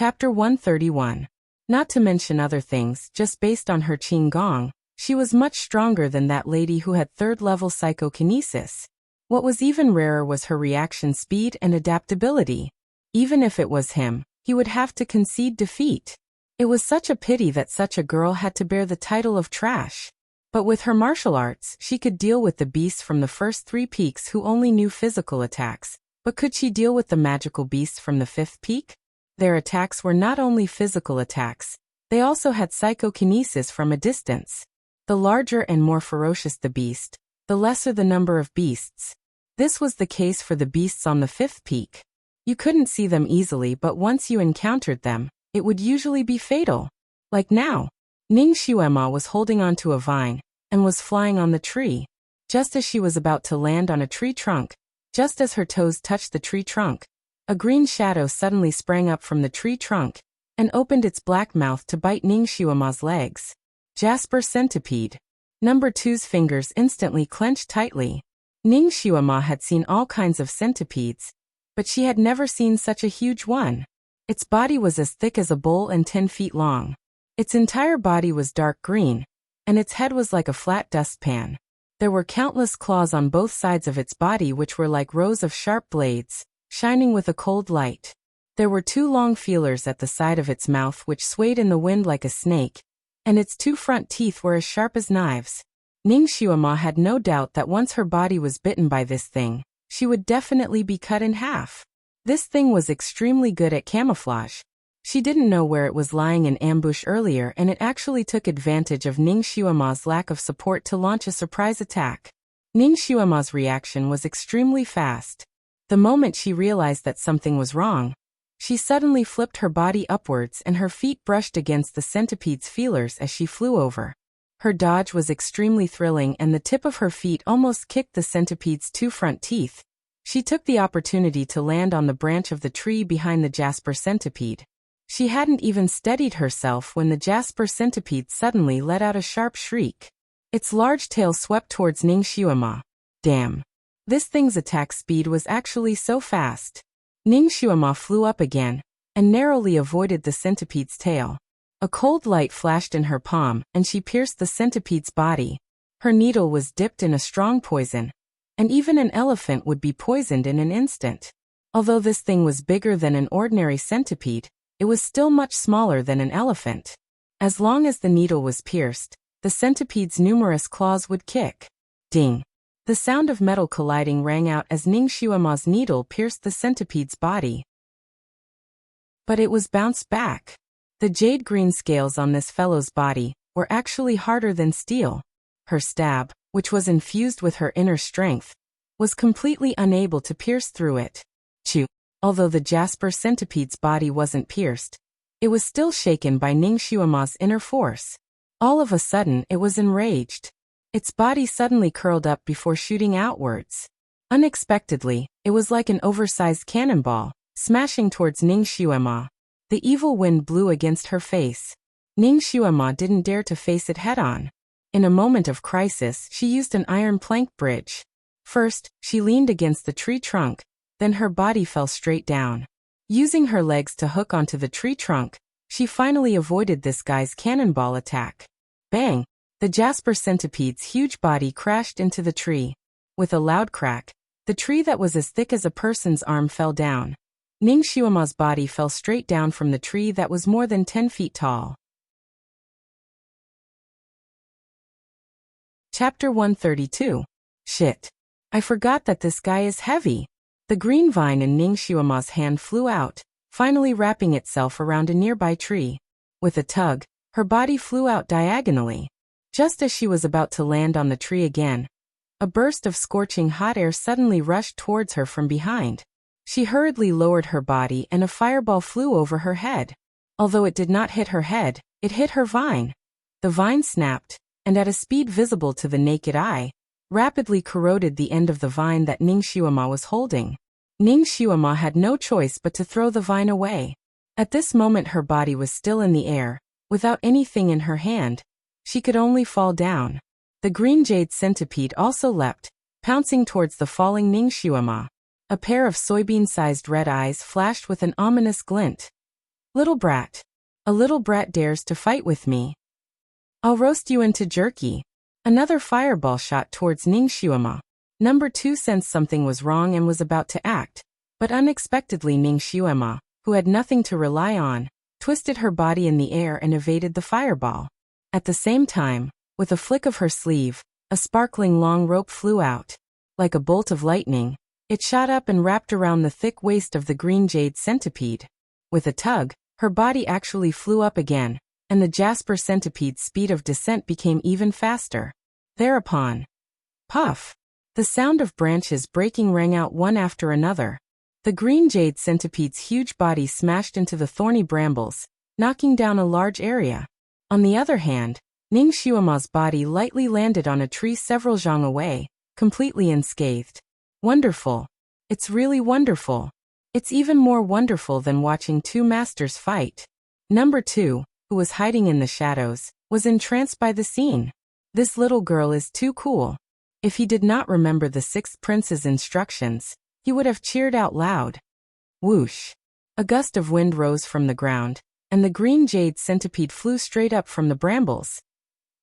Chapter 131. Not to mention other things, just based on her qing gong, she was much stronger than that lady who had third-level psychokinesis. What was even rarer was her reaction speed and adaptability. Even if it was him, he would have to concede defeat. It was such a pity that such a girl had to bear the title of trash. But with her martial arts, she could deal with the beasts from the first 3 peaks who only knew physical attacks. But could she deal with the magical beasts from the 5th peak? Their attacks were not only physical attacks, they also had psychokinesis from a distance. The larger and more ferocious the beast, the lesser the number of beasts. This was the case for the beasts on the 5th peak. You couldn't see them easily, but once you encountered them, it would usually be fatal. Like now, Ning Xuema was holding onto a vine and was flying on the tree. Just as she was about to land on a tree trunk, just as her toes touched the tree trunk, a green shadow suddenly sprang up from the tree trunk and opened its black mouth to bite Ning Xuema's legs. Jasper Centipede. Number 2's fingers instantly clenched tightly. Ning Xuema had seen all kinds of centipedes, but she had never seen such a huge one. Its body was as thick as a bowl and 10 feet long. Its entire body was dark green, and its head was like a flat dustpan. There were countless claws on both sides of its body which were like rows of sharp blades, shining with a cold light. There were 2 long feelers at the side of its mouth which swayed in the wind like a snake, and its 2 front teeth were as sharp as knives. Ning Xuema had no doubt that once her body was bitten by this thing, she would definitely be cut in half. This thing was extremely good at camouflage. She didn't know where it was lying in ambush earlier, and it actually took advantage of Ning Xuema's lack of support to launch a surprise attack. Ning Xuema's reaction was extremely fast. The moment she realized that something was wrong, she suddenly flipped her body upwards and her feet brushed against the centipede's feelers as she flew over. Her dodge was extremely thrilling and the tip of her feet almost kicked the centipede's 2 front teeth. She took the opportunity to land on the branch of the tree behind the Jasper Centipede. She hadn't even steadied herself when the Jasper Centipede suddenly let out a sharp shriek. Its large tail swept towards Ning Xuema. Damn. This thing's attack speed was actually so fast. Ning Xuema flew up again and narrowly avoided the centipede's tail. A cold light flashed in her palm and she pierced the centipede's body. Her needle was dipped in a strong poison, and even an elephant would be poisoned in an instant. Although this thing was bigger than an ordinary centipede, it was still much smaller than an elephant. As long as the needle was pierced, the centipede's numerous claws would kick. Ding! The sound of metal colliding rang out as Ning Xuema's needle pierced the centipede's body. But it was bounced back. The jade green scales on this fellow's body were actually harder than steel. Her stab, which was infused with her inner strength, was completely unable to pierce through it. Chew! Although the Jasper Centipede's body wasn't pierced, it was still shaken by Ning Xuema's inner force. All of a sudden it was enraged. Its body suddenly curled up before shooting outwards. Unexpectedly, it was like an oversized cannonball, smashing towards Ning Xuema. The evil wind blew against her face. Ning Xuema didn't dare to face it head-on. In a moment of crisis, she used an iron plank bridge. First, she leaned against the tree trunk, then her body fell straight down. Using her legs to hook onto the tree trunk, she finally avoided this guy's cannonball attack. Bang! The Jasper Centipede's huge body crashed into the tree. With a loud crack, the tree that was as thick as a person's arm fell down. Ning Xuema's body fell straight down from the tree that was more than 10 feet tall. Chapter 132. Shit. I forgot that this guy is heavy. The green vine in Ning Xuema's hand flew out, finally wrapping itself around a nearby tree. With a tug, her body flew out diagonally. Just as she was about to land on the tree again, a burst of scorching hot air suddenly rushed towards her from behind. She hurriedly lowered her body and a fireball flew over her head. Although it did not hit her head, it hit her vine. The vine snapped, and at a speed visible to the naked eye, rapidly corroded the end of the vine that Ning Xuema was holding. Ning Xuema had no choice but to throw the vine away. At this moment her body was still in the air, without anything in her hand. She could only fall down. The green jade centipede also leapt, pouncing towards the falling Ning Xuema. A pair of soybean-sized red eyes flashed with an ominous glint. Little brat. A little brat dares to fight with me. I'll roast you into jerky. Another fireball shot towards Ning Xiuema. Number 2 sensed something was wrong and was about to act, but unexpectedly Ning Xiuema, who had nothing to rely on, twisted her body in the air and evaded the fireball. At the same time, with a flick of her sleeve, a sparkling long rope flew out. Like a bolt of lightning, it shot up and wrapped around the thick waist of the green jade centipede. With a tug, her body actually flew up again, and the jasper centipede's speed of descent became even faster. Thereupon, puff! The sound of branches breaking rang out one after another. The green jade centipede's huge body smashed into the thorny brambles, knocking down a large area. On the other hand, Ning Xiuema's body lightly landed on a tree several zhang away, completely unscathed. Wonderful. It's really wonderful. It's even more wonderful than watching two masters fight. Number 2, who was hiding in the shadows, was entranced by the scene. This little girl is too cool. If he did not remember the 6th prince's instructions, he would have cheered out loud. Whoosh! A gust of wind rose from the ground, and the green jade centipede flew straight up from the brambles.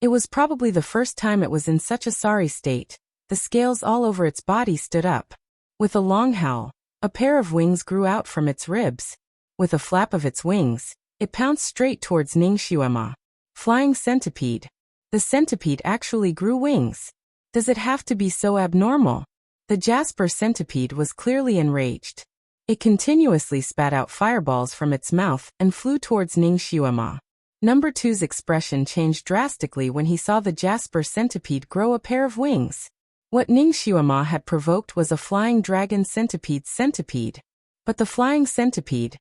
It was probably the first time it was in such a sorry state. The scales all over its body stood up. With a long howl, a pair of wings grew out from its ribs. With a flap of its wings, it pounced straight towards Ning Xiuema. Flying centipede. The centipede actually grew wings. Does it have to be so abnormal? The jasper centipede was clearly enraged. It continuously spat out fireballs from its mouth and flew towards Ning Xiuema. Number 2's expression changed drastically when he saw the jasper centipede grow a pair of wings. What Ning Xiuema had provoked was a flying dragon centipede's centipede. But the flying centipede's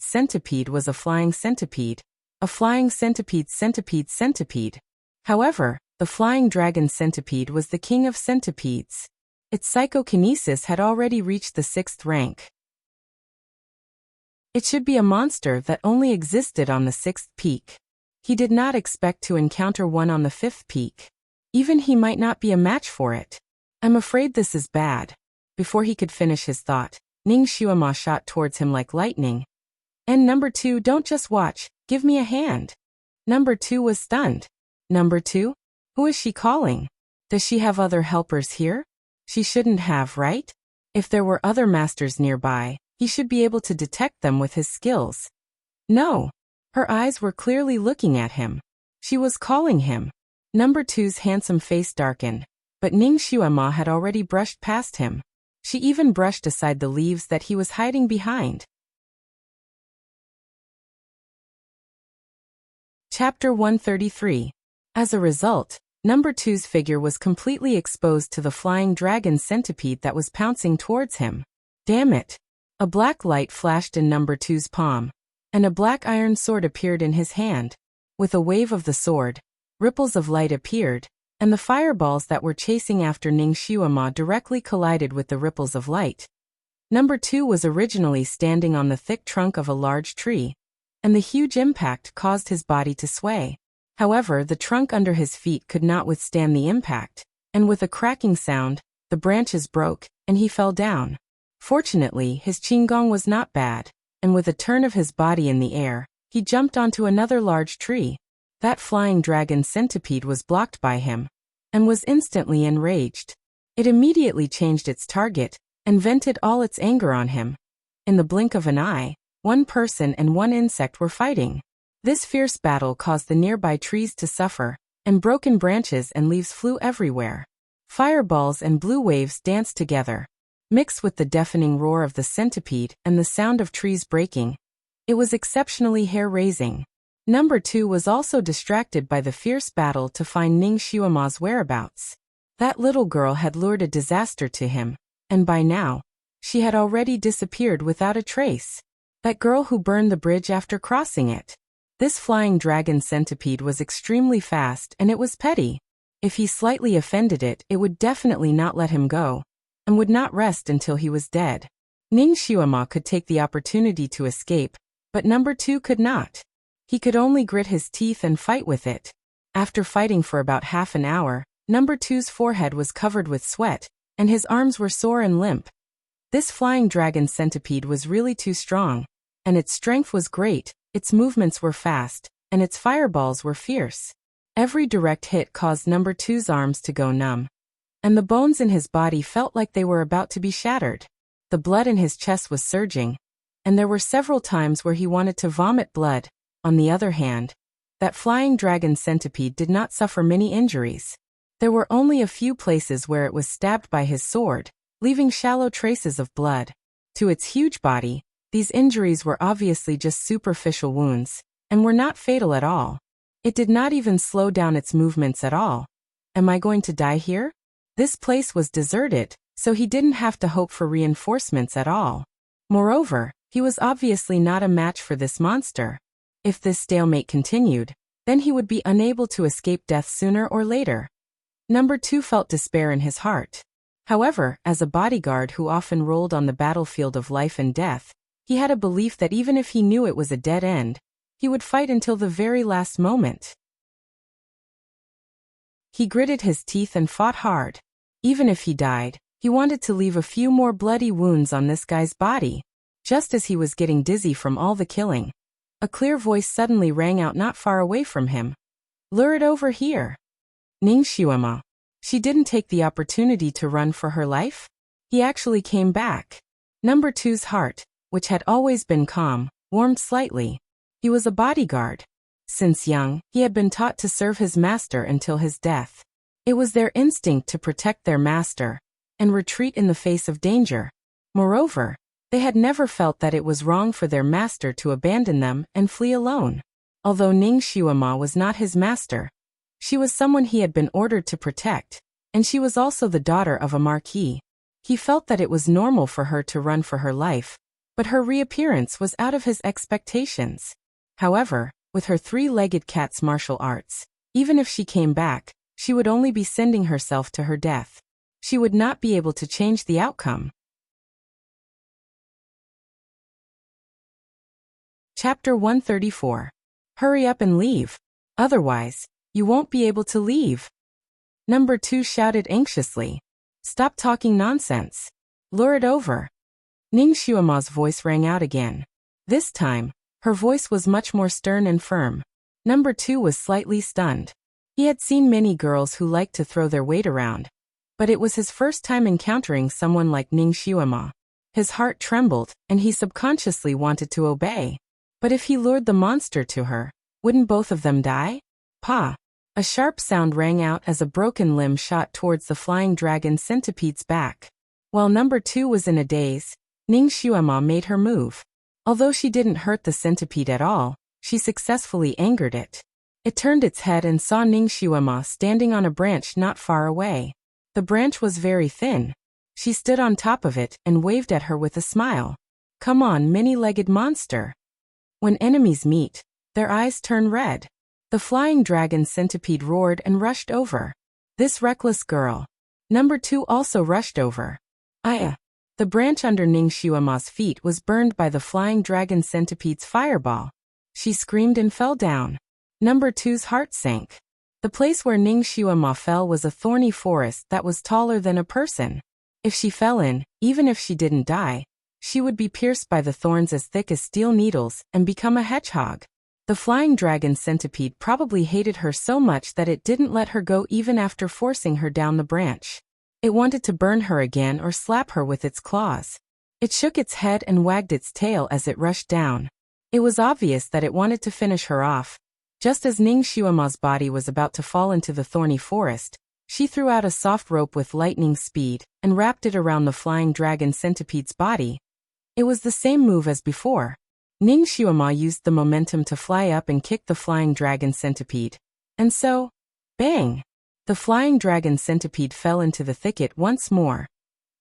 centipede was a flying centipede. A flying centipede. However, the flying dragon centipede was the king of centipedes. Its psychokinesis had already reached the 6th rank. It should be a monster that only existed on the 6th peak. He did not expect to encounter one on the 5th peak. Even he might not be a match for it. I'm afraid this is bad. Before he could finish his thought, Ning Xiuema shot towards him like lightning. And Number 2, don't just watch, give me a hand. Number 2 was stunned. Number 2? Who is she calling? Does she have other helpers here? She shouldn't have, right? If there were other masters nearby, he should be able to detect them with his skills. No. Her eyes were clearly looking at him. She was calling him. Number 2's handsome face darkened, but Ning Xiuema had already brushed past him. She even brushed aside the leaves that he was hiding behind. Chapter 133. As a result, Number 2's figure was completely exposed to the flying dragon centipede that was pouncing towards him. Damn it! A black light flashed in Number 2's palm, and a black iron sword appeared in his hand. With a wave of the sword, ripples of light appeared, and the fireballs that were chasing after Ning Xiuema directly collided with the ripples of light. Number 2 was originally standing on the thick trunk of a large tree, and the huge impact caused his body to sway. However, the trunk under his feet could not withstand the impact, and with a cracking sound, the branches broke, and he fell down. Fortunately, his qigong was not bad, and with a turn of his body in the air, he jumped onto another large tree. That flying dragon centipede was blocked by him, and was instantly enraged. It immediately changed its target, and vented all its anger on him. In the blink of an eye, one person and one insect were fighting. This fierce battle caused the nearby trees to suffer, and broken branches and leaves flew everywhere. Fireballs and blue waves danced together. Mixed with the deafening roar of the centipede and the sound of trees breaking, it was exceptionally hair-raising. Number 2 was also distracted by the fierce battle to find Ning Xiuema's whereabouts. That little girl had lured a disaster to him, and by now, she had already disappeared without a trace. That girl who burned the bridge after crossing it. This flying dragon centipede was extremely fast and it was petty. If he slightly offended it, it would definitely not let him go, and would not rest until he was dead. Ning Xiuema could take the opportunity to escape, but Number 2 could not. He could only grit his teeth and fight with it. After fighting for about half an hour, Number 2's forehead was covered with sweat, and his arms were sore and limp. This flying dragon centipede was really too strong, and its strength was great, its movements were fast, and its fireballs were fierce. Every direct hit caused number two's arms to go numb, and the bones in his body felt like they were about to be shattered. The blood in his chest was surging, and there were several times where he wanted to vomit blood. On the other hand, that flying dragon centipede did not suffer many injuries. There were only a few places where it was stabbed by his sword, leaving shallow traces of blood. To its huge body, these injuries were obviously just superficial wounds, and were not fatal at all. It did not even slow down its movements at all. Am I going to die here? This place was deserted, so he didn't have to hope for reinforcements at all. Moreover, he was obviously not a match for this monster. If this stalemate continued, then he would be unable to escape death sooner or later. Number 2 felt despair in his heart. However, as a bodyguard who often rolled on the battlefield of life and death, he had a belief that even if he knew it was a dead end, he would fight until the very last moment. He gritted his teeth and fought hard. Even if he died, he wanted to leave a few more bloody wounds on this guy's body. Just as he was getting dizzy from all the killing, a clear voice suddenly rang out not far away from him. "Lure it over here." Ning Xiuema. She didn't take the opportunity to run for her life. He actually came back. Number 2's heart, which had always been calm, warmed slightly. He was a bodyguard. Since young, he had been taught to serve his master until his death. It was their instinct to protect their master and retreat in the face of danger. Moreover, they had never felt that it was wrong for their master to abandon them and flee alone. Although Ning Xiuema was not his master, she was someone he had been ordered to protect, and she was also the daughter of a marquis. He felt that it was normal for her to run for her life, but her reappearance was out of his expectations. However, with her three-legged cat's martial arts, even if she came back, she would only be sending herself to her death. She would not be able to change the outcome. Chapter 134. Hurry up and leave. Otherwise, you won't be able to leave. Number 2 shouted anxiously. Stop talking nonsense. Lure it over. Ning Xiuema's voice rang out again. This time, her voice was much more stern and firm. Number 2 was slightly stunned. He had seen many girls who liked to throw their weight around, but it was his first time encountering someone like Ning Xiuema. His heart trembled, and he subconsciously wanted to obey. But if he lured the monster to her, wouldn't both of them die? Pa! A sharp sound rang out as a broken limb shot towards the flying dragon centipede's back. While number 2 was in a daze, Ning Xiuema made her move. Although she didn't hurt the centipede at all, she successfully angered it. It turned its head and saw Ning Xiuema standing on a branch not far away. The branch was very thin. She stood on top of it and waved at her with a smile. Come on, many-legged monster. When enemies meet, their eyes turn red. The flying dragon centipede roared and rushed over. This reckless girl. Number 2 also rushed over. The branch under Ning Xiuema's feet was burned by the flying dragon centipede's fireball. She screamed and fell down. Number 2's heart sank. The place where Ning Xiuema fell was a thorny forest that was taller than a person. If she fell in, even if she didn't die, she would be pierced by the thorns as thick as steel needles and become a hedgehog. The flying dragon centipede probably hated her so much that it didn't let her go even after forcing her down the branch. It wanted to burn her again or slap her with its claws. It shook its head and wagged its tail as it rushed down. It was obvious that it wanted to finish her off. Just as Ning Xiuema's body was about to fall into the thorny forest, she threw out a soft rope with lightning speed and wrapped it around the flying dragon centipede's body. It was the same move as before. Ning Xiuema used the momentum to fly up and kick the flying dragon centipede. And so, bang! The flying dragon centipede fell into the thicket once more.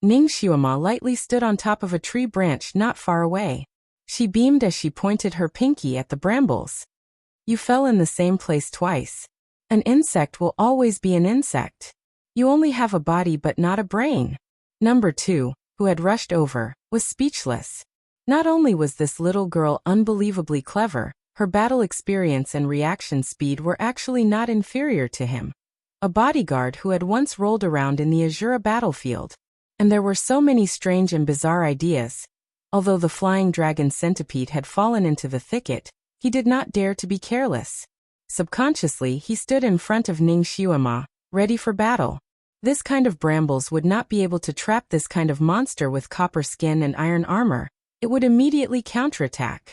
Ning Xiuema lightly stood on top of a tree branch not far away. She beamed as she pointed her pinky at the brambles. You fell in the same place twice. An insect will always be an insect. You only have a body but not a brain. Number 2, who had rushed over, was speechless. Not only was this little girl unbelievably clever, her battle experience and reaction speed were actually not inferior to him. A bodyguard who had once rolled around in the Azura battlefield. And there were so many strange and bizarre ideas. Although the flying dragon centipede had fallen into the thicket, he did not dare to be careless. Subconsciously, he stood in front of Ning Xiuema, ready for battle. This kind of brambles would not be able to trap this kind of monster with copper skin and iron armor. It would immediately counterattack.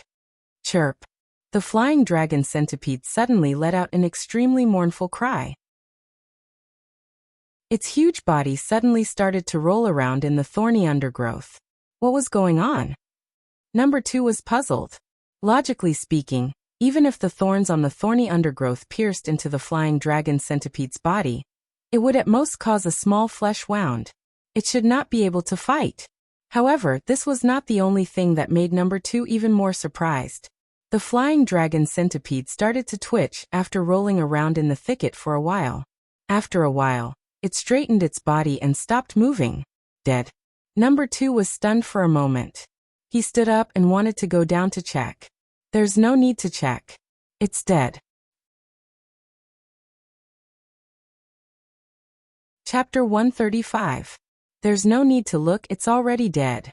Chirp. The flying dragon centipede suddenly let out an extremely mournful cry. Its huge body suddenly started to roll around in the thorny undergrowth. What was going on? Number 2 was puzzled. Logically speaking, even if the thorns on the thorny undergrowth pierced into the flying dragon centipede's body, it would at most cause a small flesh wound. It should not be able to fight. However, this was not the only thing that made number 2 even more surprised. The flying dragon centipede started to twitch after rolling around in the thicket for a while. After a while, it straightened its body and stopped moving. Dead. Number 2 was stunned for a moment. He stood up and wanted to go down to check. There's no need to check. It's dead. Chapter 135. There's no need to look, it's already dead.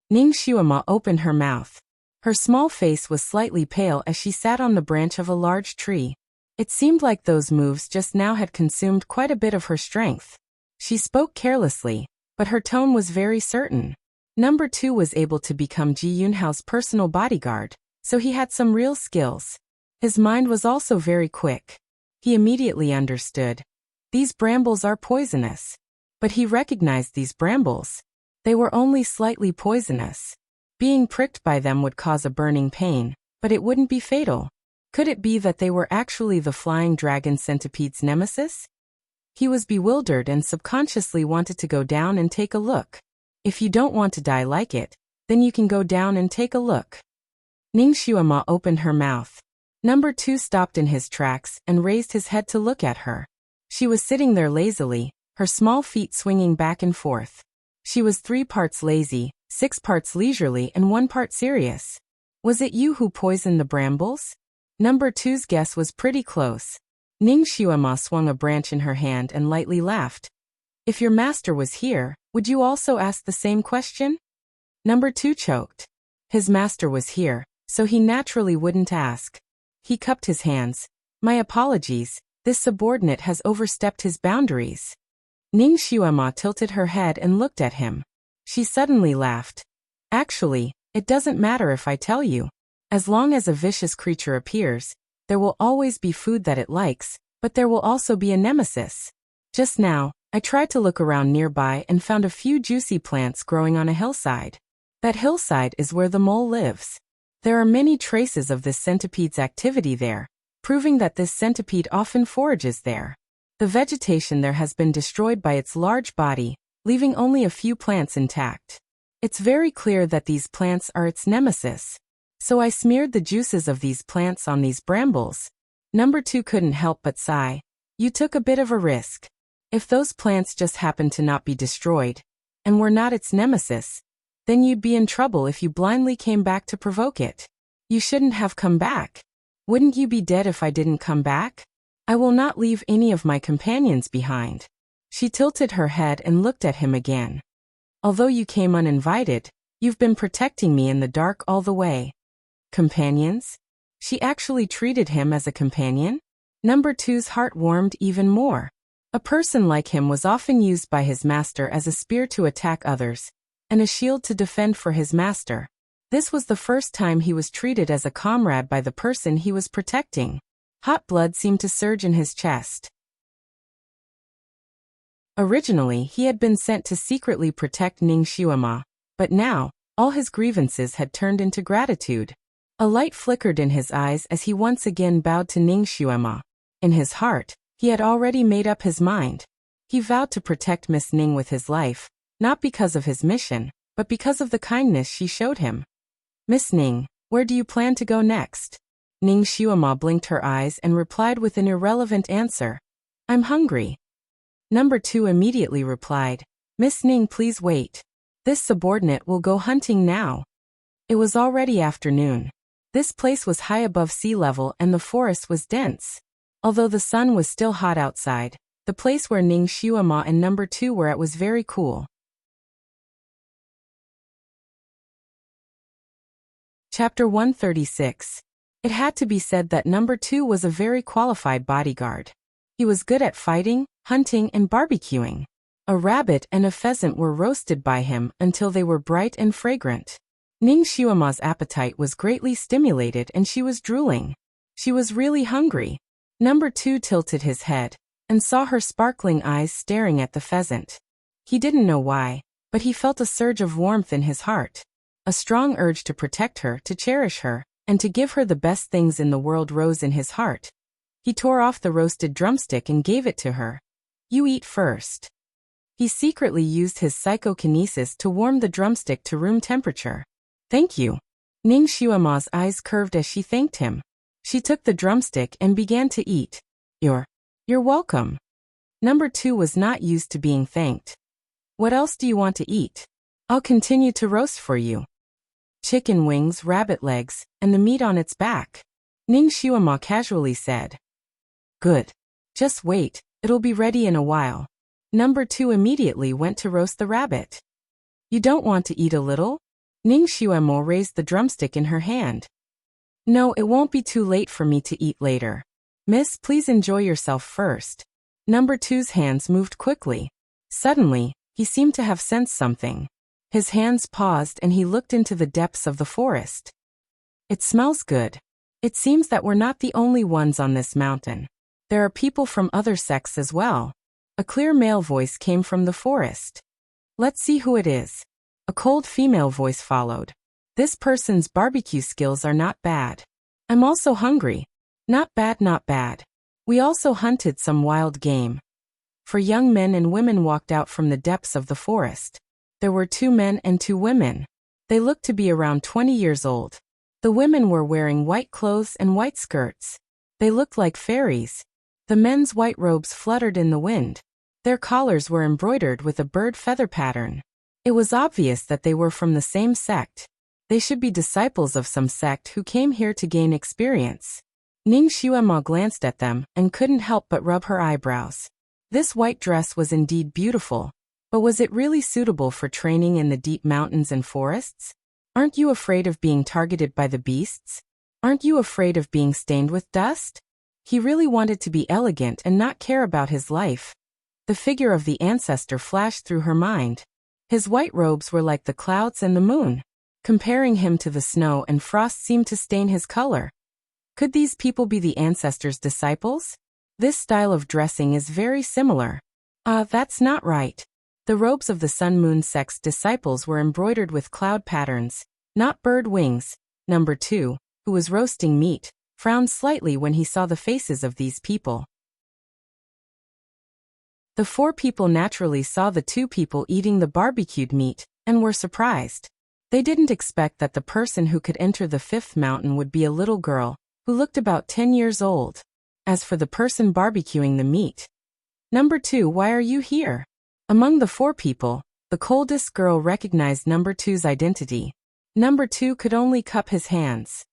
Ning Xiuema opened her mouth. Her small face was slightly pale as she sat on the branch of a large tree. It seemed like those moves just now had consumed quite a bit of her strength. She spoke carelessly, but her tone was very certain. Number 2 was able to become Ji Yunhao's personal bodyguard, so he had some real skills. His mind was also very quick. He immediately understood. These brambles are poisonous. But he recognized these brambles. They were only slightly poisonous. Being pricked by them would cause a burning pain, but it wouldn't be fatal. Could it be that they were actually the flying dragon centipede's nemesis? He was bewildered and subconsciously wanted to go down and take a look. If you don't want to die like it, then you can go down and take a look. Ning Xiuema opened her mouth. Number 2 stopped in his tracks and raised his head to look at her. She was sitting there lazily, her small feet swinging back and forth. She was 3 parts lazy, 6 parts leisurely and 1 part serious. Was it you who poisoned the brambles? Number 2's guess was pretty close. Ning Xiuema swung a branch in her hand and lightly laughed. If your master was here, would you also ask the same question? Number 2 choked. His master was here, so he naturally wouldn't ask. He cupped his hands. My apologies, this subordinate has overstepped his boundaries. Ning Xiuema tilted her head and looked at him. She suddenly laughed. Actually, it doesn't matter if I tell you. As long as a vicious creature appears, there will always be food that it likes, but there will also be a nemesis. Just now, I tried to look around nearby and found a few juicy plants growing on a hillside. That hillside is where the mole lives. There are many traces of this centipede's activity there, proving that this centipede often forages there. The vegetation there has been destroyed by its large body, leaving only a few plants intact. It's very clear that these plants are its nemesis. So I smeared the juices of these plants on these brambles. Number 2 couldn't help but sigh. You took a bit of a risk. If those plants just happened to not be destroyed, and were not its nemesis, then you'd be in trouble if you blindly came back to provoke it. You shouldn't have come back. Wouldn't you be dead if I didn't come back? I will not leave any of my companions behind. She tilted her head and looked at him again. Although you came uninvited, you've been protecting me in the dark all the way. Companions? She actually treated him as a companion? Number 2's heart warmed even more. A person like him was often used by his master as a spear to attack others, and a shield to defend for his master. This was the first time he was treated as a comrade by the person he was protecting. Hot blood seemed to surge in his chest. Originally, he had been sent to secretly protect Ning Xiuema, but now, all his grievances had turned into gratitude. A light flickered in his eyes as he once again bowed to Ning Xiuema. In his heart, he had already made up his mind. He vowed to protect Miss Ning with his life, not because of his mission, but because of the kindness she showed him. Miss Ning, where do you plan to go next? Ning Xiuema blinked her eyes and replied with an irrelevant answer. I'm hungry. Number 2 immediately replied, Miss Ning, please wait. This subordinate will go hunting now. It was already afternoon. This place was high above sea level and the forest was dense. Although the sun was still hot outside, the place where Ning Xiuema and Number 2 were at was very cool. Chapter 136. It had to be said that number 2 was a very qualified bodyguard. He was good at fighting, hunting, and barbecuing. A rabbit and a pheasant were roasted by him until they were bright and fragrant. Ning Xiuma's appetite was greatly stimulated and she was drooling. She was really hungry. Number 2 tilted his head and saw her sparkling eyes staring at the pheasant. He didn't know why, but he felt a surge of warmth in his heart. A strong urge to protect her, to cherish her, and to give her the best things in the world rose in his heart. He tore off the roasted drumstick and gave it to her. "You eat first." He secretly used his psychokinesis to warm the drumstick to room temperature. "Thank you." Ning Xiuma's eyes curved as she thanked him. She took the drumstick and began to eat. You're welcome." Number 2 was not used to being thanked. "What else do you want to eat? I'll continue to roast for you." "Chicken wings, rabbit legs, and the meat on its back," Ning Xiuma casually said. "Good. Just wait, it'll be ready in a while." Number 2 immediately went to roast the rabbit. "You don't want to eat a little?" Ning Xiumo raised the drumstick in her hand. "No, it won't be too late for me to eat later. Miss, please enjoy yourself first." Number 2's hands moved quickly. Suddenly, he seemed to have sensed something. His hands paused and he looked into the depths of the forest. "It smells good. It seems that we're not the only ones on this mountain. There are people from other sects as well." A clear male voice came from the forest. "Let's see who it is." A cold female voice followed. "This person's barbecue skills are not bad. I'm also hungry." "Not bad, not bad. We also hunted some wild game." 4 young men and women walked out from the depths of the forest. There were 2 men and 2 women. They looked to be around 20 years old. The women were wearing white clothes and white skirts. They looked like fairies. The men's white robes fluttered in the wind. Their collars were embroidered with a bird feather pattern. It was obvious that they were from the same sect. They should be disciples of some sect who came here to gain experience. Ning Xiuema glanced at them and couldn't help but rub her eyebrows. This white dress was indeed beautiful, but was it really suitable for training in the deep mountains and forests? Aren't you afraid of being targeted by the beasts? Aren't you afraid of being stained with dust? He really wanted to be elegant and not care about his life. The figure of the ancestor flashed through her mind. His white robes were like the clouds and the moon. Comparing him to the snow and frost seemed to stain his color. Could these people be the ancestor's disciples? This style of dressing is very similar. That's not right. The robes of the Sun Moon sect's disciples were embroidered with cloud patterns, not bird wings. Number 2, who was roasting meat, frowned slightly when he saw the faces of these people. The 4 people naturally saw the 2 people eating the barbecued meat, and were surprised. They didn't expect that the person who could enter the 5th mountain would be a little girl, who looked about 10 years old. As for the person barbecuing the meat, "Number 2, why are you here?" Among the 4 people, the coldest girl recognized Number 2's identity. Number 2 could only cup his hands.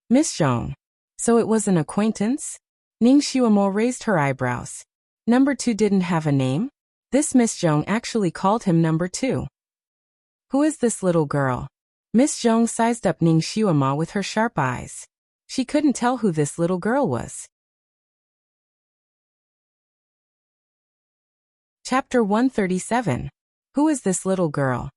"Miss Zhong. So it was an acquaintance?" Ning Xiumo raised her eyebrows. Number 2 didn't have a name? This Miss Zhong actually called him Number 2. "Who is this little girl?" Miss Zhong sized up Ning Xiumo with her sharp eyes. She couldn't tell who this little girl was. Chapter 137. Who is this little girl?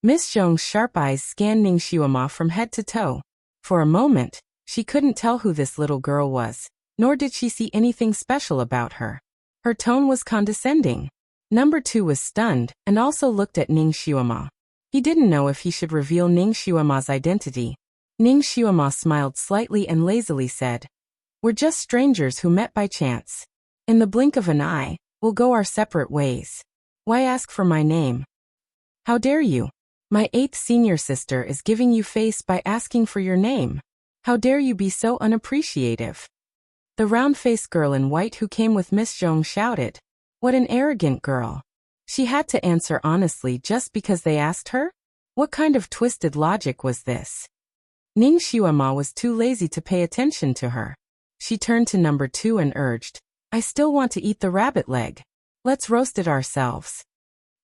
Miss Zhong's sharp eyes scanned Ning Xiumo from head to toe. For a moment, she couldn't tell who this little girl was, nor did she see anything special about her. Her tone was condescending. Number 2 was stunned and also looked at Ning Xiumo. He didn't know if he should reveal Ning Xiumo's identity. Ning Xiumo smiled slightly and lazily said, "We're just strangers who met by chance. In the blink of an eye, we'll go our separate ways. Why ask for my name?" "How dare you? My 8th senior sister is giving you face by asking for your name. How dare you be so unappreciative?" The round-faced girl in white who came with Miss Zhong shouted. What an arrogant girl. She had to answer honestly just because they asked her? What kind of twisted logic was this? Ning Xiuema was too lazy to pay attention to her. She turned to Number 2 and urged, "I still want to eat the rabbit leg. Let's roast it ourselves."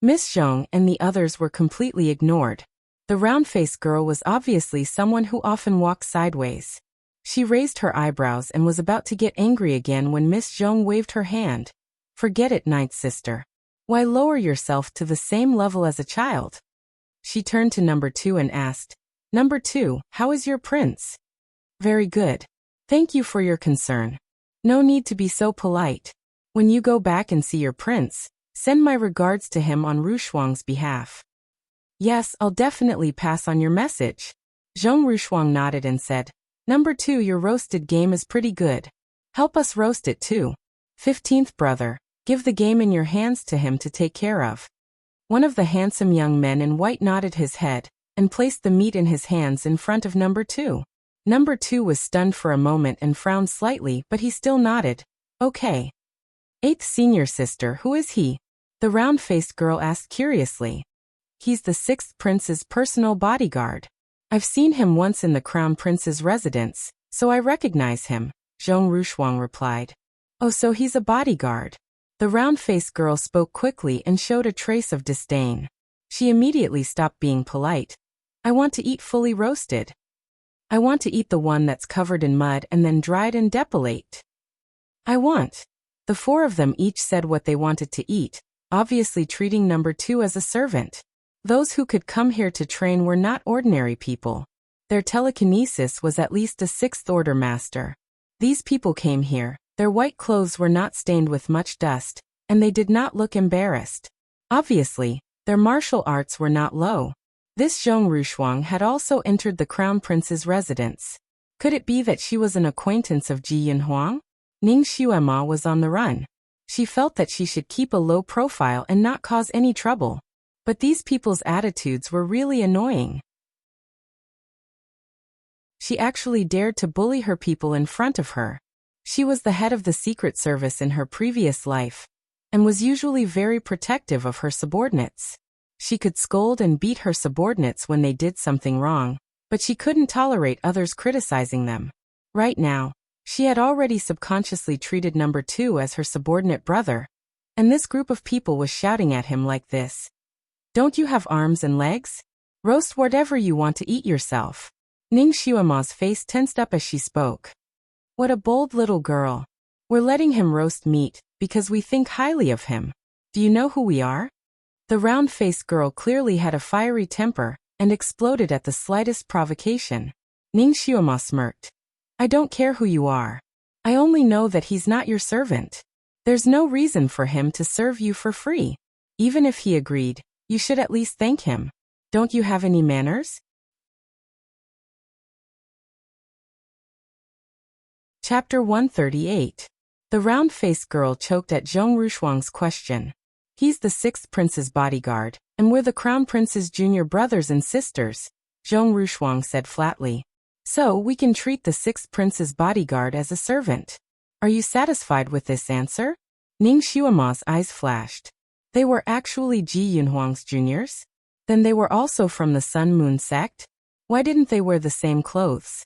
Miss Zhong and the others were completely ignored. The round-faced girl was obviously someone who often walked sideways. She raised her eyebrows and was about to get angry again when Miss Zhong waved her hand. Forget it, ninth sister. Why lower yourself to the same level as a child? She turned to number 2 and asked, Number 2, how is your prince? Very good. Thank you for your concern. No need to be so polite. When you go back and see your prince, send my regards to him on Rushuang's behalf. Yes, I'll definitely pass on your message. Zhong Rushuang nodded and said, Number 2, your roasted game is pretty good. Help us roast it too. 15th brother, give the game in your hands to him to take care of. One of the handsome young men in white nodded his head and placed the meat in his hands in front of number 2. Number 2 was stunned for a moment and frowned slightly, but he still nodded. Okay. 8th senior sister, who is he? The round-faced girl asked curiously. He's the 6th prince's personal bodyguard. I've seen him once in the crown prince's residence, so I recognize him, Zhong Rushuang replied. Oh, so he's a bodyguard. The round-faced girl spoke quickly and showed a trace of disdain. She immediately stopped being polite. I want to eat fully roasted. I want to eat the one that's covered in mud and then dried and depilate. I want. The 4 of them each said what they wanted to eat, obviously treating number 2 as a servant. Those who could come here to train were not ordinary people. Their telekinesis was at least a 6th order master. These people came here, their white clothes were not stained with much dust, and they did not look embarrassed. Obviously, their martial arts were not low. This Zhong Rushuang had also entered the crown prince's residence. Could it be that she was an acquaintance of Ji Yinhuang? Ning Xuema was on the run. She felt that she should keep a low profile and not cause any trouble. But these people's attitudes were really annoying. She actually dared to bully her people in front of her. She was the head of the Secret Service in her previous life, and was usually very protective of her subordinates. She could scold and beat her subordinates when they did something wrong, but she couldn't tolerate others criticizing them. Right now, she had already subconsciously treated number 2 as her subordinate brother, and this group of people was shouting at him like this. Don't you have arms and legs? Roast whatever you want to eat yourself. Ning Xuema's face tensed up as she spoke. What a bold little girl. We're letting him roast meat, because we think highly of him. Do you know who we are? The round-faced girl clearly had a fiery temper, and exploded at the slightest provocation. Ning Xuema smirked. I don't care who you are. I only know that he's not your servant. There's no reason for him to serve you for free. Even if he agreed, you should at least thank him. Don't you have any manners? Chapter 138. The round-faced girl choked at Zhong Rushuang's question. He's the 6th prince's bodyguard, and we're the crown prince's junior brothers and sisters, Zhong Rushuang said flatly. So we can treat the 6th prince's bodyguard as a servant. Are you satisfied with this answer? Ning Xuema's eyes flashed. They were actually Ji Yunhuang's juniors? Then they were also from the Sun Moon sect? Why didn't they wear the same clothes?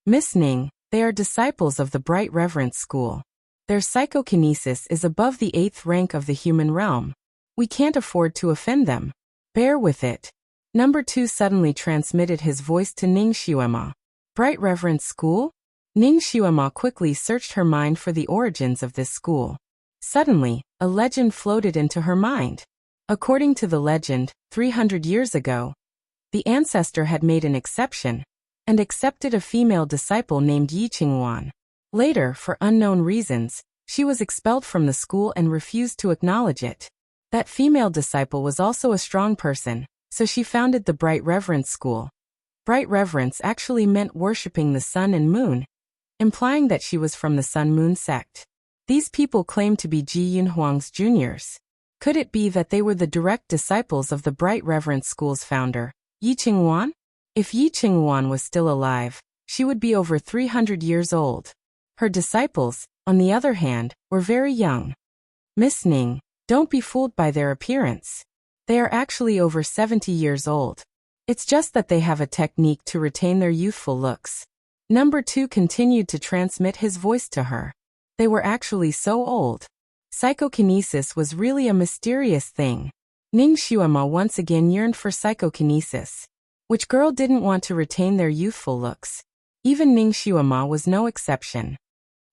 Miss Ning, they are disciples of the Bright Reverence School. Their psychokinesis is above the 8th rank of the human realm. We can't afford to offend them. Bear with it. Number 2 suddenly transmitted his voice to Ning Xuema. Bright Reverence School? Ning Xuema quickly searched her mind for the origins of this school. Suddenly, a legend floated into her mind. According to the legend, 300 years ago, the ancestor had made an exception and accepted a female disciple named Yi Qingwan. Later, for unknown reasons, she was expelled from the school and refused to acknowledge it. That female disciple was also a strong person, so she founded the Bright Reverence School. Bright Reverence actually meant worshipping the sun and moon, implying that she was from the Sun Moon sect. These people claimed to be Ji Yunhuang's juniors. Could it be that they were the direct disciples of the Bright Reverence School's founder, Yi Qingwan? If Yi Qingwan was still alive, she would be over 300 years old. Her disciples, on the other hand, were very young. Miss Ning, don't be fooled by their appearance. They are actually over 70 years old. It's just that they have a technique to retain their youthful looks. Number 2 continued to transmit his voice to her. They were actually so old. Psychokinesis was really a mysterious thing. Ning Xuema once again yearned for psychokinesis. Which girl didn't want to retain their youthful looks? Even Ning Xiuema was no exception.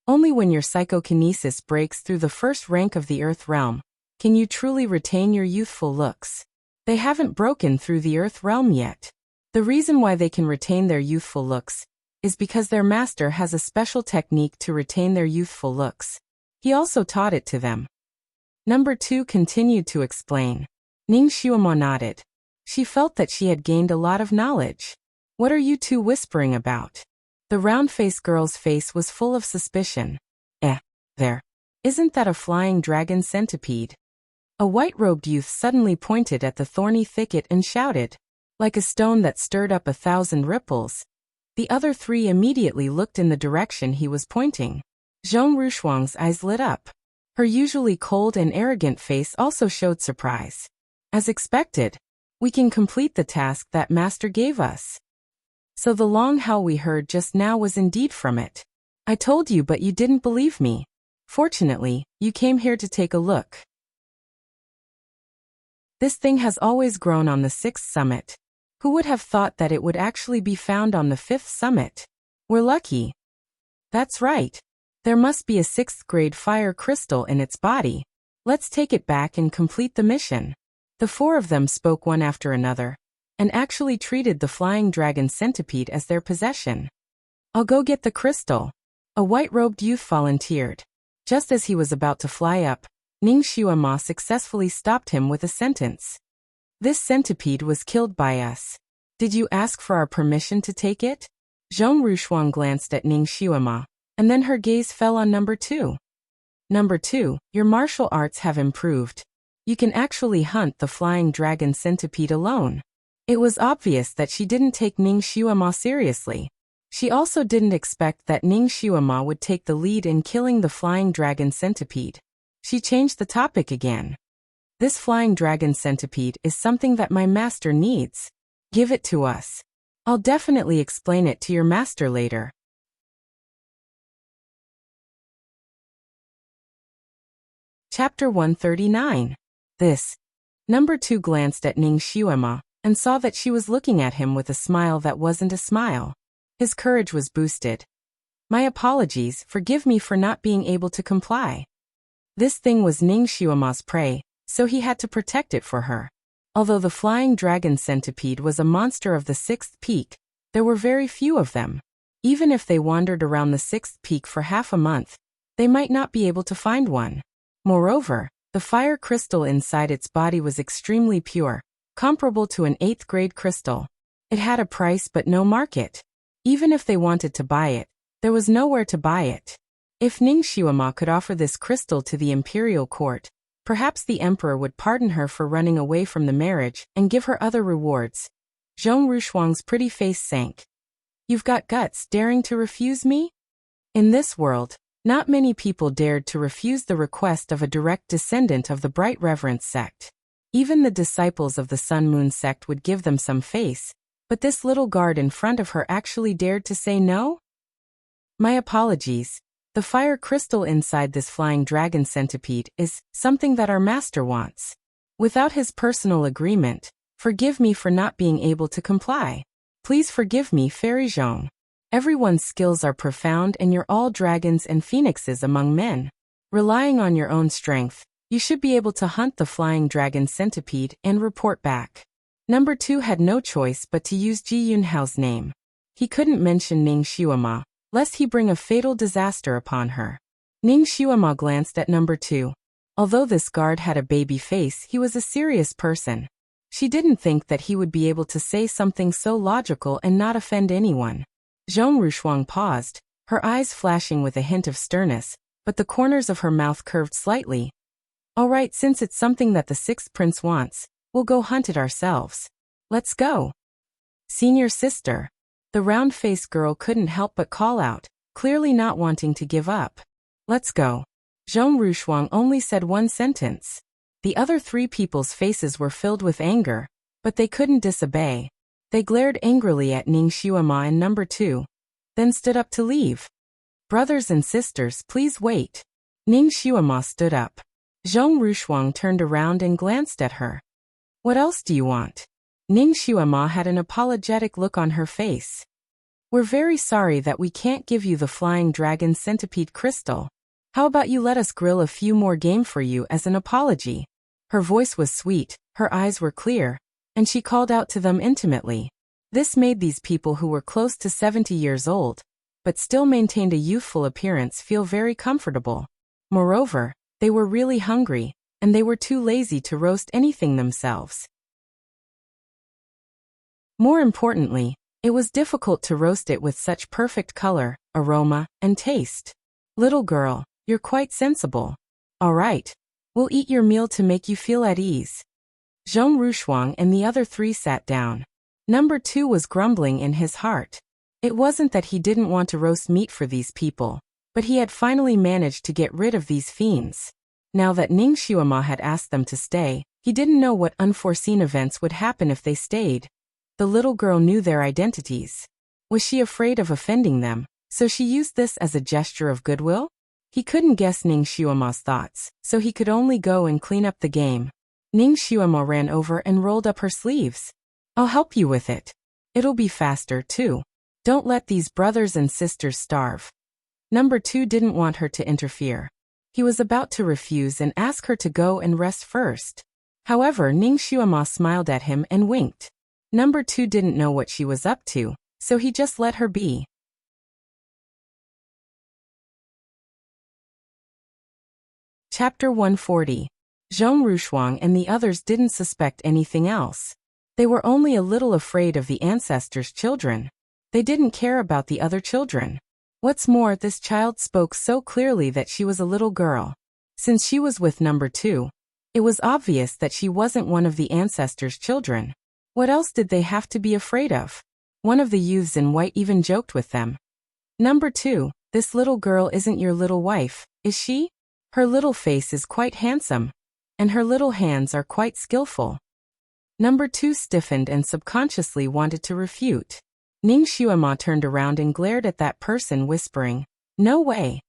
Only when your psychokinesis breaks through the first rank of the Earth realm can you truly retain your youthful looks. They haven't broken through the Earth realm yet. The reason why they can retain their youthful looks is because their master has a special technique to retain their youthful looks. He also taught it to them. Number 2 continued to explain. Ning Xiuema nodded. She felt that she had gained a lot of knowledge. What are you two whispering about? The round-faced girl's face was full of suspicion. There. Isn't that a flying dragon centipede? A white-robed youth suddenly pointed at the thorny thicket and shouted. Like a stone that stirred up 1,000 ripples. The other three immediately looked in the direction he was pointing. Zhong Rushuang's eyes lit up. Her usually cold and arrogant face also showed surprise. As expected, we can complete the task that master gave us. So the long howl we heard just now was indeed from it. I told you, but you didn't believe me. Fortunately, you came here to take a look. This thing has always grown on the 6th summit. Who would have thought that it would actually be found on the 5th summit? We're lucky. That's right. There must be a 6th grade fire crystal in its body. Let's take it back and complete the mission. The 4 of them spoke one after another, and actually treated the flying dragon centipede as their possession. I'll go get the crystal. A white-robed youth volunteered. Just as he was about to fly up, Ning Xiuema successfully stopped him with a sentence. This centipede was killed by us. Did you ask for our permission to take it? Zhong Rushuang glanced at Ning Xiuema, and then her gaze fell on number 2. Number 2, your martial arts have improved. You can actually hunt the flying dragon centipede alone. It was obvious that she didn't take Ning Xiuema seriously. She also didn't expect that Ning Xiuema would take the lead in killing the flying dragon centipede. She changed the topic again. This flying dragon centipede is something that my master needs. Give it to us. I'll definitely explain it to your master later. Chapter 139. This. Number 2 glanced at Ning Xiuema and saw that she was looking at him with a smile that wasn't a smile. His courage was boosted. My apologies, forgive me for not being able to comply. This thing was Ning Xiuema's prey, so he had to protect it for her. Although the flying dragon centipede was a monster of the 6th peak, there were very few of them. Even if they wandered around the 6th peak for half a month, they might not be able to find one. Moreover, the fire crystal inside its body was extremely pure, comparable to an 8th grade crystal. It had a price but no market. Even if they wanted to buy it, there was nowhere to buy it. If Ning Xiuema could offer this crystal to the imperial court, perhaps the emperor would pardon her for running away from the marriage and give her other rewards. Zhong Rushuang's pretty face sank. You've got guts daring to refuse me? In this world, not many people dared to refuse the request of a direct descendant of the Bright Reverence sect. Even the disciples of the Sun Moon sect would give them some face, but this little guard in front of her actually dared to say no? My apologies. The fire crystal inside this flying dragon centipede is something that our master wants. Without his personal agreement, forgive me for not being able to comply. Please forgive me, Fairy Zhong. Everyone's skills are profound and you're all dragons and phoenixes among men. Relying on your own strength, you should be able to hunt the flying dragon centipede and report back. Number 2 had no choice but to use Ji Yunhao's name. He couldn't mention Ning Xiuema, lest he bring a fatal disaster upon her. Ning Xiuema glanced at number 2. Although this guard had a baby face, he was a serious person. She didn't think that he would be able to say something so logical and not offend anyone. Zhong Rushuang paused, her eyes flashing with a hint of sternness, but the corners of her mouth curved slightly. All right, since it's something that the 6th prince wants, we'll go hunt it ourselves. Let's go. Senior sister. The round-faced girl couldn't help but call out, clearly not wanting to give up. Let's go. Zhong Rushuang only said one sentence. The other 3 people's faces were filled with anger, but they couldn't disobey. They glared angrily at Ning Xiuema and number 2, then stood up to leave. Brothers and sisters, please wait. Ning Xiuema stood up. Zhong Rushuang turned around and glanced at her. What else do you want? Ning Xuema had an apologetic look on her face. We're very sorry that we can't give you the flying dragon centipede crystal. How about you let us grill a few more game for you as an apology? Her voice was sweet, her eyes were clear, and she called out to them intimately. This made these people who were close to 70 years old, but still maintained a youthful appearance, feel very comfortable. Moreover, they were really hungry, and they were too lazy to roast anything themselves. More importantly, it was difficult to roast it with such perfect color, aroma, and taste. Little girl, you're quite sensible. All right, we'll eat your meal to make you feel at ease. Zhong Rushuang and the other three sat down. Number 2 was grumbling in his heart. It wasn't that he didn't want to roast meat for these people, but he had finally managed to get rid of these fiends. Now that Ning Xuema had asked them to stay, he didn't know what unforeseen events would happen if they stayed. The little girl knew their identities. Was she afraid of offending them, so she used this as a gesture of goodwill? He couldn't guess Ning Xuema's thoughts, so he could only go and clean up the game. Ning Xuema ran over and rolled up her sleeves. I'll help you with it. It'll be faster, too. Don't let these brothers and sisters starve. Number 2 didn't want her to interfere. He was about to refuse and ask her to go and rest first. However, Ning Xuema smiled at him and winked. Number 2 didn't know what she was up to, so he just let her be. Chapter 140. Zhong Rushuang and the others didn't suspect anything else. They were only a little afraid of the ancestors' children. They didn't care about the other children. What's more, this child spoke so clearly that she was a little girl. Since she was with number 2, it was obvious that she wasn't one of the ancestors' children. What else did they have to be afraid of? One of the youths in white even joked with them. Number 2, this little girl isn't your little wife, is she? Her little face is quite handsome, and her little hands are quite skillful. Number 2 stiffened and subconsciously wanted to refute. Ning Xuema turned around and glared at that person, whispering, "No way."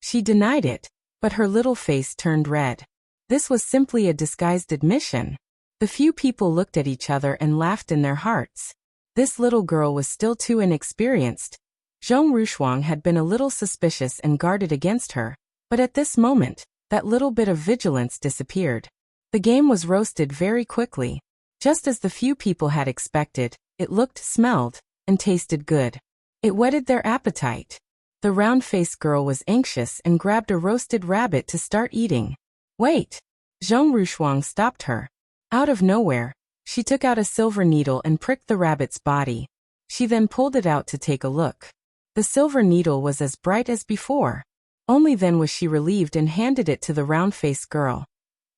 She denied it, but her little face turned red. This was simply a disguised admission. The few people looked at each other and laughed in their hearts. This little girl was still too inexperienced. Zhong Rushuang had been a little suspicious and guarded against her, but at this moment, that little bit of vigilance disappeared. The game was roasted very quickly. Just as the few people had expected, it looked, smelled, and tasted good. It whetted their appetite. The round-faced girl was anxious and grabbed a roasted rabbit to start eating. Wait! Zhong Rushuang stopped her. Out of nowhere, she took out a silver needle and pricked the rabbit's body. She then pulled it out to take a look. The silver needle was as bright as before. Only then was she relieved and handed it to the round-faced girl.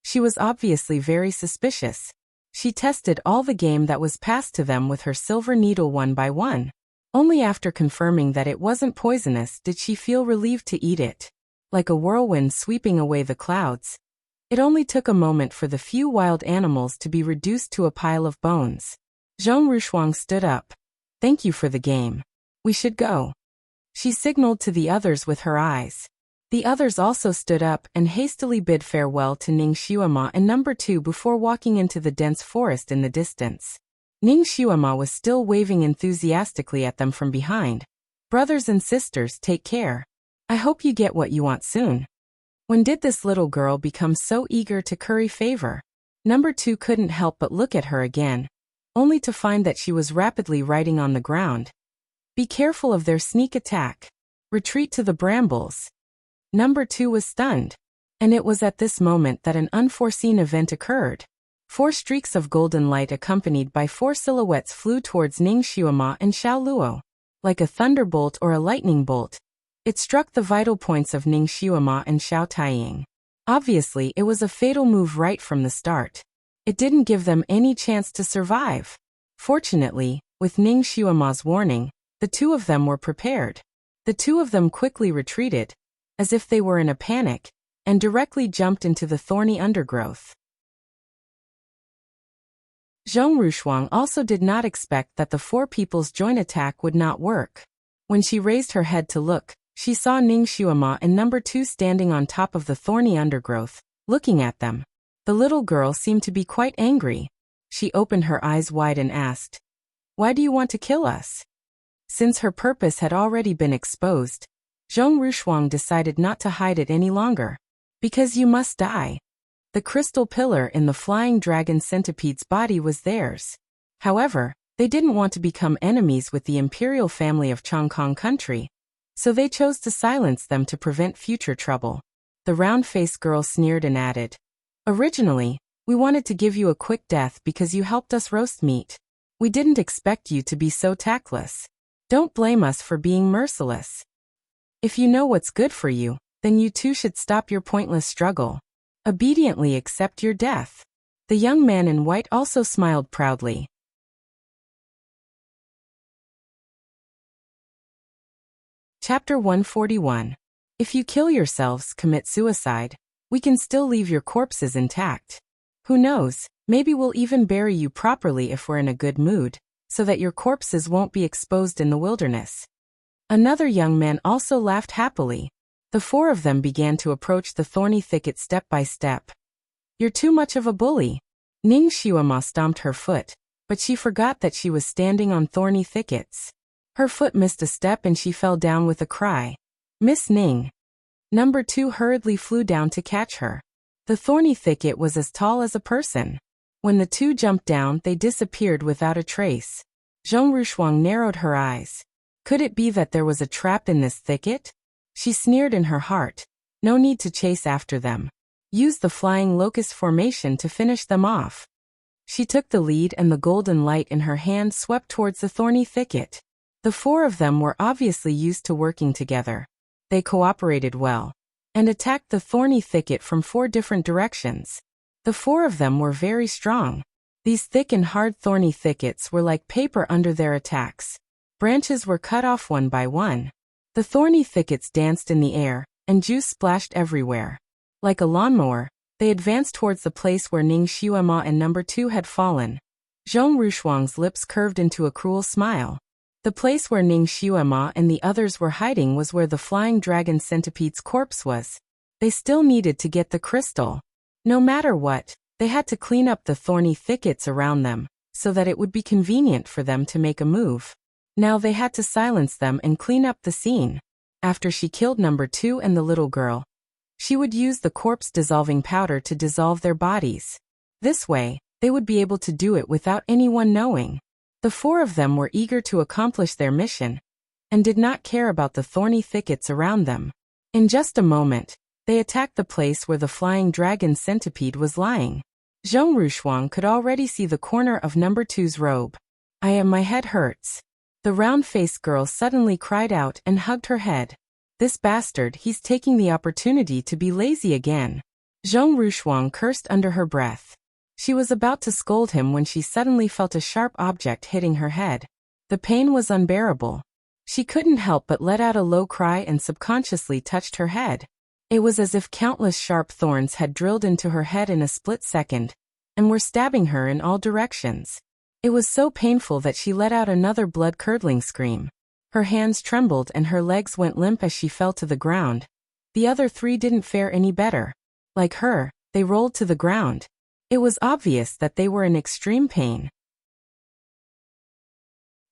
She was obviously very suspicious. She tested all the game that was passed to them with her silver needle one by one. Only after confirming that it wasn't poisonous did she feel relieved to eat it. Like a whirlwind sweeping away the clouds. It only took a moment for the few wild animals to be reduced to a pile of bones. Zhong Rushuang stood up. Thank you for the game. We should go. She signaled to the others with her eyes. The others also stood up and hastily bid farewell to Ning Xuema and number 2 before walking into the dense forest in the distance. Ning Xuema was still waving enthusiastically at them from behind. Brothers and sisters, take care. I hope you get what you want soon. When did this little girl become so eager to curry favor? Number 2 couldn't help but look at her again, only to find that she was rapidly writing on the ground. Be careful of their sneak attack. Retreat to the brambles. Number 2 was stunned. And it was at this moment that an unforeseen event occurred. 4 streaks of golden light accompanied by 4 silhouettes flew towards Ning Xuema and Xiao Luo. Like a thunderbolt or a lightning bolt, it struck the vital points of Ning Xuema and Xiao Taiying. Obviously, it was a fatal move right from the start. It didn't give them any chance to survive. Fortunately, with Ning Xuema's warning, the 2 of them were prepared. The 2 of them quickly retreated, as if they were in a panic, and directly jumped into the thorny undergrowth. Zhong Rushuang also did not expect that the 4 people's joint attack would not work. When she raised her head to look, she saw Ning Xuema and number 2 standing on top of the thorny undergrowth, looking at them. The little girl seemed to be quite angry. She opened her eyes wide and asked, "Why do you want to kill us?" Since her purpose had already been exposed, Zhong Rushuang decided not to hide it any longer. "Because you must die." The crystal pillar in the flying dragon centipede's body was theirs. However, they didn't want to become enemies with the imperial family of Chongkong country, so they chose to silence them to prevent future trouble. The round-faced girl sneered and added, "Originally, we wanted to give you a quick death because you helped us roast meat. We didn't expect you to be so tactless. Don't blame us for being merciless. If you know what's good for you, then you too should stop your pointless struggle. Obediently accept your death." The young man in white also smiled proudly. Chapter 141. If you kill yourselves, commit suicide, we can still leave your corpses intact. Who knows, maybe we'll even bury you properly if we're in a good mood, so that your corpses won't be exposed in the wilderness. Another young man also laughed happily. The four of them began to approach the thorny thicket step by step. "You're too much of a bully." Ning Xiuema stomped her foot, but she forgot that she was standing on thorny thickets. Her foot missed a step and she fell down with a cry. "Miss Ning." Number 2 hurriedly flew down to catch her. The thorny thicket was as tall as a person. When the two jumped down, they disappeared without a trace. Zhong Rushuang narrowed her eyes. Could it be that there was a trap in this thicket? She sneered in her heart. No need to chase after them. Use the flying locust formation to finish them off. She took the lead and the golden light in her hand swept towards the thorny thicket. The four of them were obviously used to working together. They cooperated well and attacked the thorny thicket from 4 different directions. The 4 of them were very strong. These thick and hard thorny thickets were like paper under their attacks. Branches were cut off one by one. The thorny thickets danced in the air, and juice splashed everywhere. Like a lawnmower, they advanced towards the place where Ning Xiuema and number 2 had fallen. Zhong Rushuang's lips curved into a cruel smile. The place where Ning Xiuema and the others were hiding was where the flying dragon centipede's corpse was. They still needed to get the crystal. No matter what, they had to clean up the thorny thickets around them, so that it would be convenient for them to make a move. Now they had to silence them and clean up the scene. After she killed number 2 and the little girl, she would use the corpse-dissolving powder to dissolve their bodies. This way, they would be able to do it without anyone knowing. The 4 of them were eager to accomplish their mission, and did not care about the thorny thickets around them. In just a moment, they attacked the place where the flying dragon centipede was lying. Zhong Rushuang could already see the corner of number 2's robe. My head hurts." The round-faced girl suddenly cried out and hugged her head. "This bastard, he's taking the opportunity to be lazy again." Zhong Rushuang cursed under her breath. She was about to scold him when she suddenly felt a sharp object hitting her head. The pain was unbearable. She couldn't help but let out a low cry and subconsciously touched her head. It was as if countless sharp thorns had drilled into her head in a split second, and were stabbing her in all directions. It was so painful that she let out another blood-curdling scream. Her hands trembled and her legs went limp as she fell to the ground. The other 3 didn't fare any better. Like her, they rolled to the ground. It was obvious that they were in extreme pain.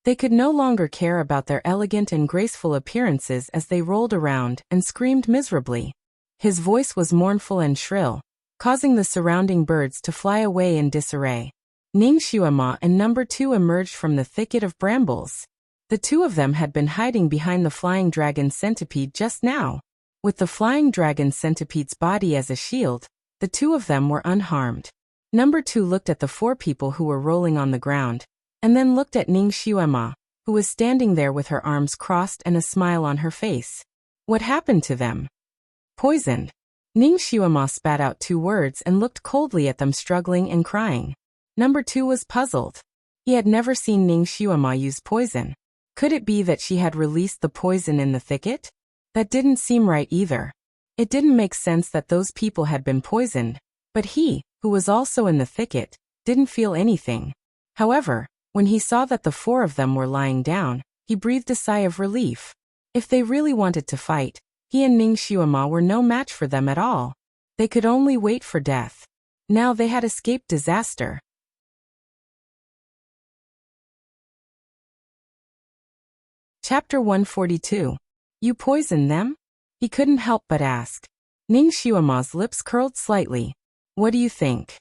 They could no longer care about their elegant and graceful appearances as they rolled around and screamed miserably. His voice was mournful and shrill, causing the surrounding birds to fly away in disarray. Ning Xiuema and number 2 emerged from the thicket of brambles. The 2 of them had been hiding behind the flying dragon centipede just now. With the flying dragon centipede's body as a shield, the 2 of them were unharmed. Number 2 looked at the 4 people who were rolling on the ground, and then looked at Ning Xiuema, who was standing there with her arms crossed and a smile on her face. What happened to them? Poisoned. Ning Xiuema spat out 2 words and looked coldly at them struggling and crying. Number 2 was puzzled. He had never seen Ning Xiuema use poison. Could it be that she had released the poison in the thicket? That didn't seem right either. It didn't make sense that those people had been poisoned, but he, who was also in the thicket, didn't feel anything. However, when he saw that the 4 of them were lying down, he breathed a sigh of relief. If they really wanted to fight, he and Ning Xiuema were no match for them at all. They could only wait for death. Now they had escaped disaster. Chapter 142. You poison them? He couldn't help but ask. Ning Xiaoma's lips curled slightly. What do you think?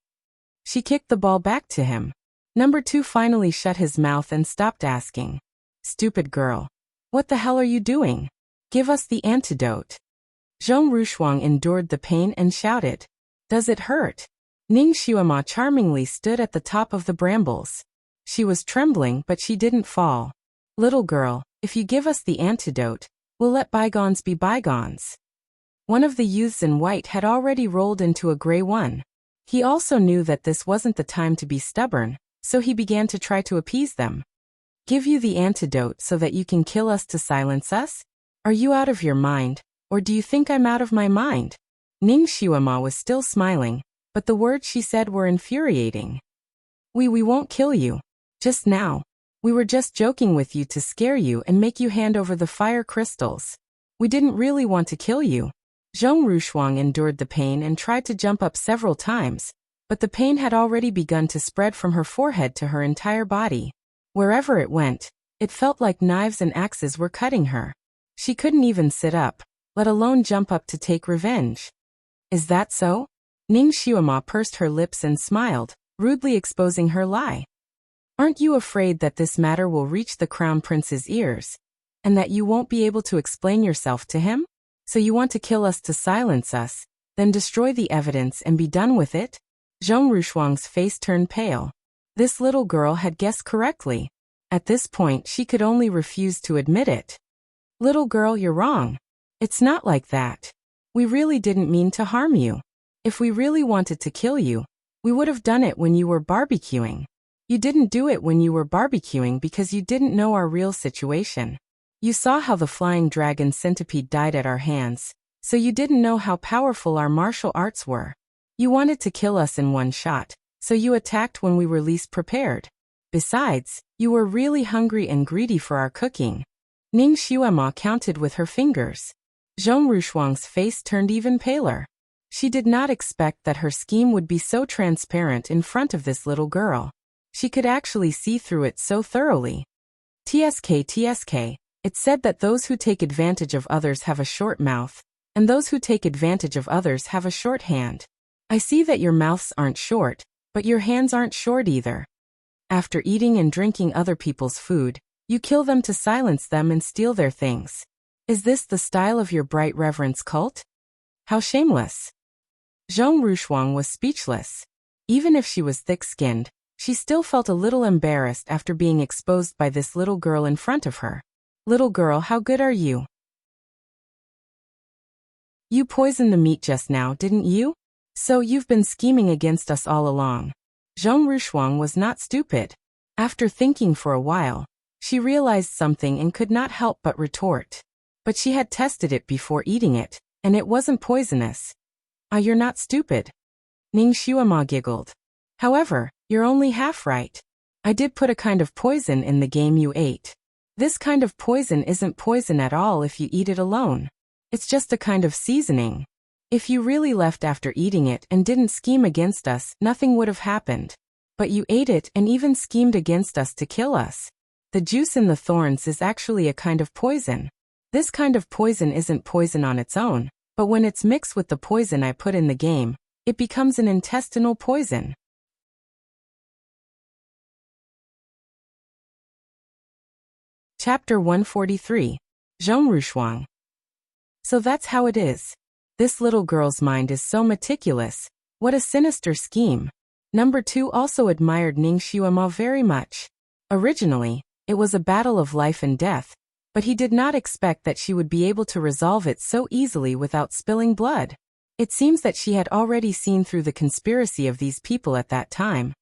She kicked the ball back to him. Number 2 finally shut his mouth and stopped asking. Stupid girl. What the hell are you doing? Give us the antidote. Zhong Rushuang endured the pain and shouted. Does it hurt? Ning Xiaoma charmingly stood at the top of the brambles. She was trembling, but she didn't fall. Little girl, if you give us the antidote, we'll let bygones be bygones. One of the youths in white had already rolled into a gray one. He also knew that this wasn't the time to be stubborn, so he began to try to appease them. Give you the antidote so that you can kill us to silence us? Are you out of your mind, or do you think I'm out of my mind? Ning Xiaoma was still smiling, but the words she said were infuriating. We won't kill you. Just now. We were just joking with you to scare you and make you hand over the fire crystals. We didn't really want to kill you. Zhong Rushuang endured the pain and tried to jump up several times, but the pain had already begun to spread from her forehead to her entire body. Wherever it went, it felt like knives and axes were cutting her. She couldn't even sit up, let alone jump up to take revenge. Is that so? Ning Xiaoma pursed her lips and smiled, rudely exposing her lie. Aren't you afraid that this matter will reach the crown prince's ears, and that you won't be able to explain yourself to him? So you want to kill us to silence us, then destroy the evidence and be done with it? Zhong Rushuang's face turned pale. This little girl had guessed correctly. At this point she could only refuse to admit it. Little girl, you're wrong. It's not like that. We really didn't mean to harm you. If we really wanted to kill you, we would have done it when you were barbecuing. You didn't do it when you were barbecuing because you didn't know our real situation. You saw how the flying dragon centipede died at our hands, so you didn't know how powerful our martial arts were. You wanted to kill us in one shot, so you attacked when we were least prepared. Besides, you were really hungry and greedy for our cooking. Ning Xiaoma counted with her fingers. Zhong Rushuang's face turned even paler. She did not expect that her scheme would be so transparent in front of this little girl. She could actually see through it so thoroughly. TSK. It's said that those who take advantage of others have a short mouth, and those who take advantage of others have a short hand. I see that your mouths aren't short, but your hands aren't short either. After eating and drinking other people's food, you kill them to silence them and steal their things. Is this the style of your bright reverence cult? How shameless. Zhong Rushuang was speechless. Even if she was thick-skinned, she still felt a little embarrassed after being exposed by this little girl in front of her. Little girl, how good are you? You poisoned the meat just now, didn't you? So you've been scheming against us all along. Zhong Rushuang was not stupid. After thinking for a while, she realized something and could not help but retort. But she had tested it before eating it, and it wasn't poisonous. Ah, you're not stupid. Ning Xiaoma giggled. However, you're only half right. I did put a kind of poison in the game you ate. This kind of poison isn't poison at all if you eat it alone. It's just a kind of seasoning. If you really left after eating it and didn't scheme against us, nothing would have happened. But you ate it and even schemed against us to kill us. The juice in the thorns is actually a kind of poison. This kind of poison isn't poison on its own, but when it's mixed with the poison I put in the game, it becomes an intestinal poison. Chapter 143. Zhong Rushuang. So that's how it is. This little girl's mind is so meticulous. What a sinister scheme. Number 2 also admired Ning Xiaoma very much. Originally, it was a battle of life and death, but he did not expect that she would be able to resolve it so easily without spilling blood. It seems that she had already seen through the conspiracy of these people at that time.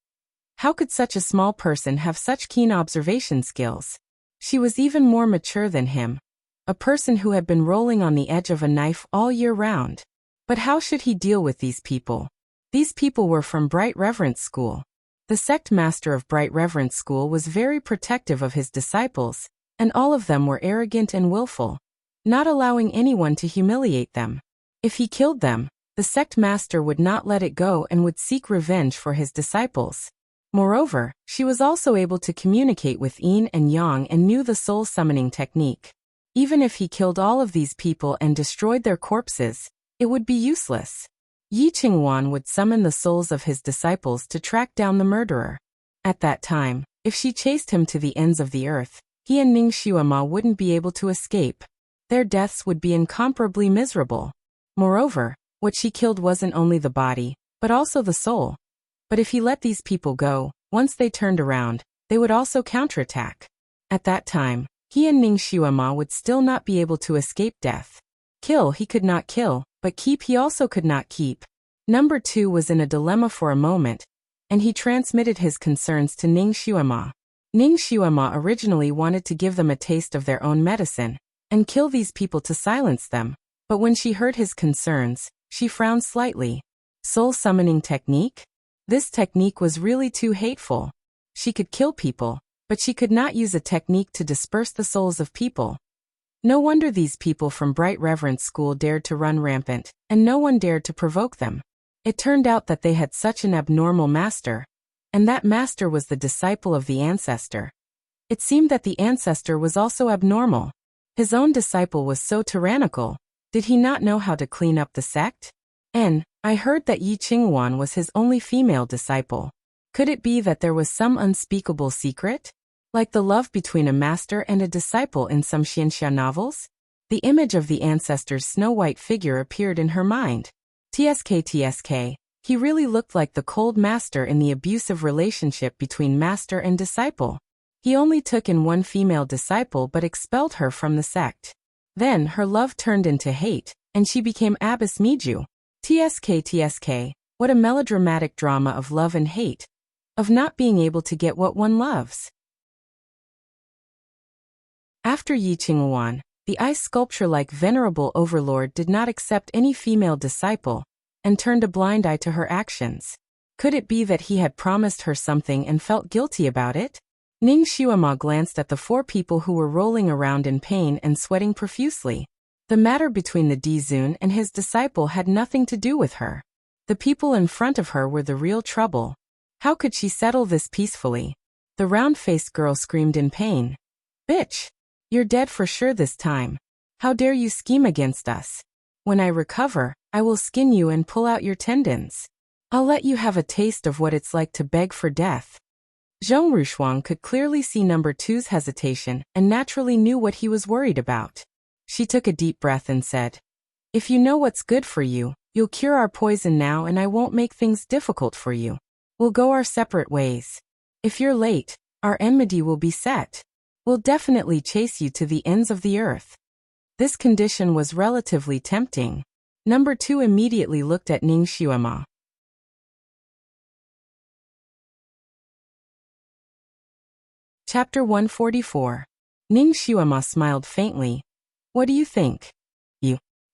How could such a small person have such keen observation skills? She was even more mature than him, a person who had been rolling on the edge of a knife all year round. But how should he deal with these people? These people were from Bright Reverence School. The sect master of Bright Reverence School was very protective of his disciples, and all of them were arrogant and willful, not allowing anyone to humiliate them. If he killed them, the sect master would not let it go and would seek revenge for his disciples. Moreover, she was also able to communicate with yin and yang and knew the soul summoning technique. Even if he killed all of these people and destroyed their corpses, it would be useless. Yi Qingwan would summon the souls of his disciples to track down the murderer. At that time, if she chased him to the ends of the earth, he and Ning Xuema wouldn't be able to escape. Their deaths would be incomparably miserable. Moreover, what she killed wasn't only the body, but also the soul. But if he let these people go, once they turned around, they would also counterattack. At that time, he and Ning Xuema would still not be able to escape death. Kill he could not kill, but keep he also could not keep. Number 2 was in a dilemma for a moment, and he transmitted his concerns to Ning Xuema. Ning Xuema originally wanted to give them a taste of their own medicine, and kill these people to silence them, but when she heard his concerns, she frowned slightly. Soul summoning technique? This technique was really too hateful. She could kill people, but she could not use a technique to disperse the souls of people. No wonder these people from Bright Reverence School dared to run rampant, and no one dared to provoke them. It turned out that they had such an abnormal master, and that master was the disciple of the ancestor. It seemed that the ancestor was also abnormal. His own disciple was so tyrannical. Did he not know how to clean up the sect? I heard that Yi Qingwan was his only female disciple. Could it be that there was some unspeakable secret? Like the love between a master and a disciple in some Xianxia novels? The image of the ancestor's snow-white figure appeared in her mind. TSK, he really looked like the cold master in the abusive relationship between master and disciple. He only took in one female disciple but expelled her from the sect. Then her love turned into hate, and she became Abbess Miju. TSK, what a melodramatic drama of love and hate. Of not being able to get what one loves. After Yi Qingwan, the ice sculpture-like venerable overlord did not accept any female disciple, and turned a blind eye to her actions. Could it be that he had promised her something and felt guilty about it? Ning Xuema glanced at the 4 people who were rolling around in pain and sweating profusely. The matter between the Dizun and his disciple had nothing to do with her. The people in front of her were the real trouble. How could she settle this peacefully? The round-faced girl screamed in pain. Bitch! You're dead for sure this time. How dare you scheme against us? When I recover, I will skin you and pull out your tendons. I'll let you have a taste of what it's like to beg for death. Zhong Rushuang could clearly see number 2's hesitation and naturally knew what he was worried about. She took a deep breath and said, If you know what's good for you, you'll cure our poison now and I won't make things difficult for you. We'll go our separate ways. If you're late, our enmity will be set. We'll definitely chase you to the ends of the earth. This condition was relatively tempting. Number 2 immediately looked at Ning Xuema. Chapter 144. Ning Xuema smiled faintly. What do you think?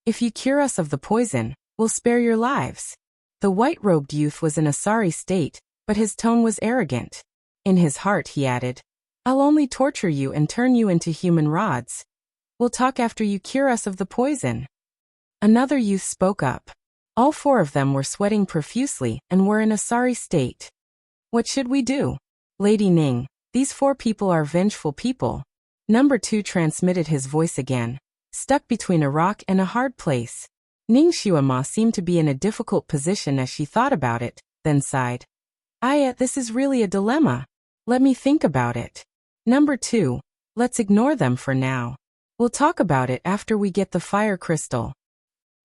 If you cure us of the poison, we'll spare your lives. The white-robed youth was in a sorry state, but his tone was arrogant. In his heart he added, I'll only torture you and turn you into human rods. We'll talk after you cure us of the poison. Another youth spoke up. All 4 of them were sweating profusely and were in a sorry state. What should we do? Lady Ning, these 4 people are vengeful people. Number 2 transmitted his voice again. Stuck between a rock and a hard place. Ning Xuema seemed to be in a difficult position as she thought about it, then sighed. This is really a dilemma. Let me think about it. Number 2, let's ignore them for now. We'll talk about it after we get the fire crystal.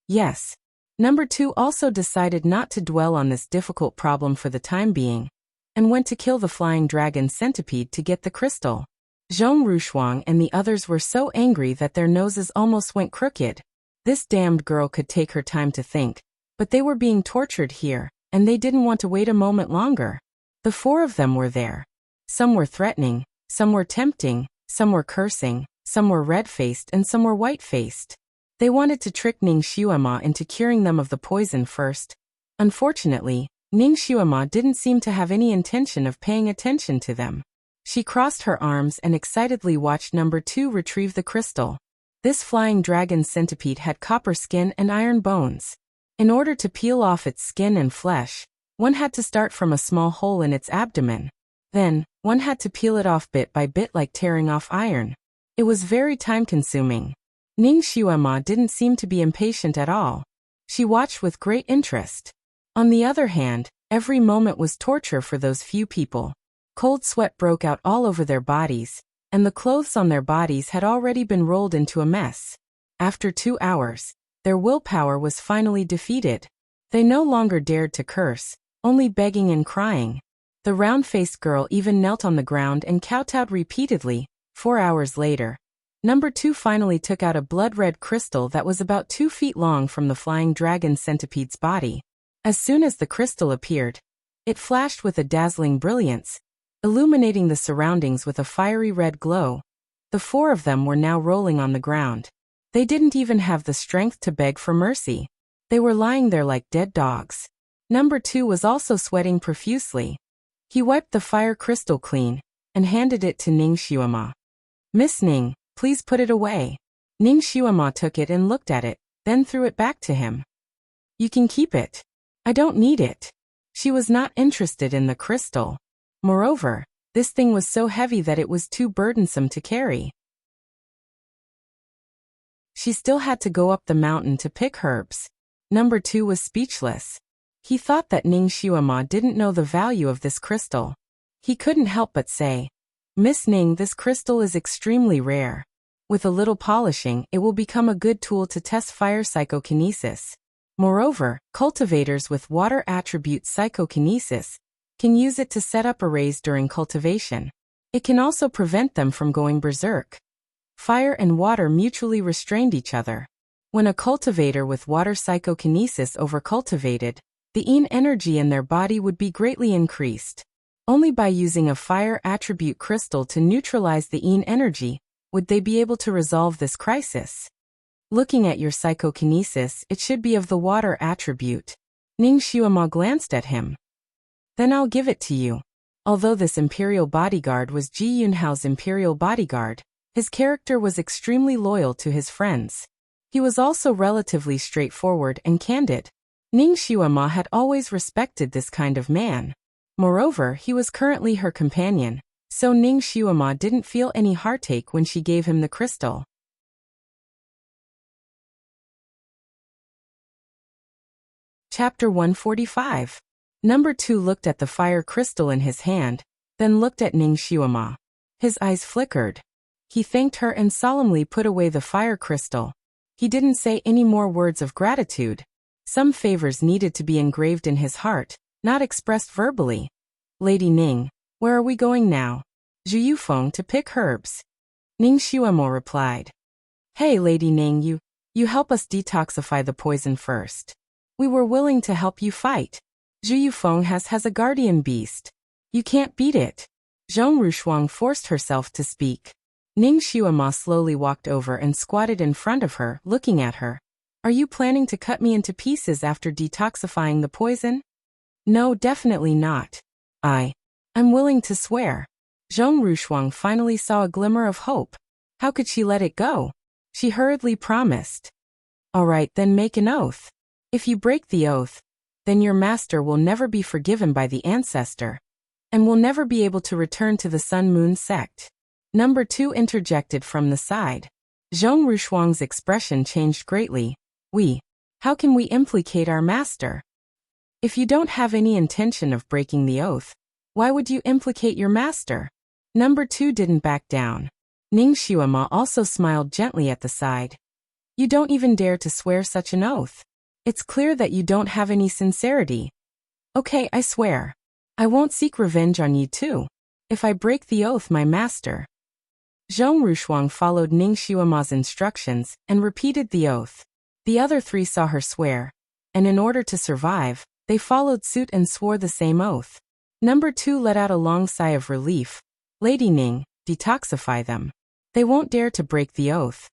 Yes. Number 2 also decided not to dwell on this difficult problem for the time being, and went to kill the flying dragon centipede to get the crystal. Zhong Rushuang and the others were so angry that their noses almost went crooked. This damned girl could take her time to think, but they were being tortured here, and they didn't want to wait a moment longer. The 4 of them were there. Some were threatening, some were tempting, some were cursing, some were red-faced and some were white-faced. They wanted to trick Ning Xuema into curing them of the poison first. Unfortunately, Ning Xuema didn't seem to have any intention of paying attention to them. She crossed her arms and excitedly watched number 2 retrieve the crystal. This flying dragon centipede had copper skin and iron bones. In order to peel off its skin and flesh, One had to start from a small hole in its abdomen. Then, one had to peel it off bit by bit like tearing off iron. It was very time-consuming. Ning Xuema didn't seem to be impatient at all. She watched with great interest. On the other hand, every moment was torture for those few people. Cold sweat broke out all over their bodies, and the clothes on their bodies had already been rolled into a mess. After 2 hours, their willpower was finally defeated. They no longer dared to curse, only begging and crying. The round-faced girl even knelt on the ground and kowtowed repeatedly. 4 hours later, Number 2 finally took out a blood-red crystal that was about 2 feet long from the flying dragon centipede's body. As soon as the crystal appeared, it flashed with a dazzling brilliance, illuminating the surroundings with a fiery red glow. The 4 of them were now rolling on the ground. They didn't even have the strength to beg for mercy. They were lying there like dead dogs. Number 2 was also sweating profusely. He wiped the fire crystal clean and handed it to Ning Xuema. "Miss Ning, please put it away." Ning Xuema took it and looked at it, then threw it back to him. "You can keep it. I don't need it." She was not interested in the crystal. Moreover, this thing was so heavy that it was too burdensome to carry. She still had to go up the mountain to pick herbs. Number 2 was speechless. He thought that Ning Xuema didn't know the value of this crystal. He couldn't help but say, "Miss Ning, this crystal is extremely rare. With a little polishing, it will become a good tool to test fire psychokinesis. Moreover, cultivators with water attribute psychokinesis can use it to set up arrays during cultivation. It can also prevent them from going berserk." Fire and water mutually restrained each other. When a cultivator with water psychokinesis overcultivated, the yin energy in their body would be greatly increased. Only by using a fire attribute crystal to neutralize the yin energy would they be able to resolve this crisis. "Looking at your psychokinesis, it should be of the water attribute." Ning Xuema glanced at him. "Then I'll give it to you." Although this imperial bodyguard was Ji Yunhao's imperial bodyguard, his character was extremely loyal to his friends. He was also relatively straightforward and candid. Ning Xuema had always respected this kind of man. Moreover, he was currently her companion, so Ning Xuema didn't feel any heartache when she gave him the crystal. Chapter 145. Number 2 looked at the fire crystal in his hand, then looked at Ning Xuema. His eyes flickered. He thanked her and solemnly put away the fire crystal. He didn't say any more words of gratitude. Some favors needed to be engraved in his heart, not expressed verbally. "Lady Ning, where are we going now?" "Zhu Yufeng to pick herbs." Ning Xuema replied. "Hey Lady Ning, you help us detoxify the poison first. We were willing to help you fight. Zhu Yufeng has a guardian beast. You can't beat it." Zhong Rushuang forced herself to speak. Ning Xuema slowly walked over and squatted in front of her, looking at her. "Are you planning to cut me into pieces after detoxifying the poison?" "No, definitely not. I'm willing to swear." Zhong Rushuang finally saw a glimmer of hope. How could she let it go? She hurriedly promised. "All right, then make an oath. If you break the oath, then your master will never be forgiven by the ancestor, and will never be able to return to the Sun Moon sect." Number 2 interjected from the side. Zhong Rushuang's expression changed greatly. How can we implicate our master? If you don't have any intention of breaking the oath, why would you implicate your master?" Number 2 didn't back down. Ning Xuema also smiled gently at the side. "You don't even dare to swear such an oath. It's clear that you don't have any sincerity." "Okay, I swear. I won't seek revenge on you too. If I break the oath, my master." Zhong Rushuang followed Ning Xuema's instructions and repeated the oath. The other 3 saw her swear, and in order to survive, they followed suit and swore the same oath. Number 2 let out a long sigh of relief. "Lady Ning, detoxify them. They won't dare to break the oath."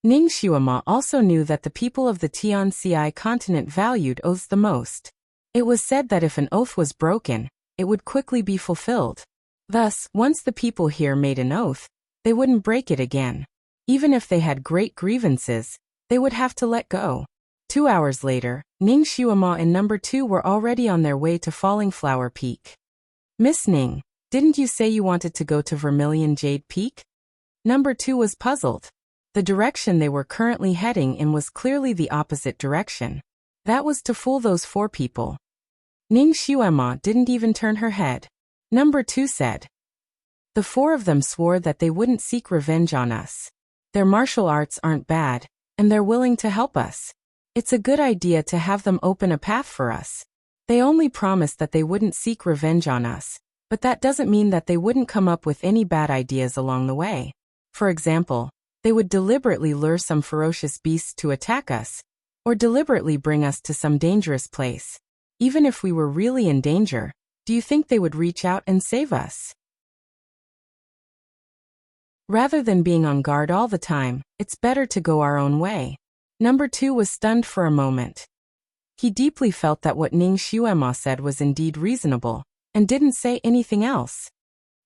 Ning Xuema also knew that the people of the Tianxi continent valued oaths the most. It was said that if an oath was broken, it would quickly be fulfilled. Thus, once the people here made an oath, they wouldn't break it again. Even if they had great grievances, they would have to let go. 2 hours later, Ning Xuema and number 2 were already on their way to Falling Flower Peak. Miss Ning, didn't you say you wanted to go to Vermilion Jade Peak? Number 2 was puzzled. The direction they were currently heading in was clearly the opposite direction. That was to fool those 4 people. Ning Xuema didn't even turn her head. Number 2 said. The 4 of them swore that they wouldn't seek revenge on us. Their martial arts aren't bad, and they're willing to help us. It's a good idea to have them open a path for us. They only promised that they wouldn't seek revenge on us, but that doesn't mean that they wouldn't come up with any bad ideas along the way. For example, they would deliberately lure some ferocious beasts to attack us, or deliberately bring us to some dangerous place. Even if we were really in danger, do you think they would reach out and save us? Rather than being on guard all the time, it's better to go our own way. Number 2 was stunned for a moment. He deeply felt that what Ning Xuema said was indeed reasonable, and didn't say anything else.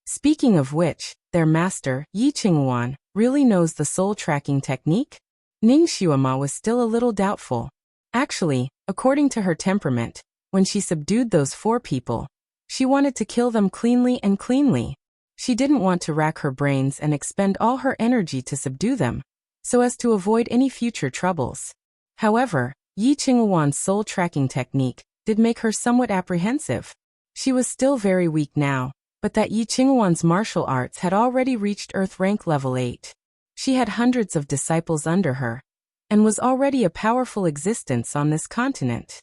Speaking of which, their master, Yi Qingwan, really knows the soul-tracking technique? Ning Xuema was still a little doubtful. Actually, according to her temperament, when she subdued those 4 people, she wanted to kill them cleanly and cleanly. She didn't want to rack her brains and expend all her energy to subdue them, so as to avoid any future troubles. However, Yi Qingwan's soul-tracking technique did make her somewhat apprehensive. She was still very weak now, but that Yi Qingwan's martial arts had already reached Earth rank level 8. She had hundreds of disciples under her, and was already a powerful existence on this continent.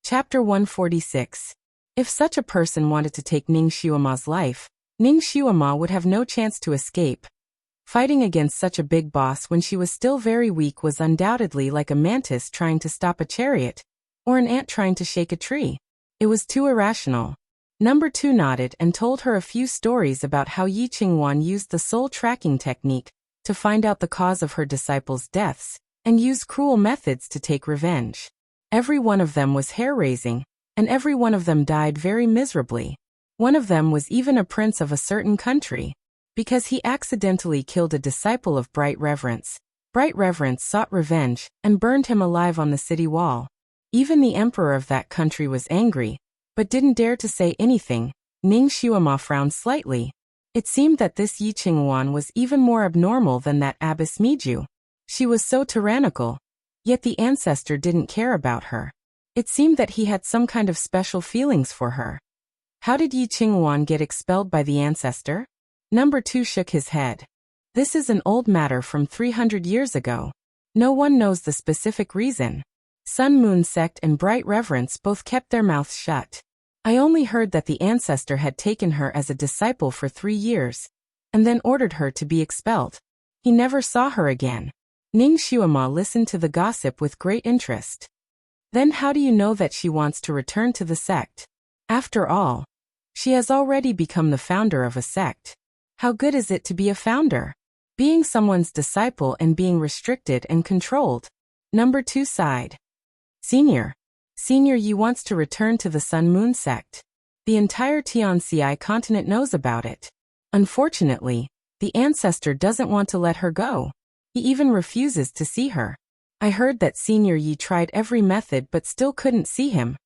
Chapter 146. If such a person wanted to take Ning Xuema's life, Ning Xuema would have no chance to escape. Fighting against such a big boss when she was still very weak was undoubtedly like a mantis trying to stop a chariot, or an ant trying to shake a tree. It was too irrational. Number 2 nodded and told her a few stories about how Yi Qingwan used the soul-tracking technique to find out the cause of her disciples' deaths, and used cruel methods to take revenge. Every one of them was hair-raising, and every one of them died very miserably. One of them was even a prince of a certain country, because he accidentally killed a disciple of Bright Reverence. Bright Reverence sought revenge and burned him alive on the city wall. Even the emperor of that country was angry, but didn't dare to say anything. Ning Xuema frowned slightly. It seemed that this Yi Qingwan was even more abnormal than that Abbess Miju. She was so tyrannical, yet the ancestor didn't care about her. It seemed that he had some kind of special feelings for her. How did Yi Qingwan get expelled by the ancestor? Number 2 shook his head. This is an old matter from 300 years ago. No one knows the specific reason. Sun Moon Sect and Bright Reverence both kept their mouths shut. I only heard that the ancestor had taken her as a disciple for 3 years, and then ordered her to be expelled. He never saw her again. Ning Xuema listened to the gossip with great interest. Then how do you know that she wants to return to the sect? After all, she has already become the founder of a sect. How good is it to be a founder? Being someone's disciple and being restricted and controlled. Number 2 sighed. Senior Yi wants to return to the Sun Moon sect. The entire Tianxi continent knows about it. Unfortunately, the ancestor doesn't want to let her go. He even refuses to see her. I heard that Senior Yi tried every method but still couldn't see him.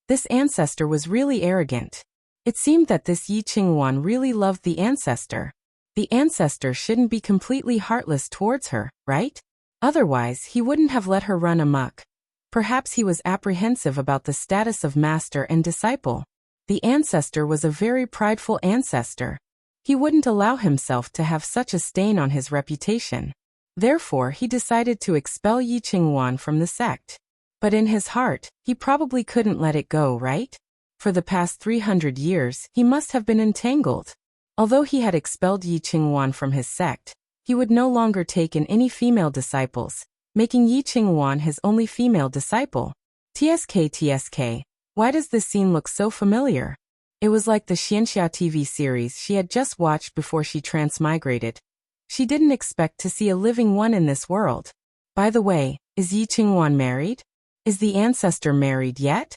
This ancestor was really arrogant. It seemed that this Yi Qingwan really loved the ancestor. The ancestor shouldn't be completely heartless towards her, right? Otherwise, he wouldn't have let her run amok. Perhaps he was apprehensive about the status of master and disciple. The ancestor was a very prideful ancestor. He wouldn't allow himself to have such a stain on his reputation. Therefore, he decided to expel Yi Qingwan from the sect. But in his heart, he probably couldn't let it go, right? For the past 300 years, he must have been entangled. Although he had expelled Yi Qingwan from his sect, he would no longer take in any female disciples, making Yi Qingwan his only female disciple. TSK, why does this scene look so familiar? It was like the Xianxia TV series she had just watched before she transmigrated. She didn't expect to see a living one in this world. By the way, is Yi Qingwan married? Is the ancestor married yet?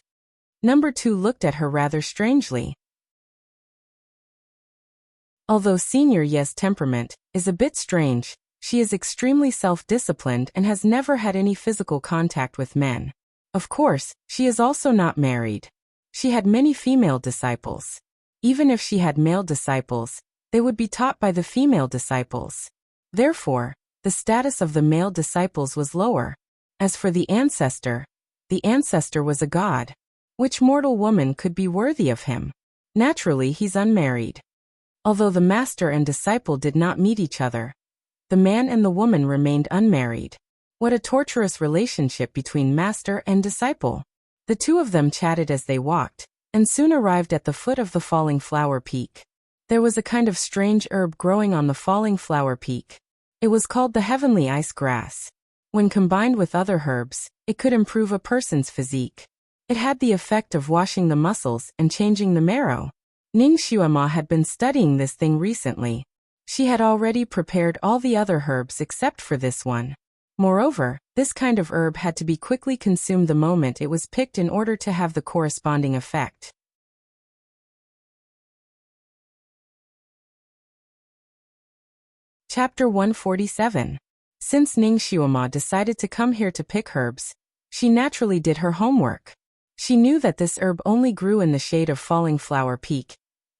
Number 2 looked at her rather strangely. Although Senior Ye's temperament is a bit strange, she is extremely self-disciplined and has never had any physical contact with men. Of course, she is also not married. She had many female disciples. Even if she had male disciples, they would be taught by the female disciples. Therefore, the status of the male disciples was lower. As for the ancestor was a god. Which mortal woman could be worthy of him? Naturally, he's unmarried. Although the master and disciple did not meet each other, the man and the woman remained unmarried. What a torturous relationship between master and disciple. The two of them chatted as they walked, and soon arrived at the foot of the Falling Flower Peak. There was a kind of strange herb growing on the Falling Flower Peak. It was called the heavenly ice grass. When combined with other herbs, it could improve a person's physique. It had the effect of washing the muscles and changing the marrow. Ning Xuema had been studying this thing recently. She had already prepared all the other herbs except for this one. Moreover, this kind of herb had to be quickly consumed the moment it was picked in order to have the corresponding effect. Chapter 147. Since Ning Xuema decided to come here to pick herbs, she naturally did her homework. She knew that this herb only grew in the shade of Falling Flower Peak,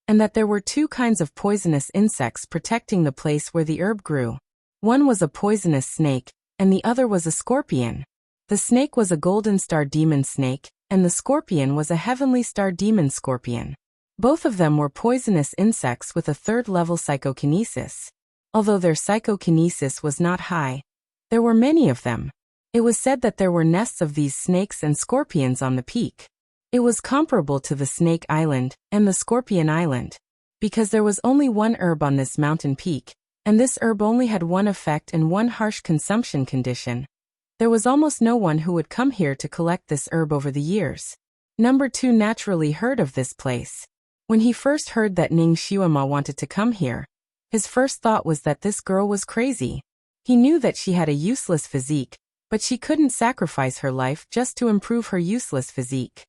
and that there were two kinds of poisonous insects protecting the place where the herb grew. One was a poisonous snake, and the other was a scorpion. The snake was a golden star demon snake, and the scorpion was a heavenly star demon scorpion. Both of them were poisonous insects with a third-level psychokinesis. Although their psychokinesis was not high, there were many of them. It was said that there were nests of these snakes and scorpions on the peak. It was comparable to the Snake Island and the Scorpion Island, because there was only one herb on this mountain peak, and this herb only had one effect and one harsh consumption condition. There was almost no one who would come here to collect this herb over the years. Number 2 naturally heard of this place. When he first heard that Ning Xuema wanted to come here, his first thought was that this girl was crazy. He knew that she had a useless physique, but she couldn't sacrifice her life just to improve her useless physique.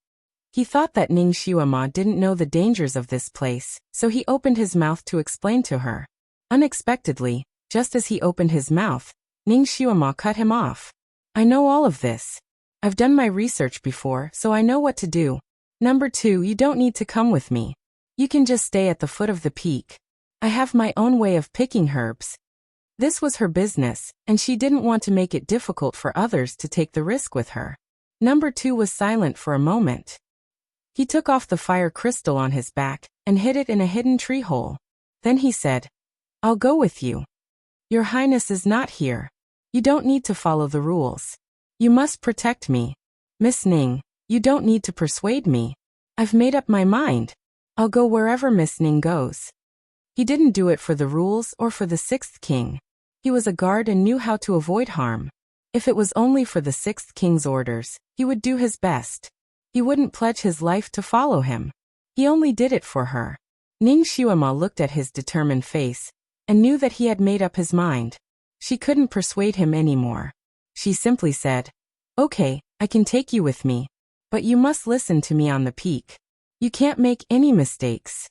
He thought that Ning Xuema didn't know the dangers of this place, so he opened his mouth to explain to her. Unexpectedly, just as he opened his mouth, Ning Xuema cut him off. I know all of this. I've done my research before, so I know what to do. Number 2, you don't need to come with me. You can just stay at the foot of the peak. I have my own way of picking herbs. This was her business, and she didn't want to make it difficult for others to take the risk with her. Number 2 was silent for a moment. He took off the fire crystal on his back and hid it in a hidden tree hole. Then he said, I'll go with you. Your Highness is not here. You don't need to follow the rules. You must protect me. Miss Ning, you don't need to persuade me. I've made up my mind. I'll go wherever Miss Ning goes. He didn't do it for the rules or for the 6th king. He was a guard and knew how to avoid harm. If it was only for the 6th king's orders, he would do his best. He wouldn't pledge his life to follow him. He only did it for her. Ning Xuema looked at his determined face and knew that he had made up his mind. She couldn't persuade him anymore. She simply said, Okay, I can take you with me, but you must listen to me on the peak. You can't make any mistakes.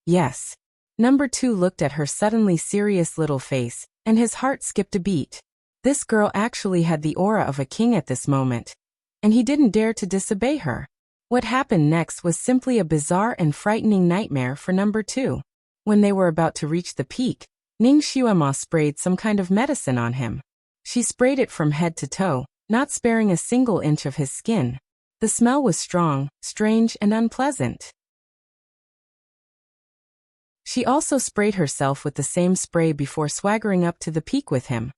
Yes. Number 2 looked at her suddenly serious little face, and his heart skipped a beat. This girl actually had the aura of a king at this moment, and he didn't dare to disobey her. What happened next was simply a bizarre and frightening nightmare for number 2. When they were about to reach the peak, Ning Xuema sprayed some kind of medicine on him. She sprayed it from head to toe, not sparing a single inch of his skin. The smell was strong, strange, and unpleasant. She also sprayed herself with the same spray before swaggering up to the peak with him.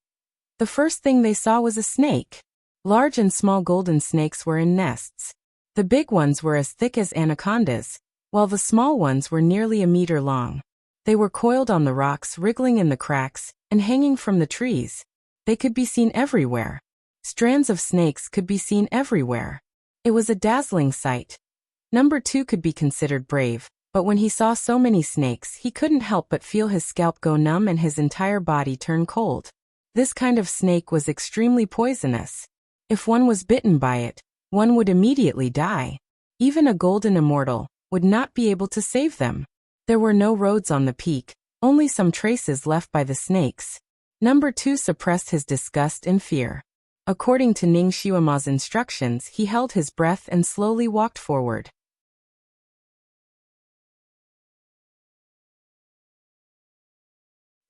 The first thing they saw was a snake. Large and small golden snakes were in nests. The big ones were as thick as anacondas, while the small ones were nearly a meter long. They were coiled on the rocks, wriggling in the cracks, and hanging from the trees. They could be seen everywhere. Strands of snakes could be seen everywhere. It was a dazzling sight. Number 2 could be considered brave, but when he saw so many snakes, he couldn't help but feel his scalp go numb and his entire body turn cold. This kind of snake was extremely poisonous. If one was bitten by it, one would immediately die. Even a golden immortal would not be able to save them. There were no roads on the peak, only some traces left by the snakes. Number 2 suppressed his disgust and fear. According to Ning Xiuma's instructions, he held his breath and slowly walked forward.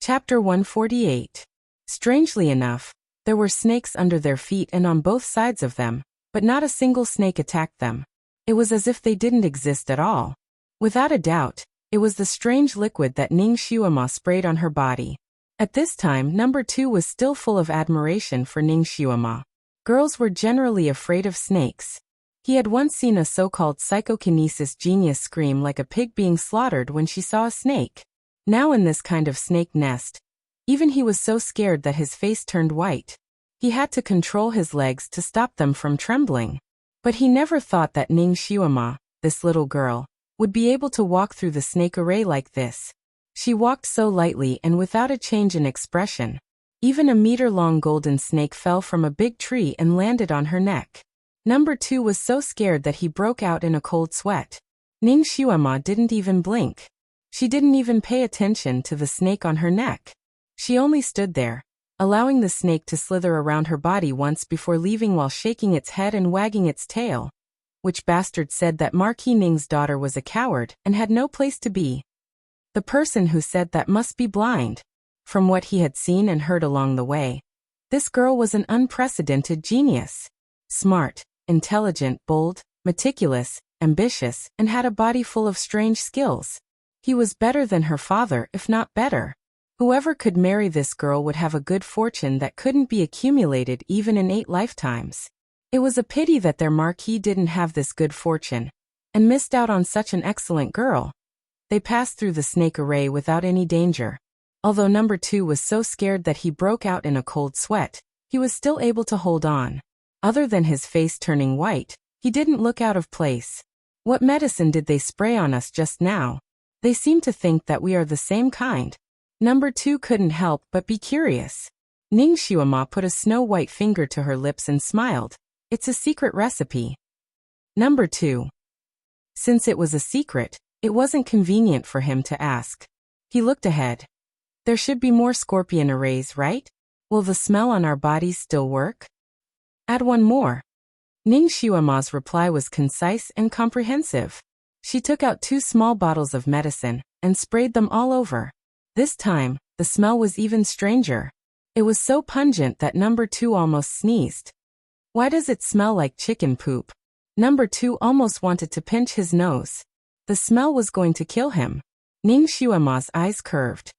Chapter 148. Strangely enough, there were snakes under their feet and on both sides of them, but not a single snake attacked them. It was as if they didn't exist at all. Without a doubt, it was the strange liquid that Ning Xiuma sprayed on her body. At this time, number 2 was still full of admiration for Ning Xiuma. Girls were generally afraid of snakes. He had once seen a so-called psychokinesis genius scream like a pig being slaughtered when she saw a snake. Now in this kind of snake nest, even he was so scared that his face turned white. He had to control his legs to stop them from trembling. But he never thought that Ning Xiuma, this little girl, would be able to walk through the snake array like this. She walked so lightly and without a change in expression. Even a meter-long golden snake fell from a big tree and landed on her neck. Number 2 was so scared that he broke out in a cold sweat. Ning Xiuma didn't even blink. She didn't even pay attention to the snake on her neck. She only stood there, allowing the snake to slither around her body once before leaving while shaking its head and wagging its tail. Which bastard said that Marquis Ning's daughter was a coward and had no place to be? The person who said that must be blind. From what he had seen and heard along the way, this girl was an unprecedented genius. Smart, intelligent, bold, meticulous, ambitious, and had a body full of strange skills. He was better than her father, if not better. Whoever could marry this girl would have a good fortune that couldn't be accumulated even in 8 lifetimes. It was a pity that their marquis didn't have this good fortune, and missed out on such an excellent girl. They passed through the snake array without any danger. Although number 2 was so scared that he broke out in a cold sweat, he was still able to hold on. Other than his face turning white, he didn't look out of place. What medicine did they spray on us just now? They seem to think that we are the same kind. Number 2 couldn't help but be curious. Ning Xiuma put a snow-white finger to her lips and smiled. It's a secret recipe. Number 2. Since it was a secret, it wasn't convenient for him to ask. He looked ahead. There should be more scorpion arrays, right? Will the smell on our bodies still work? Add one more. Ning Xiuma's reply was concise and comprehensive. She took out 2 small bottles of medicine and sprayed them all over. This time, the smell was even stranger. It was so pungent that number 2 almost sneezed. Why does it smell like chicken poop? Number 2 almost wanted to pinch his nose. The smell was going to kill him. Ning Xiuma's eyes curved.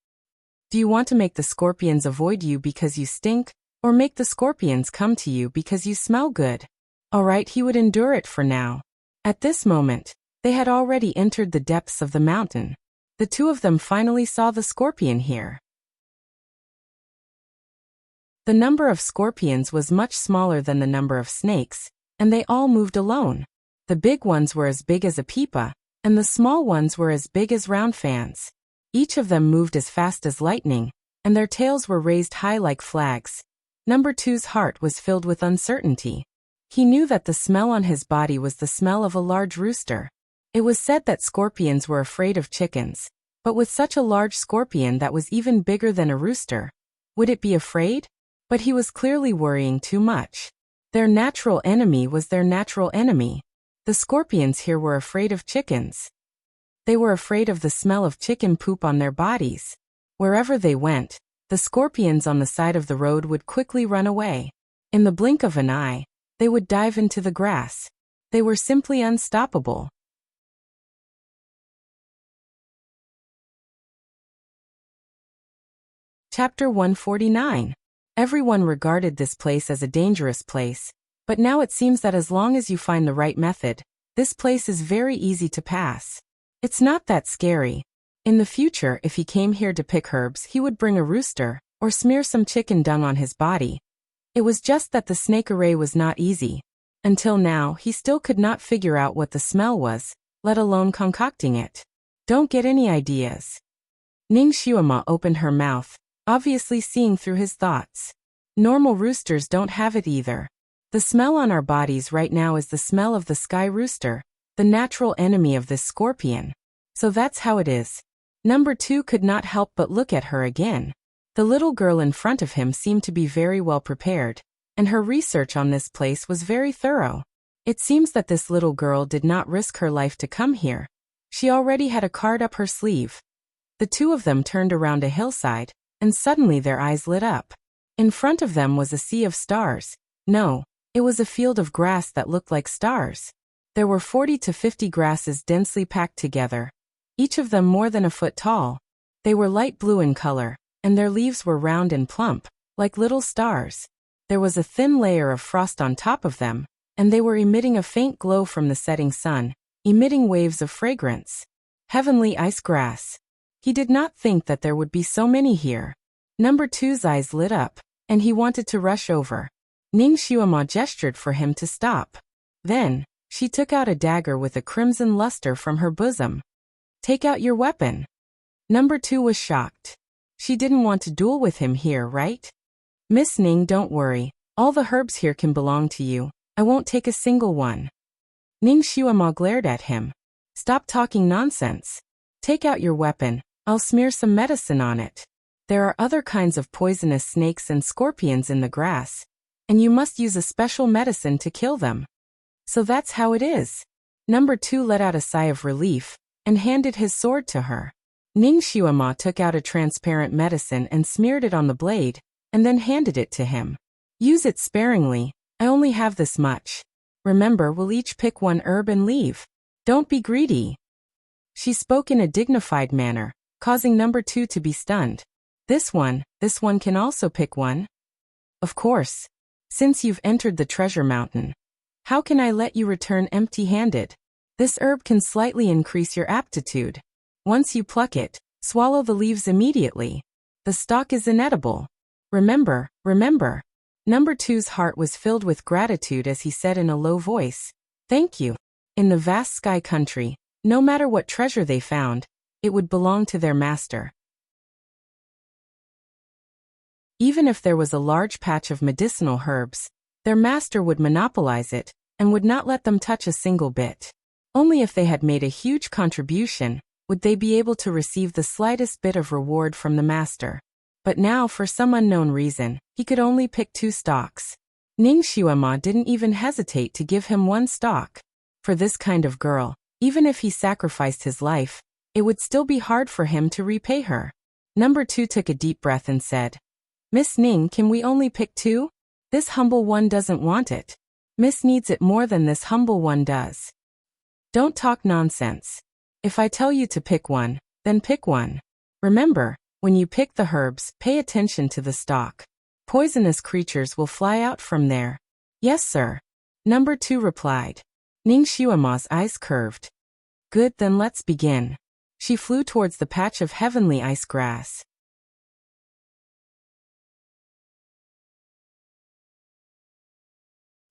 Do you want to make the scorpions avoid you because you stink, or make the scorpions come to you because you smell good? Alright, he would endure it for now. At this moment, they had already entered the depths of the mountain. The 2 of them finally saw the scorpion here. The number of scorpions was much smaller than the number of snakes, and they all moved alone. The big ones were as big as a pipa, and the small ones were as big as round fans. Each of them moved as fast as lightning, and their tails were raised high like flags. Number 2's heart was filled with uncertainty. He knew that the smell on his body was the smell of a large rooster. It was said that scorpions were afraid of chickens, but with such a large scorpion that was even bigger than a rooster, would it be afraid? But he was clearly worrying too much. Their natural enemy was their natural enemy. The scorpions here were afraid of chickens. They were afraid of the smell of chicken poop on their bodies. Wherever they went, the scorpions on the side of the road would quickly run away. In the blink of an eye, they would dive into the grass. They were simply unstoppable. Chapter 149. Everyone regarded this place as a dangerous place, but now it seems that as long as you find the right method, this place is very easy to pass. It's not that scary. In the future, if he came here to pick herbs, he would bring a rooster, or smear some chicken dung on his body. It was just that the snake array was not easy. Until now, he still could not figure out what the smell was, let alone concocting it. Don't get any ideas. Ning Xiuma opened her mouth, obviously seeing through his thoughts. Normal roosters don't have it either. The smell on our bodies right now is the smell of the sky rooster, the natural enemy of this scorpion. So that's how it is. Number 2 could not help but look at her again. The little girl in front of him seemed to be very well prepared, and her research on this place was very thorough. It seems that this little girl did not risk her life to come here. She already had a card up her sleeve. The two of them turned around a hillside, and suddenly their eyes lit up. In front of them was a sea of stars. No, it was a field of grass that looked like stars. There were 40 to 50 grasses densely packed together, each of them more than a foot tall. They were light blue in color, and their leaves were round and plump, like little stars. There was a thin layer of frost on top of them, and they were emitting a faint glow from the setting sun, emitting waves of fragrance. Heavenly ice grass. He did not think that there would be so many here. Number 2's eyes lit up, and he wanted to rush over. Ning Xuema gestured for him to stop. Then, she took out a dagger with a crimson luster from her bosom. Take out your weapon. Number 2 was shocked. She didn't want to duel with him here, right? Miss Ning, don't worry. All the herbs here can belong to you. I won't take a single one. Ning Xuema glared at him. Stop talking nonsense. Take out your weapon. I'll smear some medicine on it. There are other kinds of poisonous snakes and scorpions in the grass, and you must use a special medicine to kill them. So that's how it is. Number 2 let out a sigh of relief and handed his sword to her. Ning Xuema took out a transparent medicine and smeared it on the blade, and then handed it to him. Use it sparingly. I only have this much. Remember, we'll each pick one herb and leave. Don't be greedy. She spoke in a dignified manner, causing Number 2 to be stunned. This one can also pick one? Of course. Since you've entered the treasure mountain, how can I let you return empty-handed? This herb can slightly increase your aptitude. Once you pluck it, swallow the leaves immediately. The stalk is inedible. Remember. Number 2's heart was filled with gratitude as he said in a low voice, Thank you. In the vast sky country, no matter what treasure they found, it would belong to their master. Even if there was a large patch of medicinal herbs, their master would monopolize it and would not let them touch a single bit. Only if they had made a huge contribution would they be able to receive the slightest bit of reward from the master. But now, for some unknown reason, he could only pick 2 stalks. Ning Xuema didn't even hesitate to give him 1 stalk. For this kind of girl, even if he sacrificed his life, it would still be hard for him to repay her. Number 2 took a deep breath and said, Miss Ning, can we only pick 2? This humble one doesn't want it. Miss needs it more than this humble one does. Don't talk nonsense. If I tell you to pick one, then pick one. Remember, when you pick the herbs, pay attention to the stalk. Poisonous creatures will fly out from there. Yes, sir. Number 2 replied. Ning Xuema's eyes curved. Good, then let's begin. She flew towards the patch of heavenly ice grass.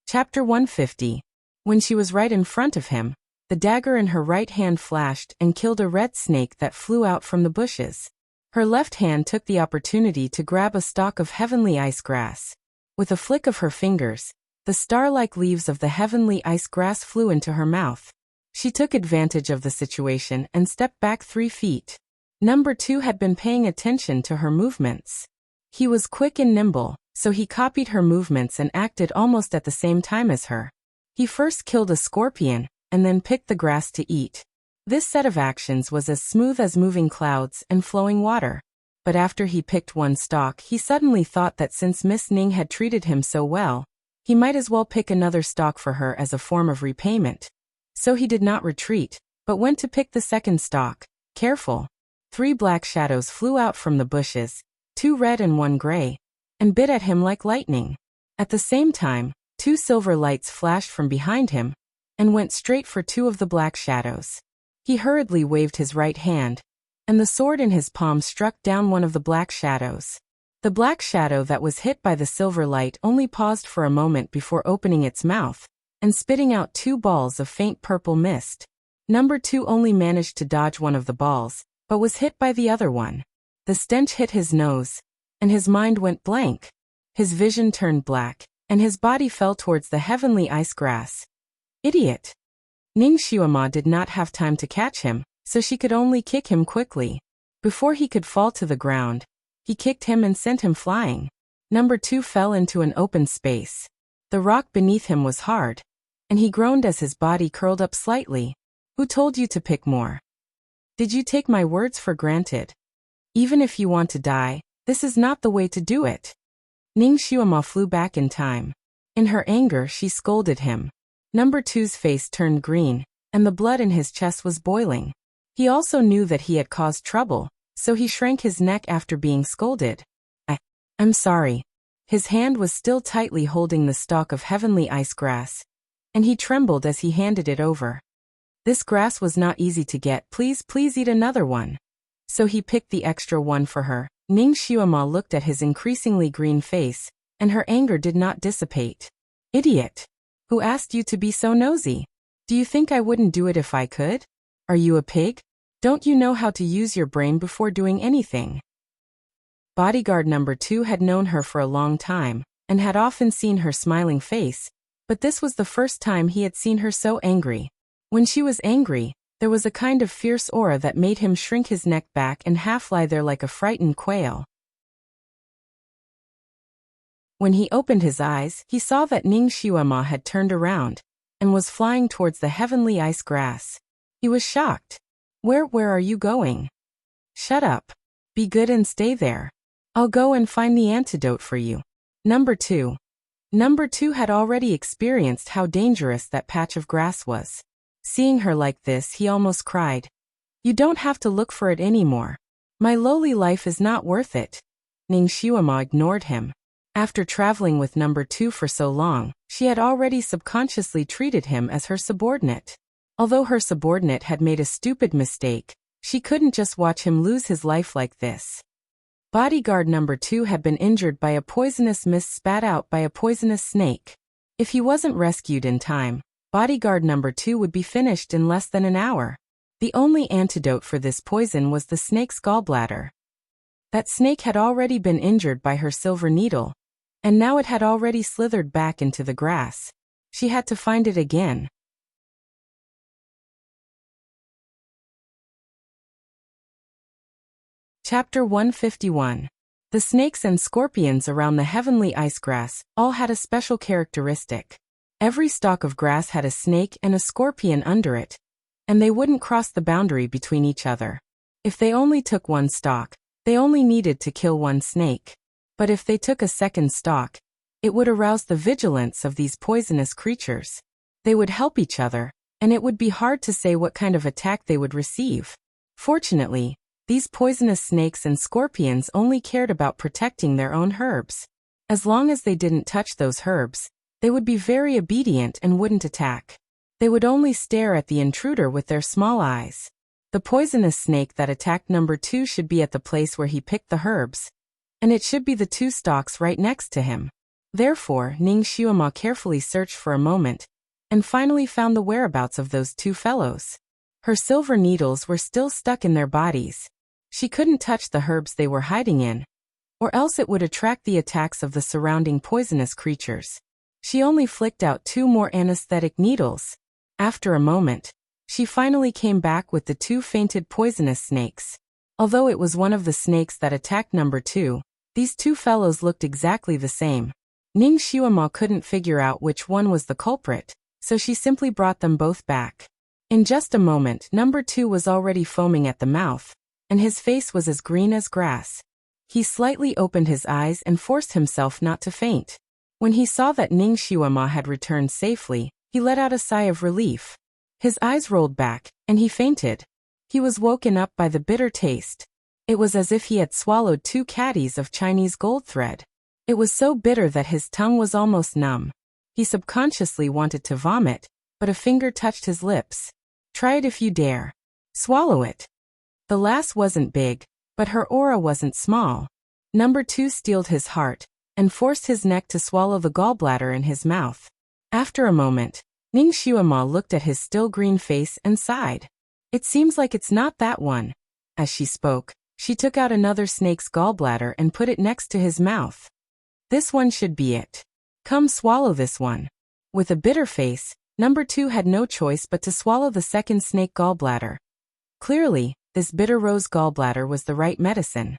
Chapter 150. When she was right in front of him, the dagger in her right hand flashed and killed a red snake that flew out from the bushes. Her left hand took the opportunity to grab a stalk of heavenly ice grass. With a flick of her fingers, the star-like leaves of the heavenly ice grass flew into her mouth. She took advantage of the situation and stepped back 3 feet. Number 2 had been paying attention to her movements. He was quick and nimble, so he copied her movements and acted almost at the same time as her. He first killed a scorpion, and then picked the grass to eat. This set of actions was as smooth as moving clouds and flowing water. But after he picked 1 stalk, he suddenly thought that since Miss Ning had treated him so well, he might as well pick another stalk for her as a form of repayment. So he did not retreat, but went to pick the second stalk. Careful. 3 black shadows flew out from the bushes, 2 red and 1 gray, and bit at him like lightning. At the same time, 2 silver lights flashed from behind him, and went straight for 2 of the black shadows. He hurriedly waved his right hand, and the sword in his palm struck down one of the black shadows. The black shadow that was hit by the silver light only paused for a moment before opening its mouth, and spitting out 2 balls of faint purple mist. Number 2 only managed to dodge one of the balls, but was hit by the other one. The stench hit his nose, and his mind went blank. His vision turned black, and his body fell towards the heavenly ice grass. Idiot! Ning Xuema did not have time to catch him, so she could only kick him quickly. Before he could fall to the ground, he kicked him and sent him flying. Number 2 fell into an open space. The rock beneath him was hard, and he groaned as his body curled up slightly. Who told you to pick more? Did you take my words for granted? Even if you want to die, this is not the way to do it. Ning Xiaoma flew back in time. In her anger, she scolded him. Number 2's face turned green, and the blood in his chest was boiling. He also knew that he had caused trouble, so he shrank his neck after being scolded. I'm sorry. His hand was still tightly holding the stalk of heavenly ice grass, and he trembled as he handed it over. This grass was not easy to get. Please eat another one. So he picked the extra one for her. Ning Xiaoma looked at his increasingly green face, and her anger did not dissipate. Idiot! Who asked you to be so nosy? Do you think I wouldn't do it if I could? Are you a pig? Don't you know how to use your brain before doing anything? Bodyguard number 2 had known her for a long time, and had often seen her smiling face, but this was the first time he had seen her so angry. When she was angry, there was a kind of fierce aura that made him shrink his neck back and half lie there like a frightened quail. When he opened his eyes, he saw that Ning Xiaoma had turned around, and was flying towards the heavenly ice grass. He was shocked. Where are you going? Shut up. Be good and stay there. I'll go and find the antidote for you. Number 2. Number 2 had already experienced how dangerous that patch of grass was. Seeing her like this, he almost cried. You don't have to look for it anymore. My lowly life is not worth it. Ning Xiaoma ignored him. After traveling with number 2 for so long, she had already subconsciously treated him as her subordinate. Although her subordinate had made a stupid mistake, she couldn't just watch him lose his life like this. Bodyguard number 2 had been injured by a poisonous mist spat out by a poisonous snake. If he wasn't rescued in time, bodyguard number 2 would be finished in less than an hour. The only antidote for this poison was the snake's gallbladder. That snake had already been injured by her silver needle, and now it had already slithered back into the grass. She had to find it again. Chapter 151. The snakes and scorpions around the heavenly ice grass all had a special characteristic. Every stalk of grass had a snake and a scorpion under it, and they wouldn't cross the boundary between each other. If they only took one stalk, they only needed to kill one snake. But if they took a second stalk, it would arouse the vigilance of these poisonous creatures. They would help each other, and it would be hard to say what kind of attack they would receive. Fortunately, these poisonous snakes and scorpions only cared about protecting their own herbs. As long as they didn't touch those herbs, they would be very obedient and wouldn't attack. They would only stare at the intruder with their small eyes. The poisonous snake that attacked number 2 should be at the place where he picked the herbs, and it should be the 2 stalks right next to him. Therefore, Ning Xiaoma carefully searched for a moment, and finally found the whereabouts of those 2 fellows. Her silver needles were still stuck in their bodies. She couldn't touch the herbs they were hiding in, or else it would attract the attacks of the surrounding poisonous creatures. She only flicked out 2 more anesthetic needles. After a moment, she finally came back with the 2 fainted poisonous snakes. Although it was one of the snakes that attacked number 2, these 2 fellows looked exactly the same. Ning Xiaoma couldn't figure out which one was the culprit, so she simply brought them both back. In just a moment, number 2 was already foaming at the mouth, and his face was as green as grass. He slightly opened his eyes and forced himself not to faint. When he saw that Ning Xiaoma had returned safely, he let out a sigh of relief. His eyes rolled back, and he fainted. He was woken up by the bitter taste. It was as if he had swallowed 2 caddies of Chinese gold thread. It was so bitter that his tongue was almost numb. He subconsciously wanted to vomit, but a finger touched his lips. Try it if you dare. Swallow it. The lass wasn't big, but her aura wasn't small. Number 2 steeled his heart, and forced his neck to swallow the gallbladder in his mouth. After a moment, Ning Xiaoma looked at his still green face and sighed. It seems like it's not that one. As she spoke, she took out another snake's gallbladder and put it next to his mouth. This one should be it. Come swallow this one. With a bitter face, number 2 had no choice but to swallow the second snake gallbladder. Clearly, this bitter rose gallbladder was the right medicine.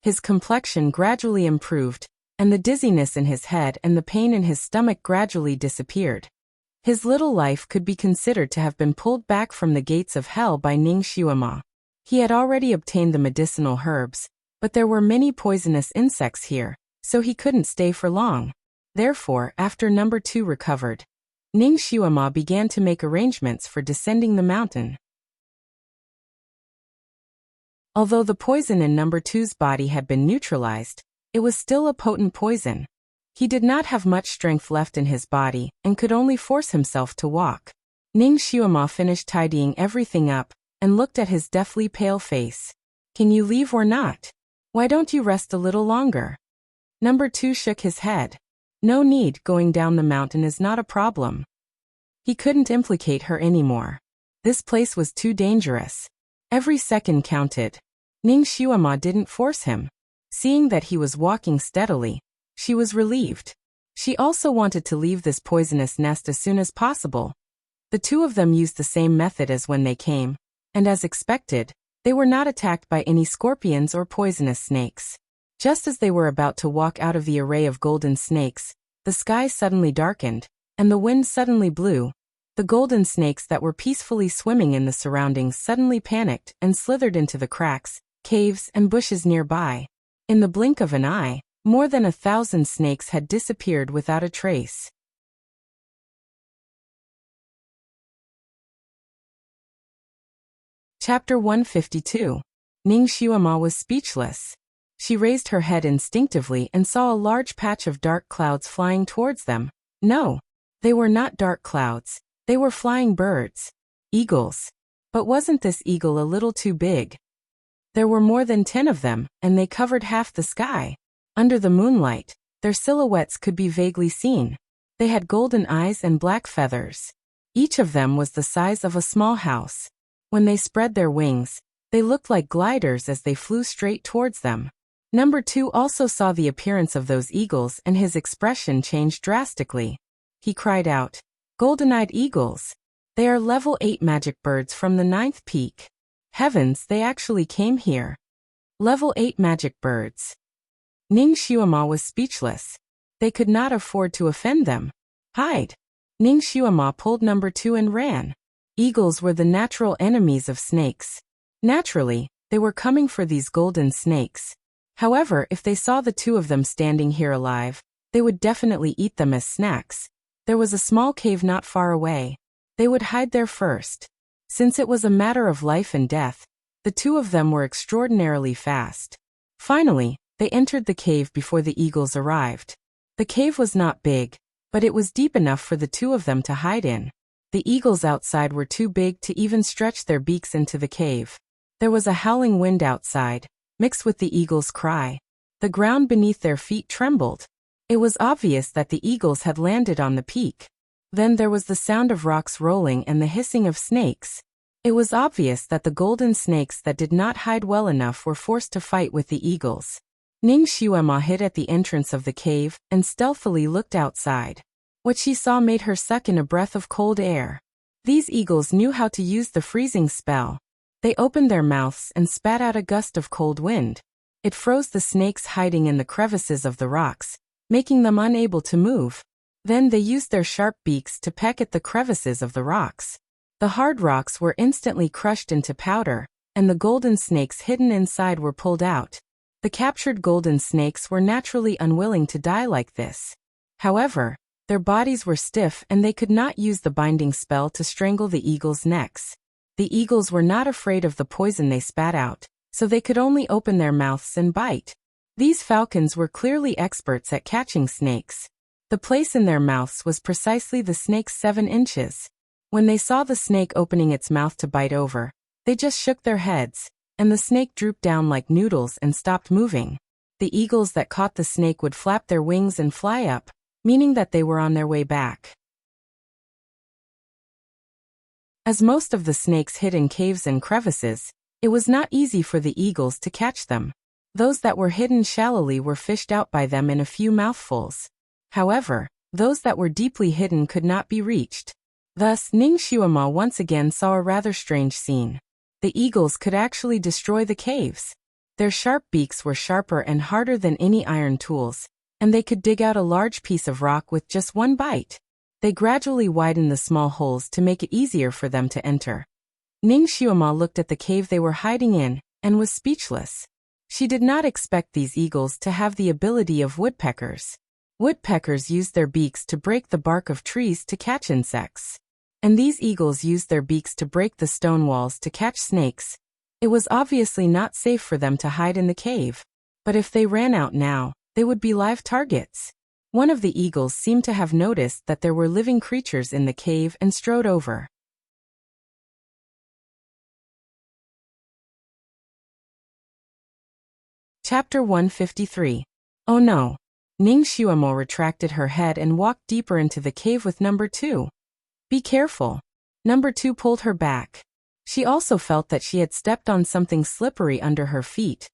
His complexion gradually improved, and the dizziness in his head and the pain in his stomach gradually disappeared. His little life could be considered to have been pulled back from the gates of hell by Ning Xiuema. He had already obtained the medicinal herbs, but there were many poisonous insects here, so he couldn't stay for long. Therefore, after number 2 recovered, Ning Xiuema began to make arrangements for descending the mountain. Although the poison in number 2's body had been neutralized, it was still a potent poison. He did not have much strength left in his body and could only force himself to walk. Ning Xiuema finished tidying everything up and looked at his deathly pale face. "Can you leave or not? Why don't you rest a little longer?" Number 2 shook his head. "No need, going down the mountain is not a problem." He couldn't implicate her anymore. This place was too dangerous. Every second counted. Ning Xiuema didn't force him. Seeing that he was walking steadily, she was relieved. She also wanted to leave this poisonous nest as soon as possible. The two of them used the same method as when they came, and as expected, they were not attacked by any scorpions or poisonous snakes. Just as they were about to walk out of the array of golden snakes, the sky suddenly darkened, and the wind suddenly blew. The golden snakes that were peacefully swimming in the surroundings suddenly panicked and slithered into the cracks, caves, and bushes nearby. In the blink of an eye, more than 1,000 snakes had disappeared without a trace. Chapter 152. Ning Xiuema was speechless. She raised her head instinctively and saw a large patch of dark clouds flying towards them. No, they were not dark clouds. They were flying birds. Eagles. But wasn't this eagle a little too big? There were more than 10 of them, and they covered half the sky. Under the moonlight, their silhouettes could be vaguely seen. They had golden eyes and black feathers. Each of them was the size of a small house. When they spread their wings, they looked like gliders as they flew straight towards them. Number 2 also saw the appearance of those eagles and his expression changed drastically. He cried out, "Golden-eyed eagles! They are level 8 magic birds from the 9th peak. Heavens, they actually came here. Level 8 magic birds." Ning Xiuema was speechless. They could not afford to offend them. "Hide!" Ning Xiuema pulled number 2 and ran. Eagles were the natural enemies of snakes. Naturally, they were coming for these golden snakes. However, if they saw the two of them standing here alive, they would definitely eat them as snacks. There was a small cave not far away. They would hide there first. Since it was a matter of life and death, the two of them were extraordinarily fast. Finally, they entered the cave before the eagles arrived. The cave was not big, but it was deep enough for the two of them to hide in. The eagles outside were too big to even stretch their beaks into the cave. There was a howling wind outside, mixed with the eagles' cry. The ground beneath their feet trembled. It was obvious that the eagles had landed on the peak. Then there was the sound of rocks rolling and the hissing of snakes. It was obvious that the golden snakes that did not hide well enough were forced to fight with the eagles. Ning Xiuema hid at the entrance of the cave and stealthily looked outside. What she saw made her suck in a breath of cold air. These eagles knew how to use the freezing spell. They opened their mouths and spat out a gust of cold wind. It froze the snakes hiding in the crevices of the rocks, making them unable to move. Then they used their sharp beaks to peck at the crevices of the rocks. The hard rocks were instantly crushed into powder, and the golden snakes hidden inside were pulled out. The captured golden snakes were naturally unwilling to die like this. However, their bodies were stiff and they could not use the binding spell to strangle the eagles' necks. The eagles were not afraid of the poison they spat out, so they could only open their mouths and bite. These falcons were clearly experts at catching snakes. The place in their mouths was precisely the snake's 7 inches. When they saw the snake opening its mouth to bite over, they just shook their heads, and the snake drooped down like noodles and stopped moving. The eagles that caught the snake would flap their wings and fly up, meaning that they were on their way back. As most of the snakes hid in caves and crevices, it was not easy for the eagles to catch them. Those that were hidden shallowly were fished out by them in a few mouthfuls. However, those that were deeply hidden could not be reached. Thus, Ning Xiuema once again saw a rather strange scene. The eagles could actually destroy the caves. Their sharp beaks were sharper and harder than any iron tools, and they could dig out a large piece of rock with just one bite. They gradually widened the small holes to make it easier for them to enter. Ning Xiaoma looked at the cave they were hiding in, and was speechless. She did not expect these eagles to have the ability of woodpeckers. Woodpeckers use their beaks to break the bark of trees to catch insects. And these eagles used their beaks to break the stone walls to catch snakes. It was obviously not safe for them to hide in the cave. But if they ran out now, they would be live targets. One of the eagles seemed to have noticed that there were living creatures in the cave and strode over. Chapter 153. Oh no. Ning Xiaoma retracted her head and walked deeper into the cave with number 2. Be careful. Number 2 pulled her back. She also felt that she had stepped on something slippery under her feet.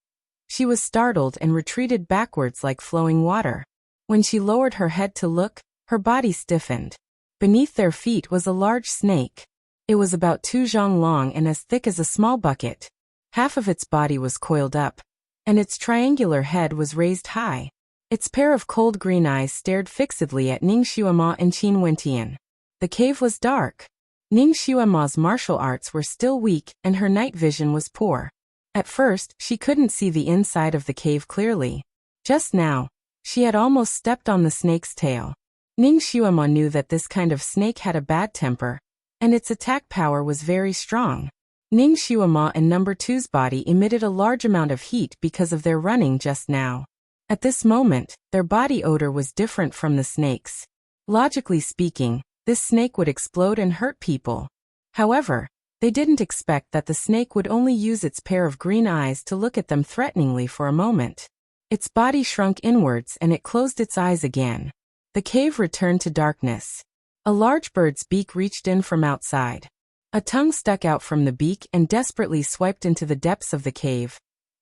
She was startled and retreated backwards like flowing water. When she lowered her head to look, her body stiffened. Beneath their feet was a large snake. It was about 2 zhang long and as thick as a small bucket. Half of its body was coiled up, and its triangular head was raised high. Its pair of cold green eyes stared fixedly at Ning Xiaoma and Qin Wentian. The cave was dark. Ning Xiaoma's martial arts were still weak and her night vision was poor. At first, she couldn't see the inside of the cave clearly. Just now, she had almost stepped on the snake's tail. Ning Xiaoma knew that this kind of snake had a bad temper, and its attack power was very strong. Ning Xiaoma and number 2's body emitted a large amount of heat because of their running just now. At this moment, their body odor was different from the snake's. Logically speaking, this snake would explode and hurt people. However, they didn't expect that the snake would only use its pair of green eyes to look at them threateningly for a moment. Its body shrunk inwards and it closed its eyes again. The cave returned to darkness. A large bird's beak reached in from outside. A tongue stuck out from the beak and desperately swiped into the depths of the cave.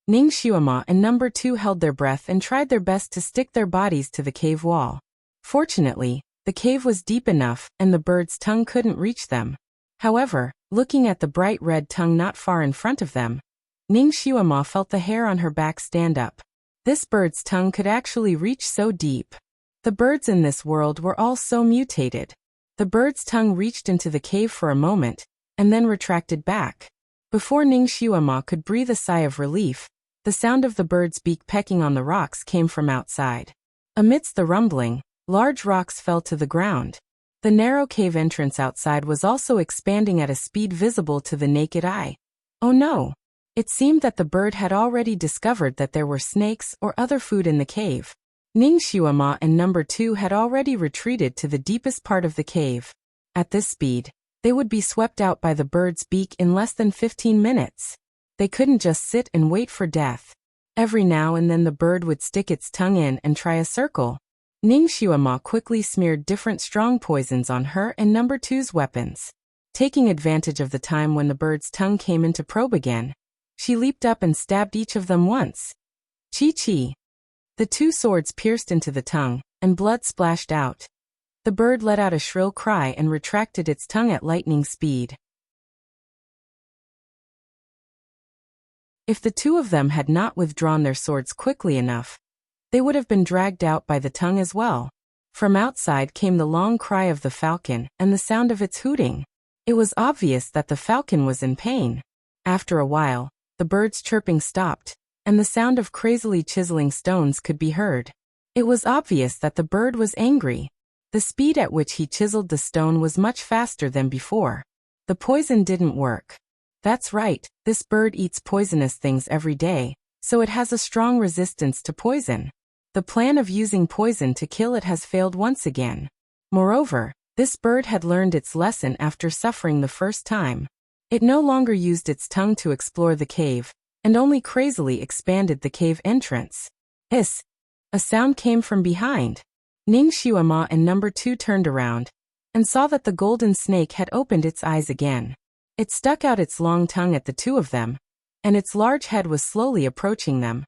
Ning Xiaoma and number 2 held their breath and tried their best to stick their bodies to the cave wall. Fortunately, the cave was deep enough and the bird's tongue couldn't reach them. However, looking at the bright red tongue not far in front of them, Ning Xiaoma felt the hair on her back stand up. This bird's tongue could actually reach so deep. The birds in this world were all so mutated. The bird's tongue reached into the cave for a moment, and then retracted back. Before Ning Xiaoma could breathe a sigh of relief, the sound of the bird's beak pecking on the rocks came from outside. Amidst the rumbling, large rocks fell to the ground. The narrow cave entrance outside was also expanding at a speed visible to the naked eye. Oh no! It seemed that the bird had already discovered that there were snakes or other food in the cave. Ning Xiaoma and number 2 had already retreated to the deepest part of the cave. At this speed, they would be swept out by the bird's beak in less than 15 minutes. They couldn't just sit and wait for death. Every now and then the bird would stick its tongue in and try a circle. Ning Xiaoma quickly smeared different strong poisons on her and number 2's weapons. Taking advantage of the time when the bird's tongue came in to probe again, she leaped up and stabbed each of them once. Chi-chi. The 2 swords pierced into the tongue, and blood splashed out. The bird let out a shrill cry and retracted its tongue at lightning speed. If the 2 of them had not withdrawn their swords quickly enough, they would have been dragged out by the tongue as well. From outside came the long cry of the falcon and the sound of its hooting. It was obvious that the falcon was in pain. After a while, the bird's chirping stopped, and the sound of crazily chiseling stones could be heard. It was obvious that the bird was angry. The speed at which he chiseled the stone was much faster than before. The poison didn't work. That's right, this bird eats poisonous things every day, so it has a strong resistance to poison. The plan of using poison to kill it has failed once again. Moreover, this bird had learned its lesson after suffering the first time. It no longer used its tongue to explore the cave, and only crazily expanded the cave entrance. Hiss! A sound came from behind. Ning Xiaoma and number 2 turned around, and saw that the golden snake had opened its eyes again. It stuck out its long tongue at the 2 of them, and its large head was slowly approaching them.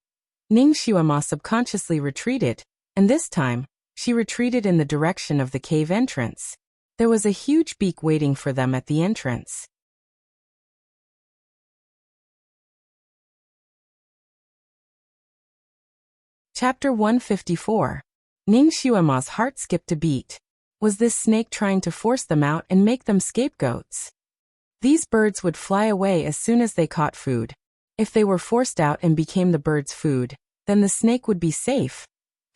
Ning Xiaoma subconsciously retreated, and this time, she retreated in the direction of the cave entrance. There was a huge beak waiting for them at the entrance. Chapter 154. Ning Xuema's heart skipped a beat. Was this snake trying to force them out and make them scapegoats? These birds would fly away as soon as they caught food. If they were forced out and became the birds' food, then the snake would be safe.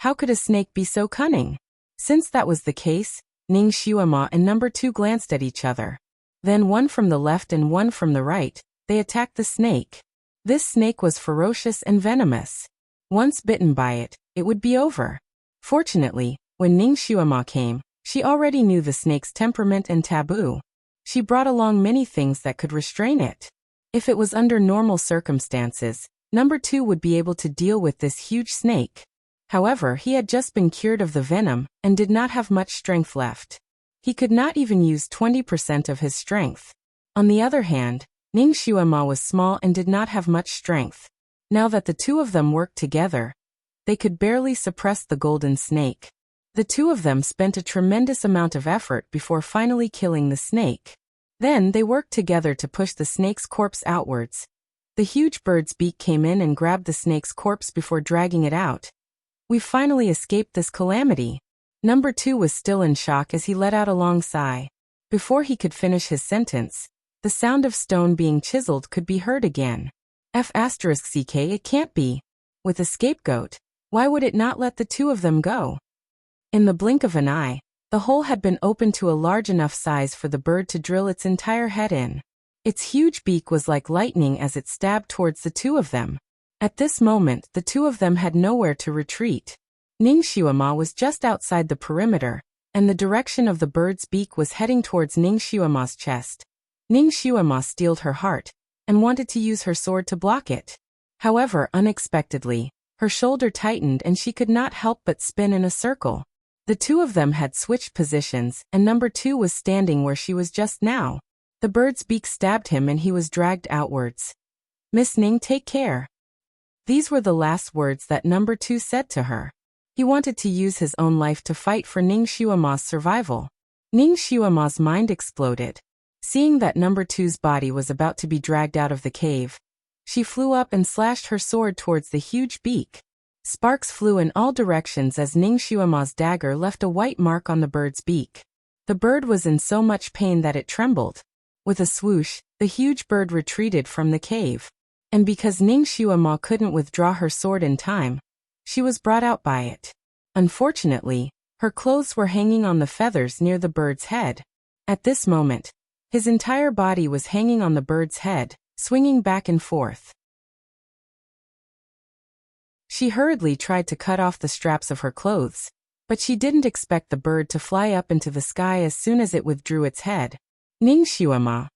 How could a snake be so cunning? Since that was the case, Ning Xuema and number 2 glanced at each other. Then one from the left and one from the right, they attacked the snake. This snake was ferocious and venomous. Once bitten by it, it would be over. Fortunately, when Ning Xuema came, she already knew the snake's temperament and taboo. She brought along many things that could restrain it. If it was under normal circumstances, number 2 would be able to deal with this huge snake. However, he had just been cured of the venom and did not have much strength left. He could not even use 20% of his strength. On the other hand, Ning Xuema was small and did not have much strength. Now that the two of them worked together, they could barely suppress the golden snake. The two of them spent a tremendous amount of effort before finally killing the snake. Then they worked together to push the snake's corpse outwards. The huge bird's beak came in and grabbed the snake's corpse before dragging it out. We finally escaped this calamity. Number 2 was still in shock as he let out a long sigh. Before he could finish his sentence, the sound of stone being chiseled could be heard again. F***ck, it can't be. With a scapegoat, why would it not let the two of them go? In the blink of an eye, the hole had been opened to a large enough size for the bird to drill its entire head in. Its huge beak was like lightning as it stabbed towards the two of them. At this moment, the two of them had nowhere to retreat. Ning Xuema was just outside the perimeter, and the direction of the bird's beak was heading towards Ning Xuema's chest. Ning Xuema steeled her heart, and wanted to use her sword to block it. However, unexpectedly, her shoulder tightened and she could not help but spin in a circle. The two of them had switched positions, and number 2 was standing where she was just now. The bird's beak stabbed him and he was dragged outwards. "Miss Ning, take care." These were the last words that number 2 said to her. He wanted to use his own life to fight for Ning Xuema's survival. Ning Xuema's mind exploded. Seeing that number 2's body was about to be dragged out of the cave, she flew up and slashed her sword towards the huge beak. Sparks flew in all directions as Ning Xuema's dagger left a white mark on the bird's beak. The bird was in so much pain that it trembled. With a swoosh, the huge bird retreated from the cave. And because Ning Xuema couldn't withdraw her sword in time, she was brought out by it. Unfortunately, her clothes were hanging on the feathers near the bird's head. At this moment, his entire body was hanging on the bird's head, swinging back and forth. She hurriedly tried to cut off the straps of her clothes, but she didn't expect the bird to fly up into the sky as soon as it withdrew its head. Ning Xuema.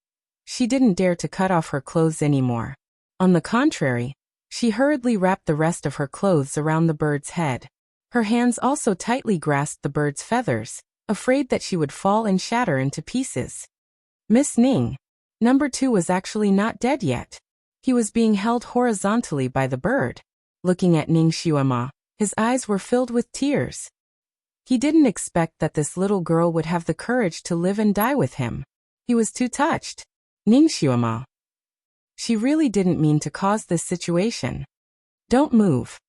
She didn't dare to cut off her clothes anymore. On the contrary, she hurriedly wrapped the rest of her clothes around the bird's head. Her hands also tightly grasped the bird's feathers, afraid that she would fall and shatter into pieces. "Miss Ning." Number 2 was actually not dead yet. He was being held horizontally by the bird. Looking at Ning Xuema, his eyes were filled with tears. He didn't expect that this little girl would have the courage to live and die with him. He was too touched. "Ning Xuema. She really didn't mean to cause this situation. Don't move,"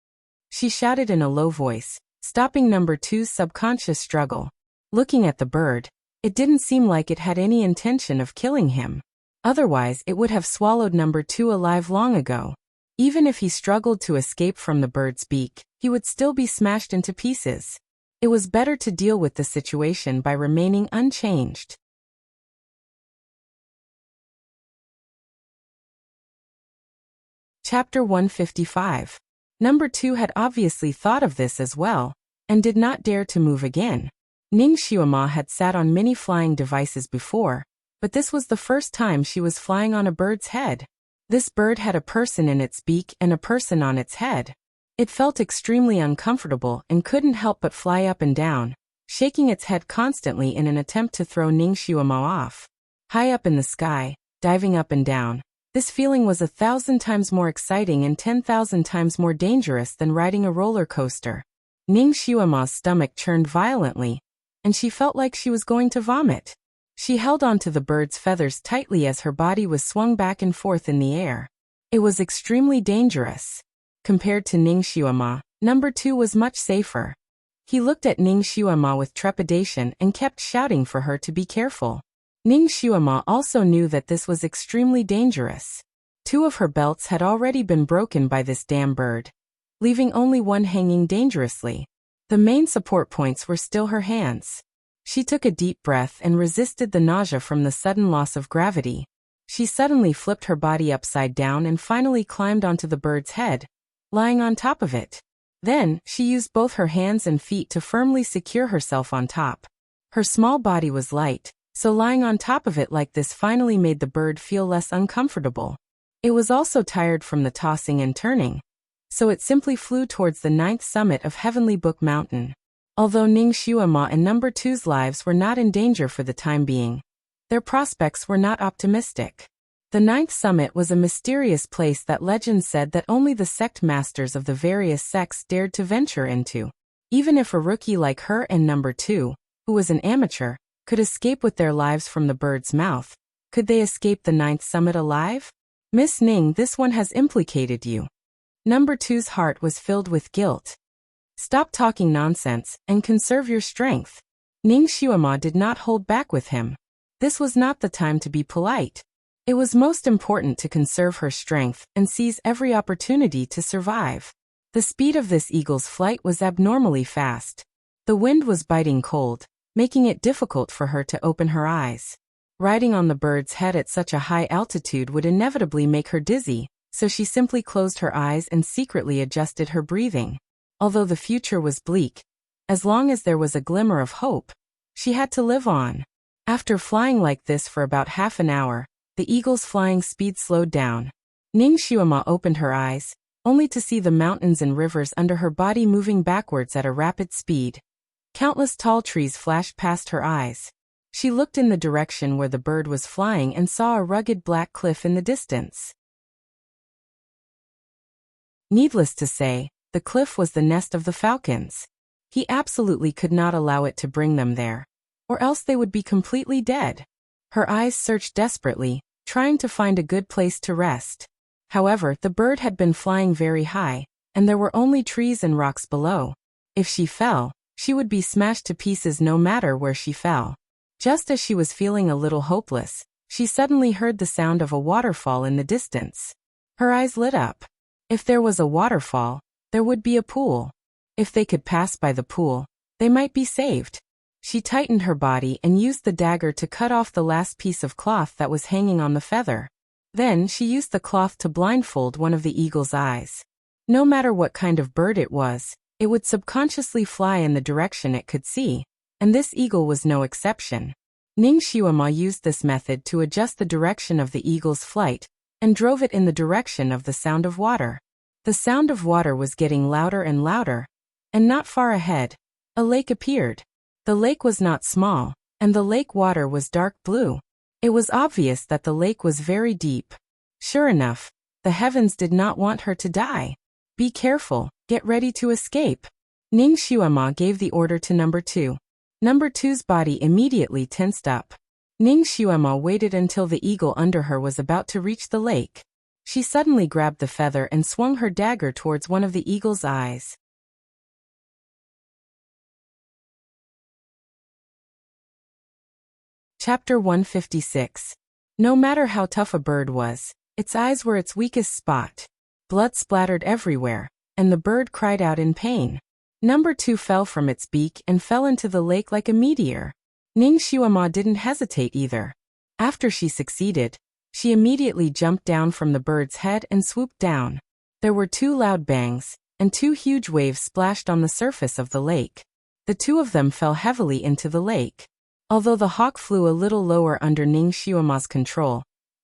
she shouted in a low voice, stopping number 2's subconscious struggle. Looking at the bird, it didn't seem like it had any intention of killing him. Otherwise, it would have swallowed number 2 alive long ago. Even if he struggled to escape from the bird's beak, he would still be smashed into pieces. It was better to deal with the situation by remaining unchanged. Chapter 155. Number 2 had obviously thought of this as well, and did not dare to move again. Ning Xuema had sat on many flying devices before, but this was the first time she was flying on a bird's head. This bird had a person in its beak and a person on its head. It felt extremely uncomfortable and couldn't help but fly up and down, shaking its head constantly in an attempt to throw Ning Xuema off. High up in the sky, diving up and down, this feeling was 1,000 times more exciting and 10,000 times more dangerous than riding a roller coaster. Ning Xuema's stomach churned violently, and she felt like she was going to vomit. She held onto the bird's feathers tightly as her body was swung back and forth in the air. It was extremely dangerous. Compared to Ning Xuema, Number 2 was much safer. He looked at Ning Xuema with trepidation and kept shouting for her to be careful. Ning Xuema also knew that this was extremely dangerous. 2 of her belts had already been broken by this damn bird, leaving only one hanging dangerously. The main support points were still her hands. She took a deep breath and resisted the nausea from the sudden loss of gravity. She suddenly flipped her body upside down and finally climbed onto the bird's head, lying on top of it. Then, she used both her hands and feet to firmly secure herself on top. Her small body was light, so lying on top of it like this finally made the bird feel less uncomfortable. It was also tired from the tossing and turning, so it simply flew towards the 9th summit of Heavenly Book Mountain. Although Ning Xuema and Number 2's lives were not in danger for the time being, their prospects were not optimistic. The 9th summit was a mysterious place that legend said that only the sect masters of the various sects dared to venture into. Even if a rookie like her and Number 2, who was an amateur, could escape with their lives from the bird's mouth, could they escape the 9th summit alive? Miss Ning, this one has implicated you. Number 2's heart was filled with guilt. Stop talking nonsense and conserve your strength. Ning Xuema did not hold back with him. This was not the time to be polite. It was most important to conserve her strength and seize every opportunity to survive. The speed of this eagle's flight was abnormally fast. The wind was biting cold, making it difficult for her to open her eyes. Riding on the bird's head at such a high altitude would inevitably make her dizzy, so she simply closed her eyes and secretly adjusted her breathing. Although the future was bleak, as long as there was a glimmer of hope, she had to live on. After flying like this for about half an hour, the eagle's flying speed slowed down. Ning Xuema opened her eyes, only to see the mountains and rivers under her body moving backwards at a rapid speed. Countless tall trees flashed past her eyes. She looked in the direction where the bird was flying and saw a rugged black cliff in the distance. Needless to say, the cliff was the nest of the falcons. He absolutely could not allow it to bring them there, or else they would be completely dead. Her eyes searched desperately, trying to find a good place to rest. However, the bird had been flying very high, and there were only trees and rocks below. If she fell, she would be smashed to pieces no matter where she fell. Just as she was feeling a little hopeless, she suddenly heard the sound of a waterfall in the distance. Her eyes lit up. If there was a waterfall, there would be a pool. If they could pass by the pool, they might be saved. She tightened her body and used the dagger to cut off the last piece of cloth that was hanging on the feather. Then she used the cloth to blindfold one of the eagle's eyes. No matter what kind of bird it was, it would subconsciously fly in the direction it could see, and this eagle was no exception. Ning Xuema used this method to adjust the direction of the eagle's flight, and drove it in the direction of the sound of water. The sound of water was getting louder and louder, and not far ahead, a lake appeared. The lake was not small, and the lake water was dark blue. It was obvious that the lake was very deep. Sure enough, the heavens did not want her to die. Be careful, get ready to escape. Ning Xuema gave the order to Number 2. Number 2's body immediately tensed up. Ning Xuema waited until the eagle under her was about to reach the lake. She suddenly grabbed the feather and swung her dagger towards one of the eagle's eyes. Chapter 156. No matter how tough a bird was, its eyes were its weakest spot. Blood splattered everywhere, and the bird cried out in pain. Number 2 fell from its beak and fell into the lake like a meteor. Ning Xuema didn't hesitate either. After she succeeded, she immediately jumped down from the bird's head and swooped down. There were 2 loud bangs, and 2 huge waves splashed on the surface of the lake. The 2 of them fell heavily into the lake. Although the hawk flew a little lower under Ning Xuema's control,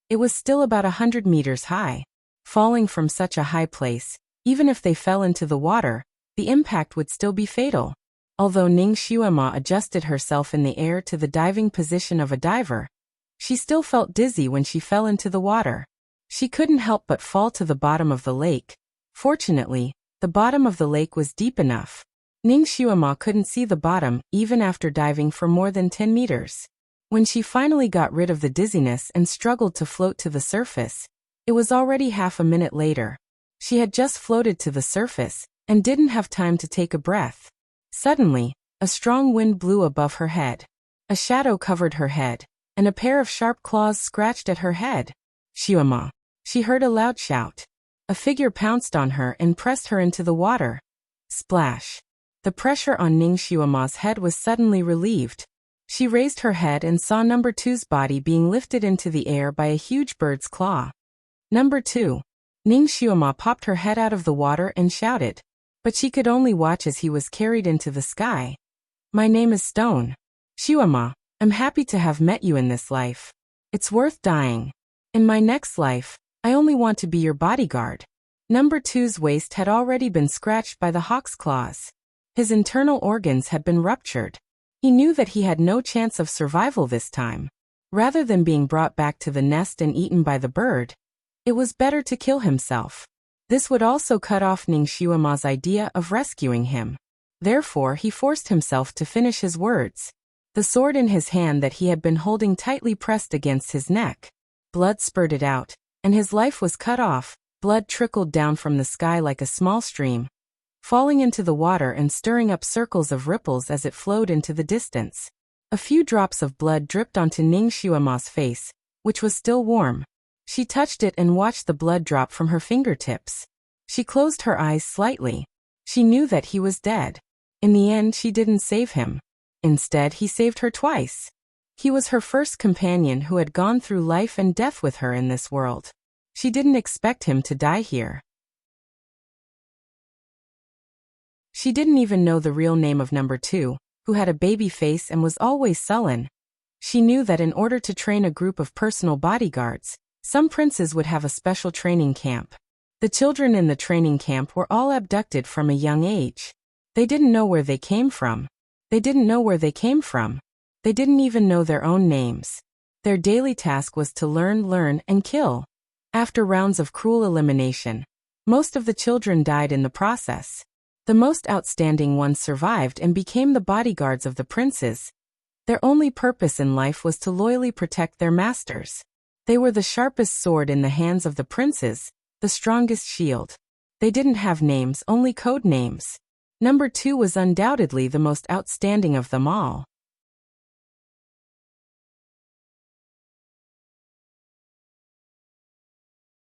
it was still about 100 meters high. Falling from such a high place, even if they fell into the water, the impact would still be fatal. Although Ning Xuema adjusted herself in the air to the diving position of a diver, she still felt dizzy when she fell into the water. She couldn't help but fall to the bottom of the lake. Fortunately, the bottom of the lake was deep enough. Ning Xuema couldn't see the bottom even after diving for more than 10 meters. When she finally got rid of the dizziness and struggled to float to the surface, it was already half a minute later. She had just floated to the surface, and didn't have time to take a breath. Suddenly, a strong wind blew above her head. A shadow covered her head, and a pair of sharp claws scratched at her head. "Xiuema!" She heard a loud shout. A figure pounced on her and pressed her into the water. Splash! The pressure on Ning Xiuema's head was suddenly relieved. She raised her head and saw number 2's body being lifted into the air by a huge bird's claw. Number 2. Ning Xiuema popped her head out of the water and shouted. But she could only watch as he was carried into the sky. "My name is Stone. Xiuema, I'm happy to have met you in this life. It's worth dying. In my next life, I only want to be your bodyguard." Number 2's waist had already been scratched by the hawk's claws. His internal organs had been ruptured. He knew that he had no chance of survival this time. Rather than being brought back to the nest and eaten by the bird, it was better to kill himself. This would also cut off Ning Xiuema's idea of rescuing him. Therefore, he forced himself to finish his words. The sword in his hand that he had been holding tightly pressed against his neck. Blood spurted out, and his life was cut off. Blood trickled down from the sky like a small stream, falling into the water and stirring up circles of ripples as it flowed into the distance. A few drops of blood dripped onto Ning Xiuema's face, which was still warm. She touched it and watched the blood drop from her fingertips. She closed her eyes slightly. She knew that he was dead. In the end, she didn't save him. Instead, he saved her twice. He was her first companion who had gone through life and death with her in this world. She didn't expect him to die here. She didn't even know the real name of number 2, who had a baby face and was always sullen. She knew that in order to train a group of personal bodyguards, some princes would have a special training camp. The children in the training camp were all abducted from a young age. They didn't know where they came from. They didn't know where they came from. They didn't even know their own names. Their daily task was to learn, and kill. After rounds of cruel elimination, most of the children died in the process. The most outstanding ones survived and became the bodyguards of the princes. Their only purpose in life was to loyally protect their masters. They were the sharpest sword in the hands of the princes, the strongest shield. They didn't have names, only code names. Number 2 was undoubtedly the most outstanding of them all.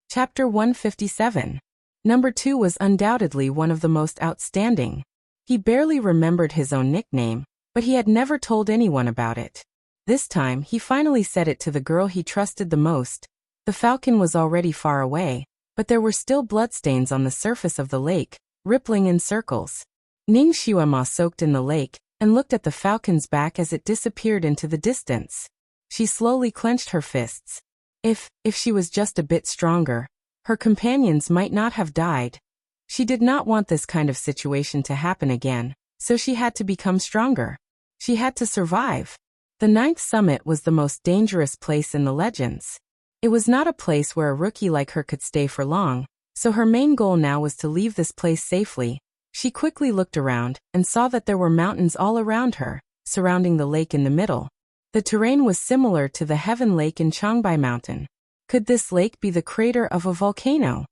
Chapter 157. Number 2 was undoubtedly one of the most outstanding. He barely remembered his own nickname, but he had never told anyone about it. This time, he finally said it to the girl he trusted the most. The falcon was already far away, but there were still bloodstains on the surface of the lake, rippling in circles. Ning Xiuema soaked in the lake and looked at the falcon's back as it disappeared into the distance. She slowly clenched her fists. If she was just a bit stronger, her companions might not have died. She did not want this kind of situation to happen again, so she had to become stronger. She had to survive. The 9th summit was the most dangerous place in the legends. It was not a place where a rookie like her could stay for long, so her main goal now was to leave this place safely. She quickly looked around and saw that there were mountains all around her, surrounding the lake in the middle. The terrain was similar to the Heaven Lake in Changbai Mountain. Could this lake be the crater of a volcano?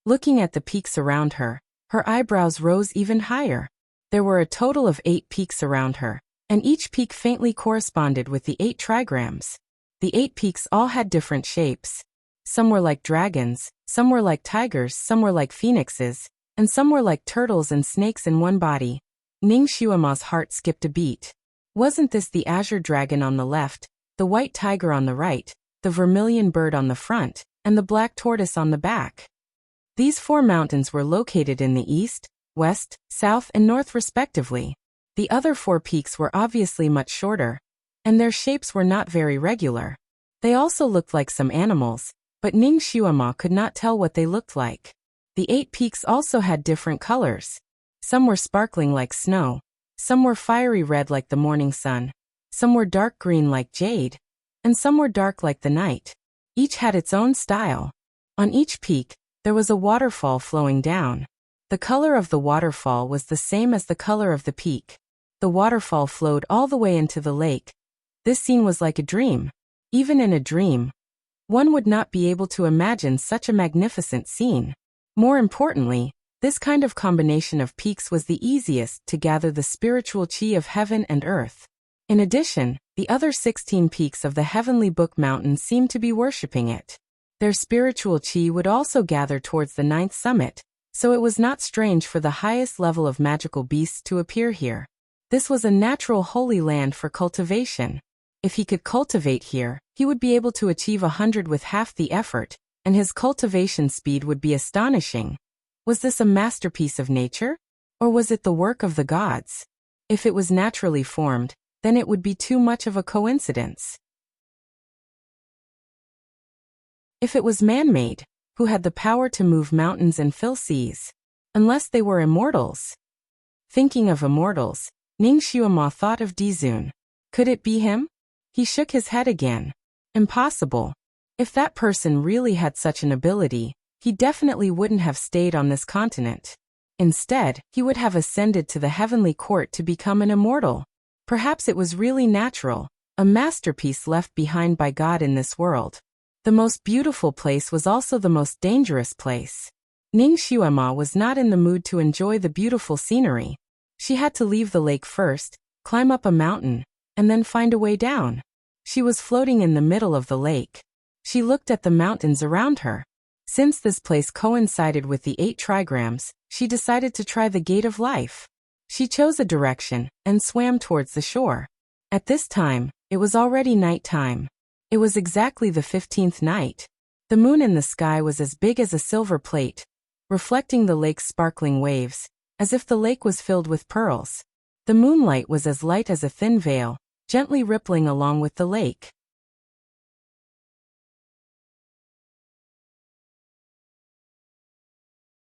Looking at the peaks around her, her eyebrows rose even higher. There were a total of 8 peaks around her, and each peak faintly corresponded with the 8 trigrams. The 8 peaks all had different shapes. Some were like dragons, some were like tigers, some were like phoenixes, and some were like turtles and snakes in one body. Ning Xiuema's heart skipped a beat. Wasn't this the azure dragon on the left, the white tiger on the right, the vermilion bird on the front, and the black tortoise on the back? These 4 mountains were located in the east, west, south, and north respectively. The other 4 peaks were obviously much shorter, and their shapes were not very regular. They also looked like some animals, but Ning Xiuema could not tell what they looked like. The 8 peaks also had different colors. Some were sparkling like snow. Some were fiery red like the morning sun. Some were dark green like jade. And some were dark like the night. Each had its own style. On each peak, there was a waterfall flowing down. The color of the waterfall was the same as the color of the peak. The waterfall flowed all the way into the lake. This scene was like a dream. Even in a dream, one would not be able to imagine such a magnificent scene. More importantly, This kind of combination of peaks was the easiest to gather the spiritual chi of heaven and earth. In addition, the other 16 peaks of the heavenly book mountain seemed to be worshipping it. Their spiritual chi would also gather towards the 9th summit, so it was not strange for the highest level of magical beasts to appear here. This was a natural holy land for cultivation. If he could cultivate here, he would be able to achieve 100 with half the effort, and his cultivation speed would be astonishing. Was this a masterpiece of nature? Or was it the work of the gods? If it was naturally formed, then it would be too much of a coincidence. If it was man-made, who had the power to move mountains and fill seas? Unless they were immortals. Thinking of immortals, Ning Xuema thought of Dizun. Could it be him? He shook his head again. Impossible. If that person really had such an ability, he definitely wouldn't have stayed on this continent. Instead, he would have ascended to the heavenly court to become an immortal. Perhaps it was really natural, a masterpiece left behind by God in this world. The most beautiful place was also the most dangerous place. Ning Xuema was not in the mood to enjoy the beautiful scenery. She had to leave the lake first, climb up a mountain, and then find a way down. She was floating in the middle of the lake. She looked at the mountains around her. Since this place coincided with the 8 trigrams, she decided to try the gate of life. She chose a direction and swam towards the shore. At this time, it was already night time. It was exactly the 15th night. The moon in the sky was as big as a silver plate, reflecting the lake's sparkling waves, as if the lake was filled with pearls. The moonlight was as light as a thin veil, gently rippling along with the lake.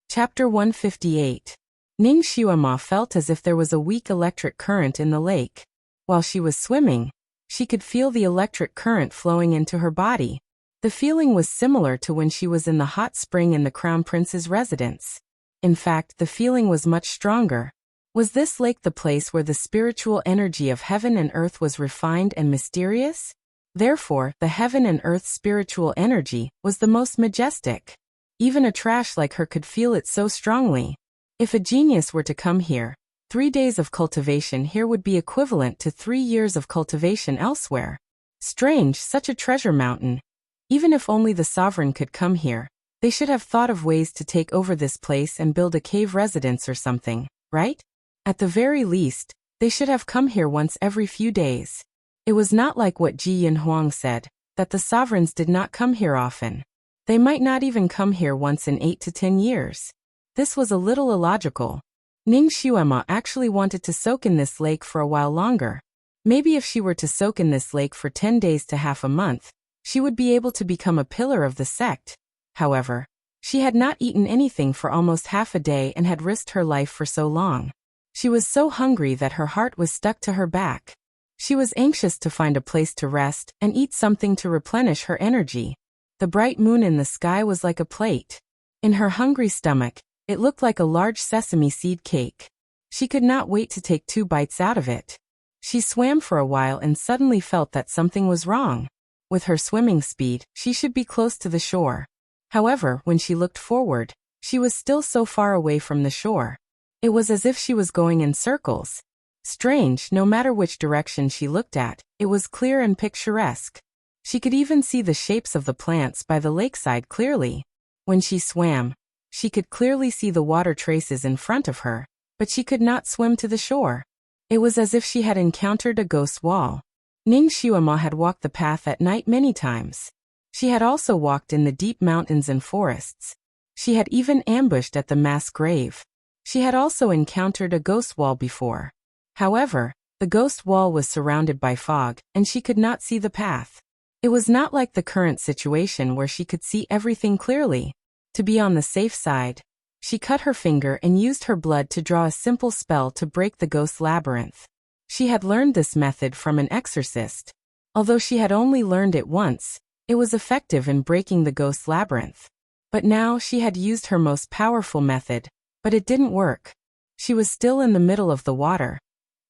Chapter 158. Ning Xuema felt as if there was a weak electric current in the lake. While she was swimming, she could feel the electric current flowing into her body. The feeling was similar to when she was in the hot spring in the Crown Prince's residence. In fact, the feeling was much stronger. Was this lake the place where the spiritual energy of heaven and earth was refined and mysterious? Therefore, the heaven and earth spiritual energy was the most majestic. Even a trash like her could feel it so strongly. If a genius were to come here, 3 days of cultivation here would be equivalent to 3 years of cultivation elsewhere. Strange, such a treasure mountain. Even if only the sovereign could come here, they should have thought of ways to take over this place and build a cave residence or something, right? At the very least, they should have come here once every few days. It was not like what Ji Yin Huang said, that the sovereigns did not come here often. They might not even come here once in 8 to 10 years. This was a little illogical. Ning Xuema actually wanted to soak in this lake for a while longer. Maybe if she were to soak in this lake for 10 days to half a month, she would be able to become a pillar of the sect. However, she had not eaten anything for almost half a day and had risked her life for so long. She was so hungry that her heart was stuck to her back. She was anxious to find a place to rest and eat something to replenish her energy. The bright moon in the sky was like a plate. In her hungry stomach, it looked like a large sesame seed cake. She could not wait to take 2 bites out of it. She swam for a while and suddenly felt that something was wrong. With her swimming speed, she should be close to the shore. However, when she looked forward, she was still so far away from the shore. It was as if she was going in circles. Strange, no matter which direction she looked at, it was clear and picturesque. She could even see the shapes of the plants by the lakeside clearly. When she swam, she could clearly see the water traces in front of her, but she could not swim to the shore. It was as if she had encountered a ghost wall. Ning Xuema had walked the path at night many times. She had also walked in the deep mountains and forests. She had even ambushed at the mass grave. She had also encountered a ghost wall before. However, the ghost wall was surrounded by fog, and she could not see the path. It was not like the current situation where she could see everything clearly. To be on the safe side, she cut her finger and used her blood to draw a simple spell to break the ghost labyrinth. She had learned this method from an exorcist. Although she had only learned it once, it was effective in breaking the ghost labyrinth. But now she had used her most powerful method, but it didn't work. She was still in the middle of the water.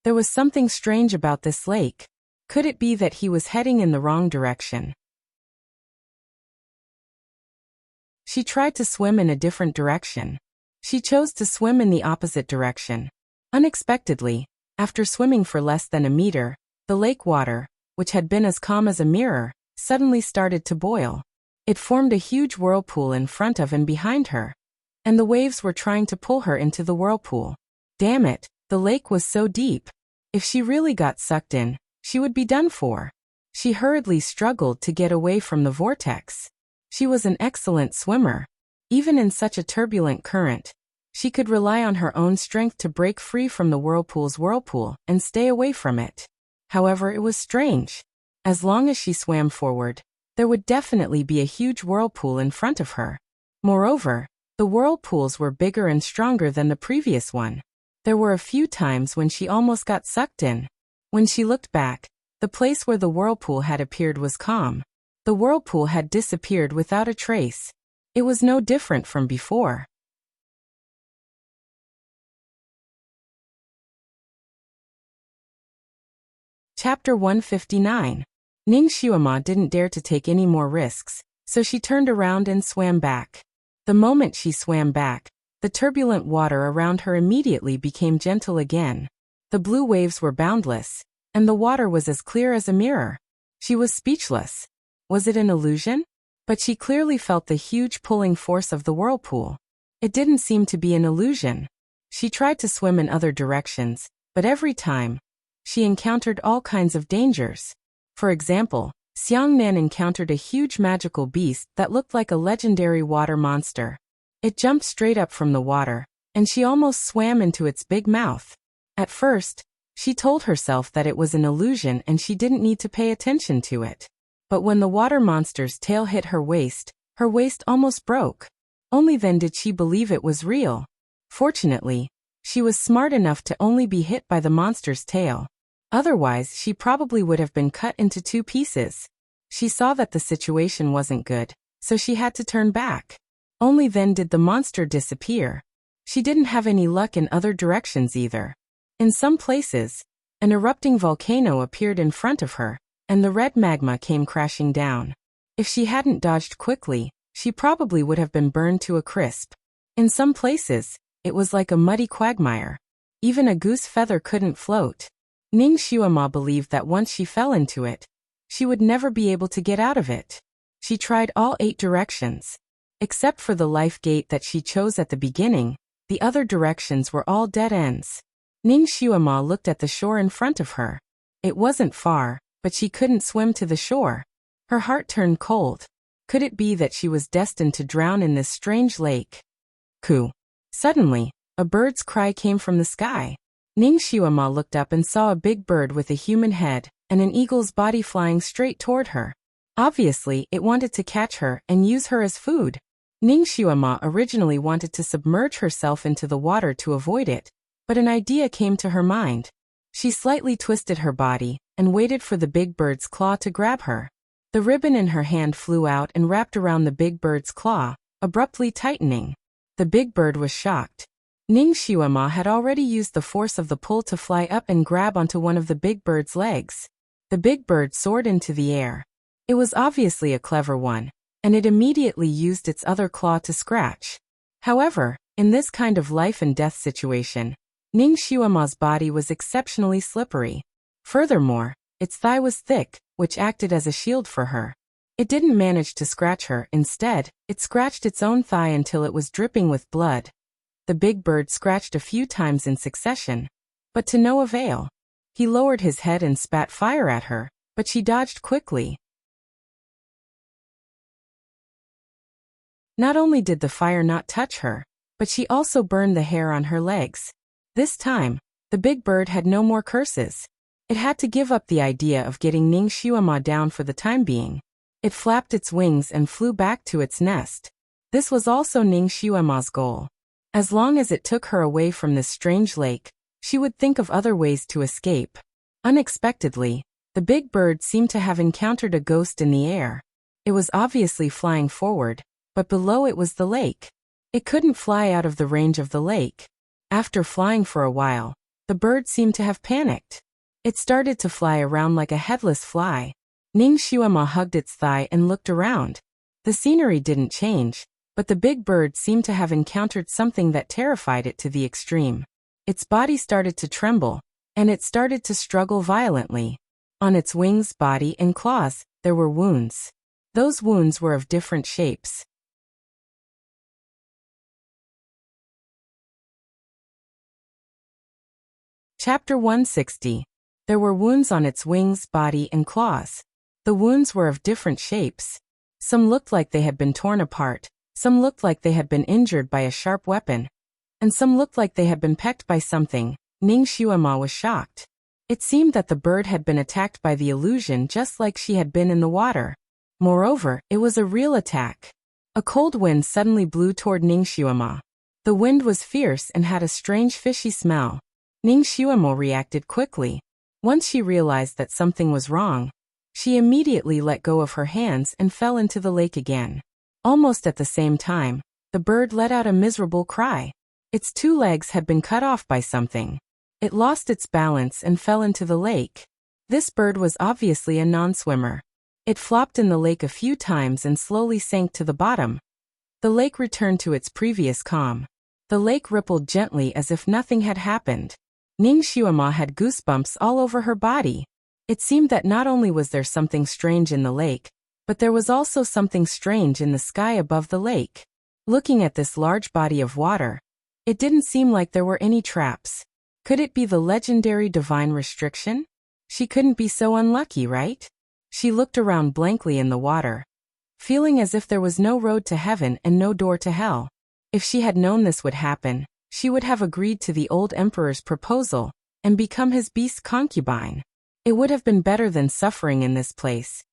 There was something strange about this lake. Could it be that he was heading in the wrong direction? She tried to swim in a different direction. She chose to swim in the opposite direction. Unexpectedly, after swimming for less than a meter, the lake water, which had been as calm as a mirror, suddenly started to boil. It formed a huge whirlpool in front of and behind her, and the waves were trying to pull her into the whirlpool. Damn it, the lake was so deep. If she really got sucked in, she would be done for. She hurriedly struggled to get away from the vortex. She was an excellent swimmer. Even in such a turbulent current, she could rely on her own strength to break free from the whirlpool's whirlpool and stay away from it. However, it was strange. As long as she swam forward, there would definitely be a huge whirlpool in front of her. Moreover, the whirlpools were bigger and stronger than the previous one. There were a few times when she almost got sucked in. When she looked back, the place where the whirlpool had appeared was calm. The whirlpool had disappeared without a trace. It was no different from before. Chapter 159. Ning Xuema didn't dare to take any more risks, so she turned around and swam back. The moment she swam back, the turbulent water around her immediately became gentle again. The blue waves were boundless, and the water was as clear as a mirror. She was speechless. Was it an illusion? But she clearly felt the huge pulling force of the whirlpool. It didn't seem to be an illusion. She tried to swim in other directions, but every time, she encountered all kinds of dangers. For example, Xiangnan encountered a huge magical beast that looked like a legendary water monster. It jumped straight up from the water, and she almost swam into its big mouth. At first, she told herself that it was an illusion and she didn't need to pay attention to it. But when the water monster's tail hit her waist almost broke. Only then did she believe it was real. Fortunately, she was smart enough to only be hit by the monster's tail. Otherwise, she probably would have been cut into 2 pieces. She saw that the situation wasn't good, so she had to turn back. Only then did the monster disappear. She didn't have any luck in other directions either. In some places, an erupting volcano appeared in front of her, and the red magma came crashing down. If she hadn't dodged quickly, she probably would have been burned to a crisp. In some places, it was like a muddy quagmire. Even a goose feather couldn't float. Ning Xuema believed that once she fell into it, she would never be able to get out of it. She tried all 8 directions. Except for the life gate that she chose at the beginning, the other directions were all dead ends. Ning Xuema looked at the shore in front of her. It wasn't far, but she couldn't swim to the shore. Her heart turned cold. Could it be that she was destined to drown in this strange lake? Coo. Suddenly, a bird's cry came from the sky. Ning Xuema looked up and saw a big bird with a human head and an eagle's body flying straight toward her. Obviously, it wanted to catch her and use her as food. Ning Xuema originally wanted to submerge herself into the water to avoid it, but an idea came to her mind. She slightly twisted her body and waited for the big bird's claw to grab her. The ribbon in her hand flew out and wrapped around the big bird's claw, abruptly tightening. The big bird was shocked. Ning Xuema had already used the force of the pull to fly up and grab onto one of the big bird's legs. The big bird soared into the air. It was obviously a clever one, and it immediately used its other claw to scratch. However, in this kind of life and death situation, Ning Xuema's body was exceptionally slippery. Furthermore, its thigh was thick, which acted as a shield for her. It didn't manage to scratch her. Instead, it scratched its own thigh until it was dripping with blood. The big bird scratched a few times in succession, but to no avail. He lowered his head and spat fire at her, but she dodged quickly. Not only did the fire not touch her, but she also burned the hair on her legs. This time, the big bird had no more curses. It had to give up the idea of getting Ning Xuema down for the time being. It flapped its wings and flew back to its nest. This was also Ning Xuema's goal. As long as it took her away from this strange lake, she would think of other ways to escape. Unexpectedly, the big bird seemed to have encountered a ghost in the air. It was obviously flying forward, but below it was the lake. It couldn't fly out of the range of the lake. After flying for a while, the bird seemed to have panicked. It started to fly around like a headless fly. Ning Xuema hugged its thigh and looked around. The scenery didn't change, But the big bird seemed to have encountered something that terrified it to the extreme. Its body started to tremble, and it started to struggle violently. On its wings, body, and claws, there were wounds. Those wounds were of different shapes. Chapter 160. There were wounds on its wings, body, and claws. The wounds were of different shapes. Some looked like they had been torn apart, some looked like they had been injured by a sharp weapon, and some looked like they had been pecked by something. Ning Xuema was shocked. It seemed that the bird had been attacked by the illusion just like she had been in the water. Moreover, it was a real attack. A cold wind suddenly blew toward Ning Xuema. The wind was fierce and had a strange fishy smell. Ning Xuema reacted quickly. Once she realized that something was wrong, she immediately let go of her hands and fell into the lake again. Almost at the same time, the bird let out a miserable cry. Its 2 legs had been cut off by something. It lost its balance and fell into the lake. This bird was obviously a non-swimmer. It flopped in the lake a few times and slowly sank to the bottom. The lake returned to its previous calm. The lake rippled gently as if nothing had happened. Ning Xuema had goosebumps all over her body. It seemed that not only was there something strange in the lake, but there was also something strange in the sky above the lake. Looking at this large body of water, it didn't seem like there were any traps. Could it be the legendary divine restriction? She couldn't be so unlucky, right? She looked around blankly in the water, feeling as if there was no road to heaven and no door to hell. If she had known this would happen, she would have agreed to the old emperor's proposal and become his beast concubine. It would have been better than suffering in this place.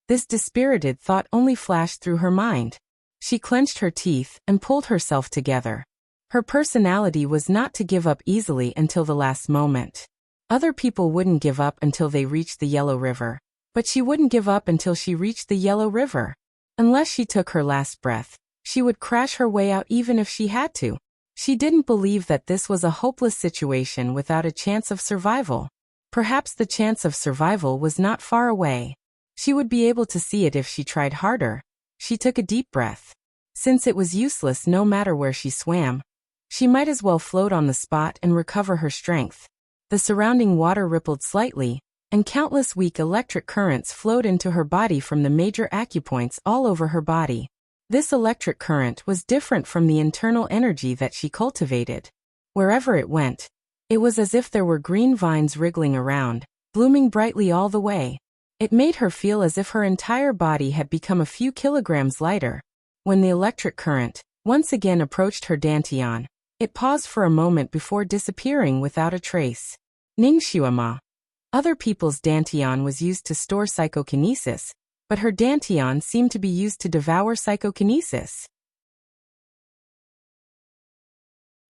This dispirited thought only flashed through her mind. She clenched her teeth and pulled herself together. Her personality was not to give up easily until the last moment. Other people wouldn't give up until they reached the Yellow River, but she wouldn't give up until she reached the Yellow River. Unless she took her last breath, she would crash her way out even if she had to. She didn't believe that this was a hopeless situation without a chance of survival. Perhaps the chance of survival was not far away. She would be able to see it if she tried harder. She took a deep breath. Since it was useless no matter where she swam, she might as well float on the spot and recover her strength. The surrounding water rippled slightly, and countless weak electric currents flowed into her body from the major acupoints all over her body. This electric current was different from the internal energy that she cultivated. Wherever it went, it was as if there were green vines wriggling around, blooming brightly all the way. It made her feel as if her entire body had become a few kilograms lighter. When the electric current once again approached her dantian, it paused for a moment before disappearing without a trace. Ning Xuema. Other people's dantian was used to store psychokinesis, but her dantian seemed to be used to devour psychokinesis.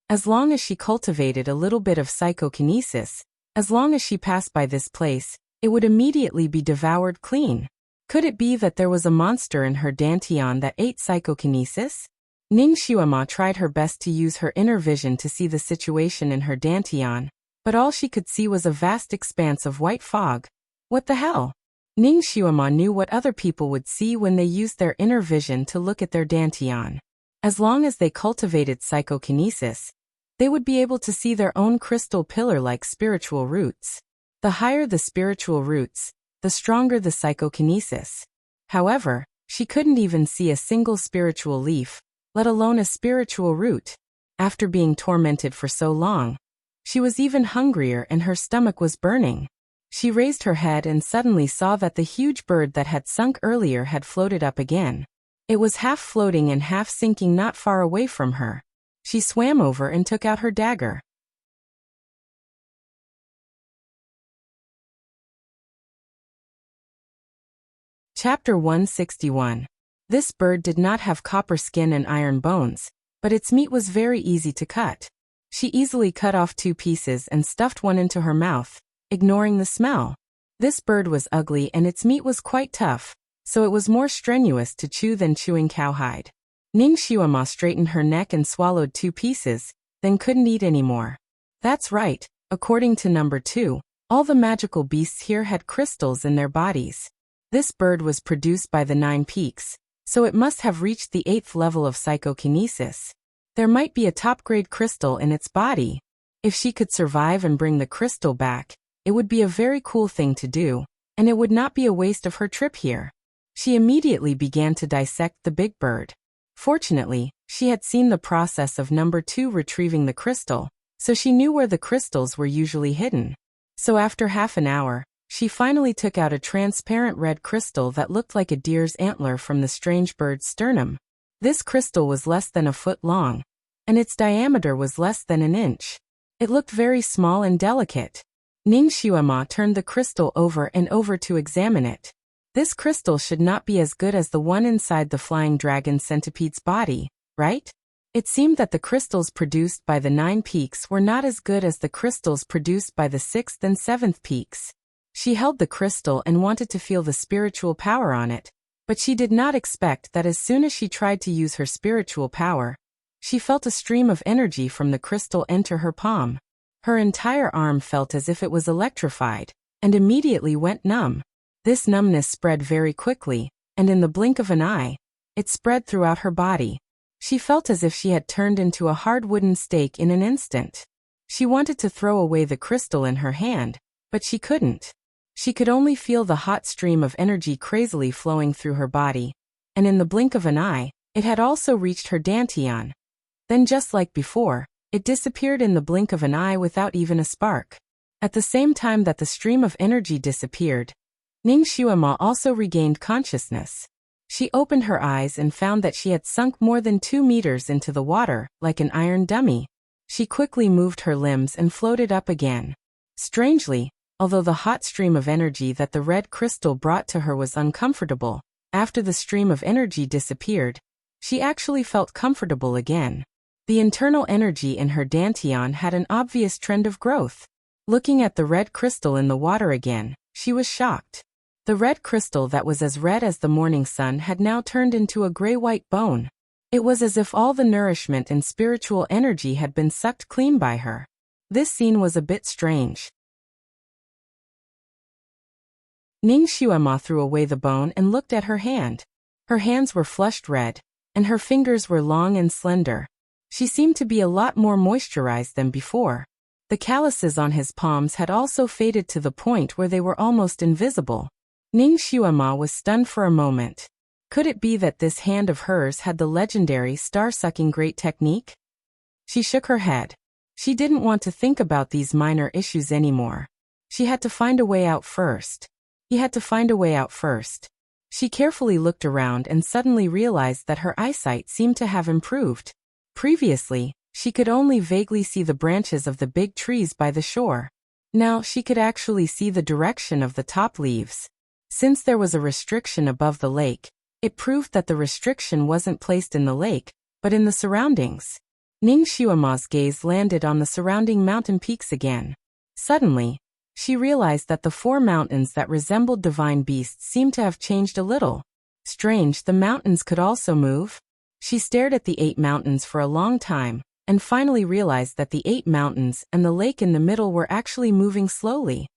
As long as she cultivated a little bit of psychokinesis, as long as she passed by this place, it would immediately be devoured clean. Could it be that there was a monster in her dantian that ate psychokinesis? Ning Xuema tried her best to use her inner vision to see the situation in her dantian, but all she could see was a vast expanse of white fog. What the hell? Ning Xuema knew what other people would see when they used their inner vision to look at their dantian. As long as they cultivated psychokinesis, they would be able to see their own crystal pillar-like spiritual roots. The higher the spiritual roots, the stronger the psychokinesis. However, she couldn't even see a single spiritual leaf, let alone a spiritual root. After being tormented for so long, she was even hungrier and her stomach was burning. She raised her head and suddenly saw that the huge bird that had sunk earlier had floated up again. It was half floating and half sinking not far away from her. She swam over and took out her dagger. Chapter 161. This bird did not have copper skin and iron bones, but its meat was very easy to cut. She easily cut off 2 pieces and stuffed one into her mouth, ignoring the smell. This bird was ugly and its meat was quite tough, so it was more strenuous to chew than chewing cowhide. Ning Xuema straightened her neck and swallowed 2 pieces, then couldn't eat anymore. That's right, according to number 2, all the magical beasts here had crystals in their bodies. This bird was produced by the 9 peaks. so it must have reached the 8th level of psychokinesis. There might be a top-grade crystal in its body. If she could survive and bring the crystal back, it would be a very cool thing to do, and it would not be a waste of her trip here. She immediately began to dissect the big bird. Fortunately, she had seen the process of number 2 retrieving the crystal, so she knew where the crystals were usually hidden. So after half an hour, she finally took out a transparent red crystal that looked like a deer's antler from the strange bird's sternum. This crystal was less than a foot long, and its diameter was less than an inch. It looked very small and delicate. Ning Xuema turned the crystal over and over to examine it. This crystal should not be as good as the one inside the flying dragon centipede's body, right? It seemed that the crystals produced by the 9 peaks were not as good as the crystals produced by the 6th and 7th peaks. She held the crystal and wanted to feel the spiritual power on it, but she did not expect that as soon as she tried to use her spiritual power, she felt a stream of energy from the crystal enter her palm. Her entire arm felt as if it was electrified, and immediately went numb. This numbness spread very quickly, and in the blink of an eye, it spread throughout her body. She felt as if she had turned into a hard wooden stake in an instant. She wanted to throw away the crystal in her hand, but she couldn't. She could only feel the hot stream of energy crazily flowing through her body, and in the blink of an eye, it had also reached her dantian. Then just like before, it disappeared in the blink of an eye without even a spark. At the same time that the stream of energy disappeared, Ning Xuema also regained consciousness. She opened her eyes and found that she had sunk more than 2 meters into the water, like an iron dummy. She quickly moved her limbs and floated up again. Strangely, although the hot stream of energy that the red crystal brought to her was uncomfortable, after the stream of energy disappeared, she actually felt comfortable again. The internal energy in her dantian had an obvious trend of growth. Looking at the red crystal in the water again, she was shocked. The red crystal that was as red as the morning sun had now turned into a gray-white bone. It was as if all the nourishment and spiritual energy had been sucked clean by her. This scene was a bit strange. Ning Xuema threw away the bone and looked at her hand. Her hands were flushed red, and her fingers were long and slender. She seemed to be a lot more moisturized than before. The calluses on his palms had also faded to the point where they were almost invisible. Ning Xuema was stunned for a moment. Could it be that this hand of hers had the legendary star-sucking great technique? She shook her head. She didn't want to think about these minor issues anymore. She had to find a way out first. He had to find a way out first. She carefully looked around and suddenly realized that her eyesight seemed to have improved. Previously, she could only vaguely see the branches of the big trees by the shore. Now she could actually see the direction of the top leaves. Since there was a restriction above the lake, it proved that the restriction wasn't placed in the lake, but in the surroundings. Ning Xuema's gaze landed on the surrounding mountain peaks again. Suddenly, she realized that the 4 mountains that resembled divine beasts seemed to have changed a little. Strange, the mountains could also move. She stared at the 8 mountains for a long time, and finally realized that the 8 mountains and the lake in the middle were actually moving slowly.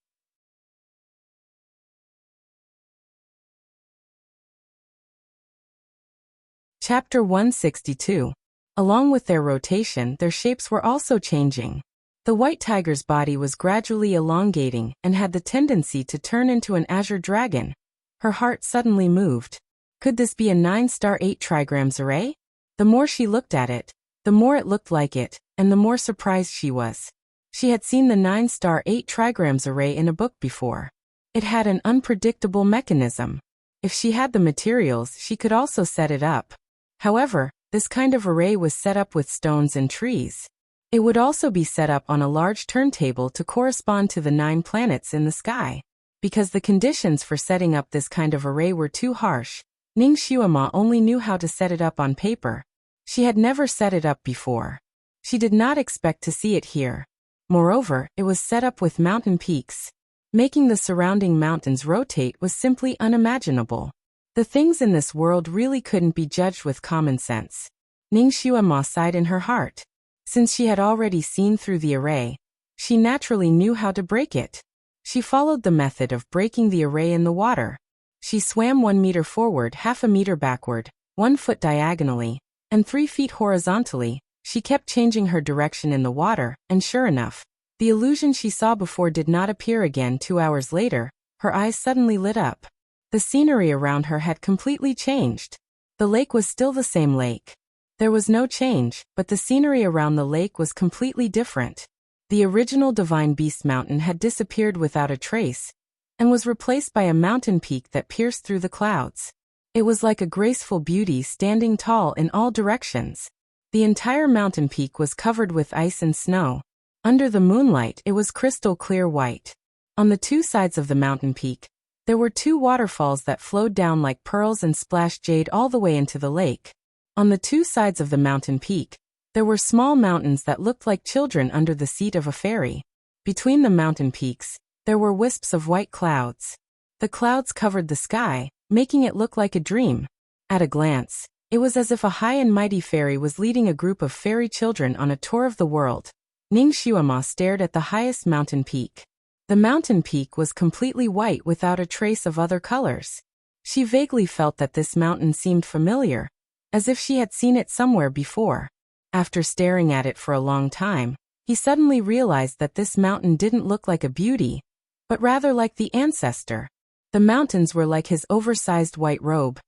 Chapter 162. Along with their rotation, their shapes were also changing. The white tiger's body was gradually elongating and had the tendency to turn into an azure dragon. Her heart suddenly moved. Could this be a 9-star 8 trigrams array? The more she looked at it, the more it looked like it, and the more surprised she was. She had seen the 9-star 8 trigrams array in a book before. It had an unpredictable mechanism. If she had the materials, she could also set it up. However, this kind of array was set up with stones and trees. It would also be set up on a large turntable to correspond to the 9 planets in the sky. Because the conditions for setting up this kind of array were too harsh, Ning Xuema only knew how to set it up on paper. She had never set it up before. She did not expect to see it here. Moreover, it was set up with mountain peaks. Making the surrounding mountains rotate was simply unimaginable. The things in this world really couldn't be judged with common sense. Ning Xuema sighed in her heart. Since she had already seen through the array, she naturally knew how to break it. She followed the method of breaking the array in the water. She swam 1 meter forward, half a meter backward, 1 foot diagonally, and 3 feet horizontally. She kept changing her direction in the water, and sure enough, the illusion she saw before did not appear again. 2 hours later, her eyes suddenly lit up. The scenery around her had completely changed. The lake was still the same lake. There was no change, but the scenery around the lake was completely different. The original Divine Beast Mountain had disappeared without a trace, and was replaced by a mountain peak that pierced through the clouds. It was like a graceful beauty standing tall in all directions. The entire mountain peak was covered with ice and snow. Under the moonlight, it was crystal clear white. On the 2 sides of the mountain peak, there were 2 waterfalls that flowed down like pearls and splashed jade all the way into the lake. On the 2 sides of the mountain peak, there were small mountains that looked like children under the seat of a fairy. Between the mountain peaks, there were wisps of white clouds. The clouds covered the sky, making it look like a dream. At a glance, it was as if a high and mighty fairy was leading a group of fairy children on a tour of the world. Ning Xuema stared at the highest mountain peak. The mountain peak was completely white without a trace of other colors. She vaguely felt that this mountain seemed familiar, as if she had seen it somewhere before. After staring at it for a long time, he suddenly realized that this mountain didn't look like a beauty, but rather like the ancestor. The mountains were like his oversized white robe,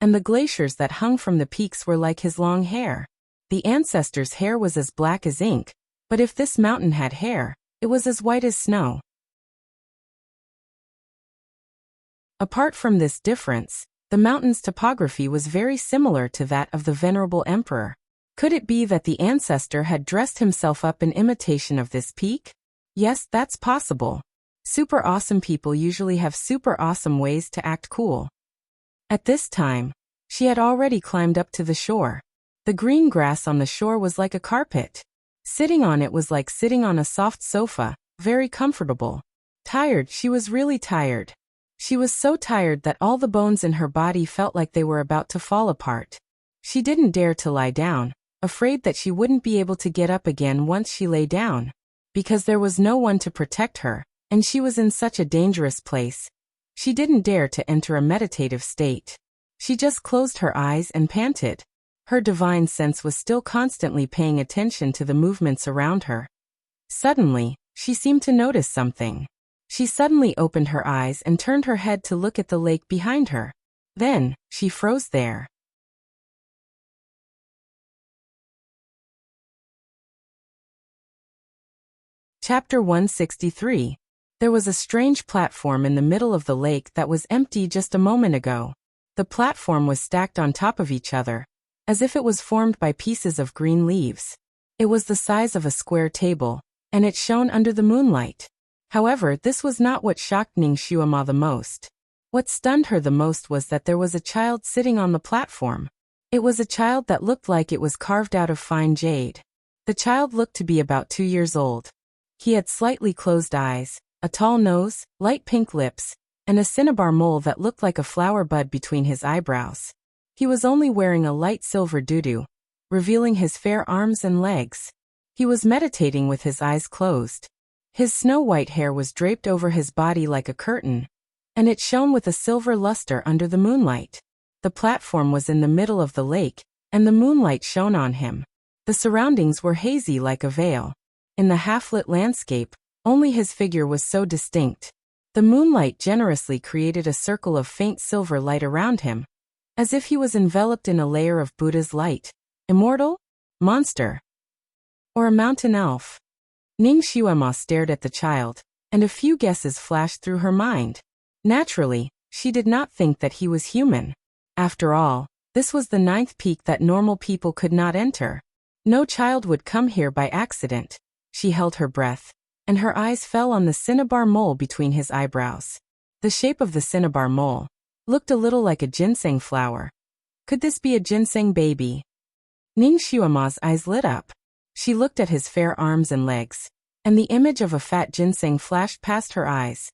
and the glaciers that hung from the peaks were like his long hair. The ancestor's hair was as black as ink, but if this mountain had hair, it was as white as snow. Apart from this difference, the mountain's topography was very similar to that of the venerable emperor. Could it be that the ancestor had dressed himself up in imitation of this peak? Yes, that's possible. Super awesome people usually have super awesome ways to act cool. At this time, she had already climbed up to the shore. The green grass on the shore was like a carpet. Sitting on it was like sitting on a soft sofa, very comfortable. Tired, she was really tired. She was so tired that all the bones in her body felt like they were about to fall apart. She didn't dare to lie down, afraid that she wouldn't be able to get up again once she lay down. Because there was no one to protect her, and she was in such a dangerous place. She didn't dare to enter a meditative state. She just closed her eyes and panted. Her divine sense was still constantly paying attention to the movements around her. Suddenly, she seemed to notice something. She suddenly opened her eyes and turned her head to look at the lake behind her. Then, she froze there. Chapter 163. There was a strange platform in the middle of the lake that was empty just a moment ago. The platform was stacked on top of each other, as if it was formed by pieces of green leaves. It was the size of a square table, and it shone under the moonlight. However, this was not what shocked Ning Xuema the most. What stunned her the most was that there was a child sitting on the platform. It was a child that looked like it was carved out of fine jade. The child looked to be about 2 years old. He had slightly closed eyes, a tall nose, light pink lips, and a cinnabar mole that looked like a flower bud between his eyebrows. He was only wearing a light silver tutu, revealing his fair arms and legs. He was meditating with his eyes closed. His snow-white hair was draped over his body like a curtain, and it shone with a silver luster under the moonlight. The platform was in the middle of the lake, and the moonlight shone on him. The surroundings were hazy like a veil. In the half-lit landscape, only his figure was so distinct. The moonlight generously created a circle of faint silver light around him, as if he was enveloped in a layer of Buddha's light. Immortal? Monster? Or a mountain elf? Ning Xuema stared at the child, and a few guesses flashed through her mind. Naturally, she did not think that he was human. After all, this was the 9th peak that normal people could not enter. No child would come here by accident. She held her breath, and her eyes fell on the cinnabar mole between his eyebrows. The shape of the cinnabar mole looked a little like a ginseng flower. Could this be a ginseng baby? Ning Xuema's eyes lit up. She looked at his fair arms and legs, and the image of a fat ginseng flashed past her eyes.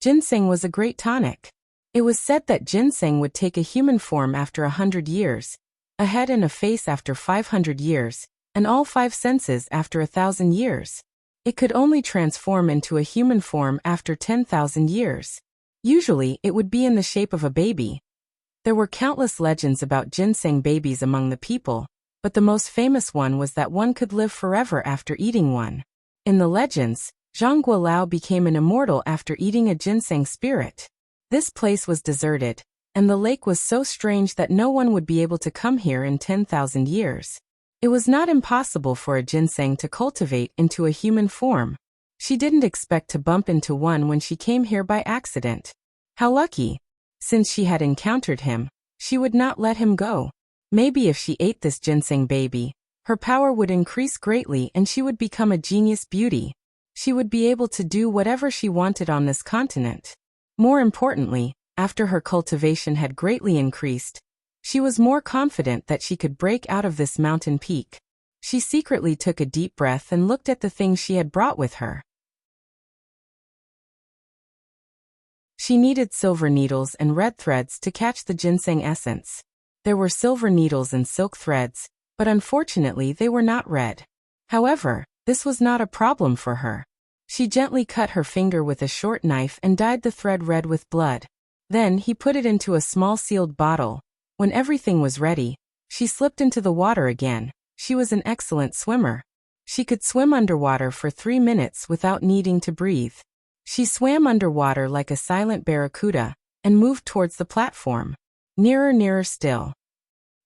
Ginseng was a great tonic. It was said that ginseng would take a human form after 100 years, a head and a face after 500 years, and all 5 senses after 1,000 years. It could only transform into a human form after 10,000 years. Usually, it would be in the shape of a baby. There were countless legends about ginseng babies among the people, but the most famous one was that one could live forever after eating one. In the legends, Zhang Guolao became an immortal after eating a ginseng spirit. This place was deserted, and the lake was so strange that no one would be able to come here in 10,000 years. It was not impossible for a ginseng to cultivate into a human form. She didn't expect to bump into one when she came here by accident. How lucky! Since she had encountered him, she would not let him go. Maybe if she ate this ginseng baby, her power would increase greatly and she would become a genius beauty. She would be able to do whatever she wanted on this continent. More importantly, after her cultivation had greatly increased, she was more confident that she could break out of this mountain peak. She secretly took a deep breath and looked at the things she had brought with her. She needed silver needles and red threads to catch the ginseng essence. There were silver needles and silk threads, but unfortunately they were not red. However, this was not a problem for her. She gently cut her finger with a short knife and dyed the thread red with blood. Then he put it into a small sealed bottle. When everything was ready, she slipped into the water again. She was an excellent swimmer. She could swim underwater for 3 minutes without needing to breathe. She swam underwater like a silent barracuda and moved towards the platform. Nearer still.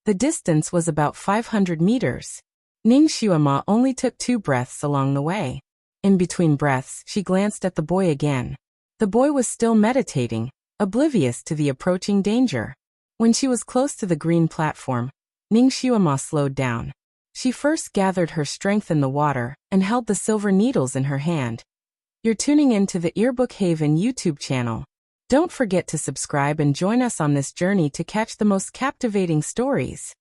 The distance was about 500 meters. Ning Xuema only took 2 breaths along the way. In between breaths, she glanced at the boy again. The boy was still meditating, oblivious to the approaching danger. When she was close to the green platform, Ning Xuema slowed down. She first gathered her strength in the water and held the silver needles in her hand. You're tuning in to the Earbook Haven YouTube channel. Don't forget to subscribe and join us on this journey to catch the most captivating stories.